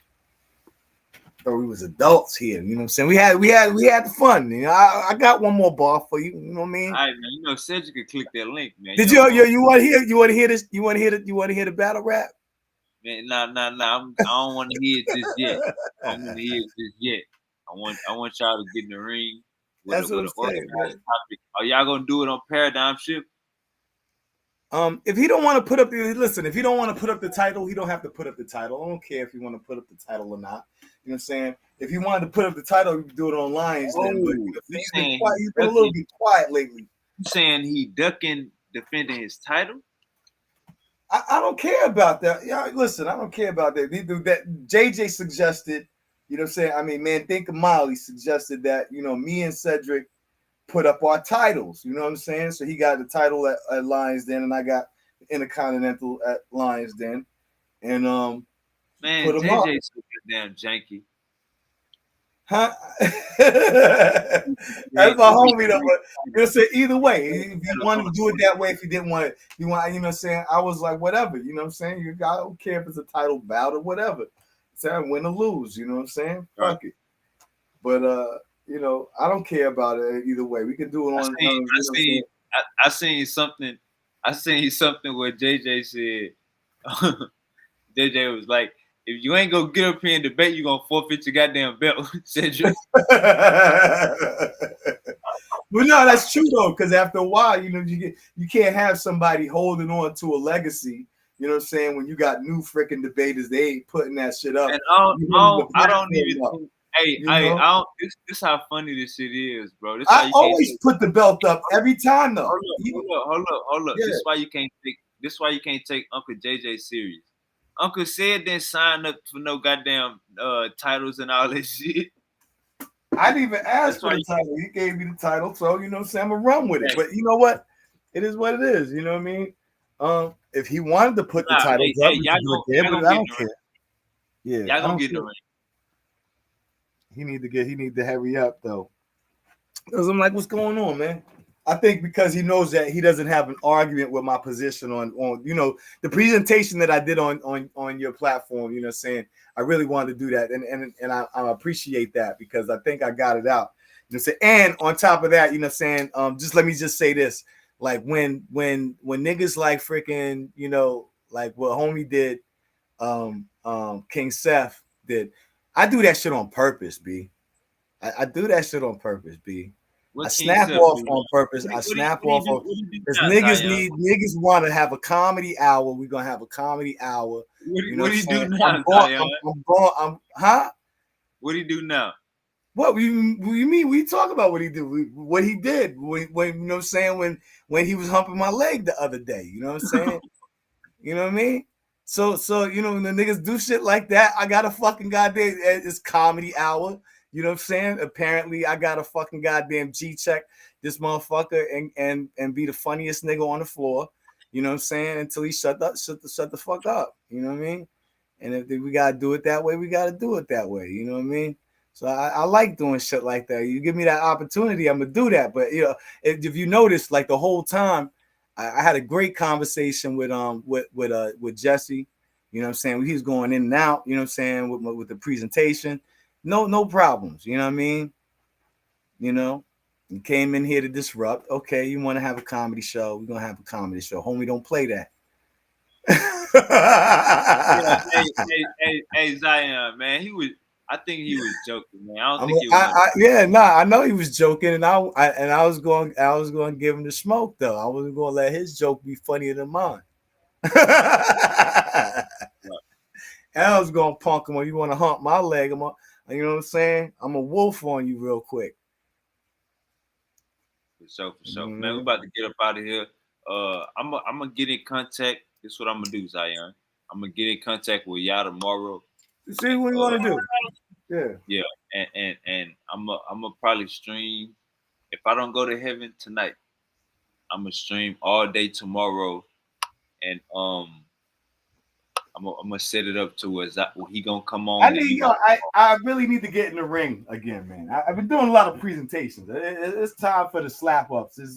Thought we was adults here. You know what I'm saying? We had the fun. You know, I got one more bar for you. You know what I mean? All right, man. You know, Cedric could click that link, man. Did you want to hear? You want to hear this? You want to hear the battle rap? Man, nah. I don't want to hear it just yet. I don't want to hear it just yet. I want y'all to get in the ring with an organized topic. Are y'all gonna do it on Paradigm Shift? If he don't want to put up if he don't want to put up the title, he don't have to put up the title. I don't care if you want to put up the title or not. You know what I'm saying? If he wanted to put up the title, you can do it online. Then, but he's been a little bit quiet lately. You saying he ducking defending his title? I don't care about that. Yeah, listen, I don't care about that. That JJ suggested, you know what I'm saying? I mean, man, think of Molly suggested that, you know, me and Cedric put up our titles. You know what I'm saying? So he got the title at Lions Den, and I got the Intercontinental at Lions Den. And man, put JJ's so damn janky. Huh? That's my homie though. But you'll say either way. If you wanted to do it that way, if you didn't want it, you know what I'm saying? I was like, whatever, you know what I'm saying? I don't care if it's a title bout or whatever. So win or lose, you know what I'm saying? Right. Fuck it. But you know, I don't care about it either way. We can do it on. I seen something. I seen something where JJ said, JJ was like, if you ain't gonna get up here and debate, you gonna forfeit your goddamn belt, Cedric. Well, no, that's true though, because after a while, you know, you can't have somebody holding on to a legacy. You know what I'm saying? When you got new freaking debaters, they ain't putting that shit up. And I don't even think. Hey, this how funny this shit is, bro. This I always put the belt up every time, though. Hold up. Yeah. This is why you can't take Uncle JJ serious. Uncle said didn't sign up for no goddamn titles and all that shit. I didn't even ask for the title. He gave me the title, so you know what I'm saying? I'm gonna run with it. But you know what? It is what it is. You know what I mean? If he wanted to put the titles up, but I don't care. Yeah, y'all gonna get in the ring. He need to hurry up though. Because I'm like, what's going on, man? I think because he knows that he doesn't have an argument with my position on you know, the presentation that I did on your platform, you know what I'm saying? I really wanted to do that. And I appreciate that because I think I got it out. You know what I'm saying? And on top of that, you know what I'm saying? Just let me just say this. Like when niggas like freaking, you know, like what homie did, King Seth did. I do that shit on purpose, B. I do that shit on purpose, B. What I King snap Seth off do? on purpose. I snap off on because niggas want to have a comedy hour. We're gonna have a comedy hour. You know What do you do saying? now, Zion? Huh? What do you do now? What you mean? We talk about what he did. What he did when you know what I'm saying when he was humping my leg the other day. You know what I'm saying? You know what I mean? So you know when the niggas do shit like that, I got a fucking goddamn it's comedy hour. You know what I'm saying? Apparently, I got a fucking goddamn G-check this motherfucker and be the funniest nigga on the floor. You know what I'm saying? Until he shut the fuck up. You know what I mean? And if we gotta do it that way, we gotta do it that way. You know what I mean? So I like doing shit like that. You give me that opportunity, I'm gonna do that. But you know, if you notice, like the whole time, I had a great conversation with Jesse. You know what I'm saying? He was going in and out. You know what I'm saying with the presentation. No problems. You know what I mean? You know, you came in here to disrupt. Okay, you want to have a comedy show? We're gonna have a comedy show. Homie, don't play that. Hey, Zion, man, I think he was joking, man. I don't think he was. I know he was joking, and I was going to give him the smoke though. I wasn't going to let his joke be funnier than mine. And I was going to punk him. You want to hump my leg? You know what I'm saying? I'm a wolf on you real quick. For sure. Man, we about to get up out of here. I'm gonna get in contact. This is what I'm gonna do, Zion. I'm gonna get in contact with y'all tomorrow. See what you want to do. Yeah, and I'm gonna probably stream. If I don't go to heaven tonight, I'm gonna stream all day tomorrow, and I'm gonna set it up to where he gonna come on. I really need to get in the ring again, man. I've been doing a lot of presentations. It's time for the slap ups. It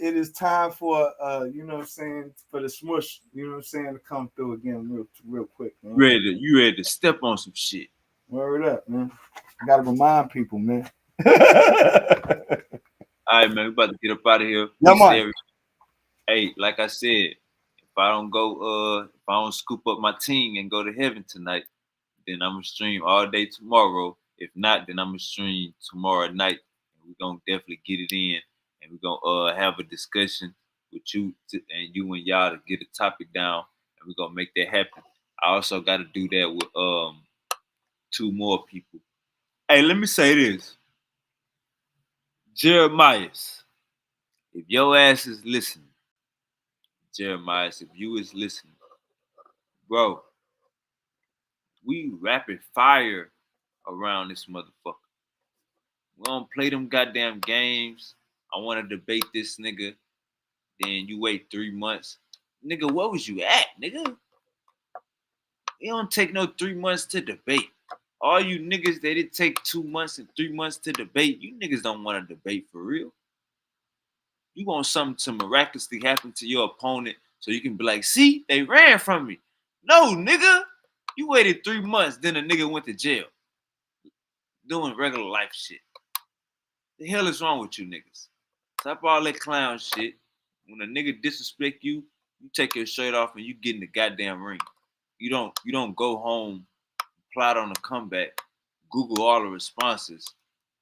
is time for you know what I'm saying, for the smush, you know what I'm saying, to come through again real quick, man. You ready to step on some shit. Word up, man. I gotta remind people, man. All right, man. We about to get up out of here. Hey, like I said, if I don't scoop up my team and go to heaven tonight, then I'm gonna stream all day tomorrow. If not, then I'm gonna stream tomorrow night, and we're gonna definitely get it in, and we're gonna have a discussion with you and y'all to get a topic down, and we're gonna make that happen. I also got to do that with 2 more people. Hey, let me say this, Jeremiah, if your ass is listening. Jeremiah, if you is listening, bro, we rapid fire around this motherfucker. We don't play them goddamn games. I want to debate this nigga. Then you wait 3 months. Nigga, where was you at, nigga? It don't take no 3 months to debate. All you niggas that it take 2 months and 3 months to debate, you niggas don't want to debate for real. You want something to miraculously happen to your opponent so you can be like, see, they ran from me. No, nigga. You waited 3 months, then a nigga went to jail. Doing regular life shit. The hell is wrong with you niggas? Stop all that clown shit. When a nigga disrespect you, you take your shirt off and you get in the goddamn ring. You don't go home, plot on a comeback, Google all the responses,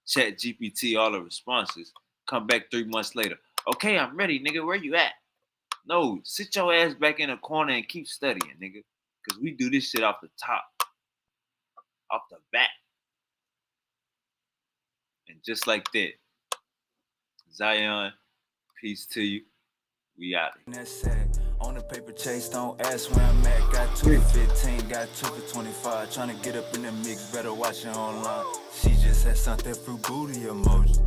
Chat GPT all the responses, come back 3 months later. Okay, I'm ready, nigga. Where you at? No, sit your ass back in the corner and keep studying, nigga. Because we do this shit off the top. Off the bat. And just like that, Zion, peace to you. We out. On the paper chase, don't ask where I'm at. Got 2 for 15, got 2 for 25. Tryna get up in the mix, better watch it online. She just had something fruit booty emoji.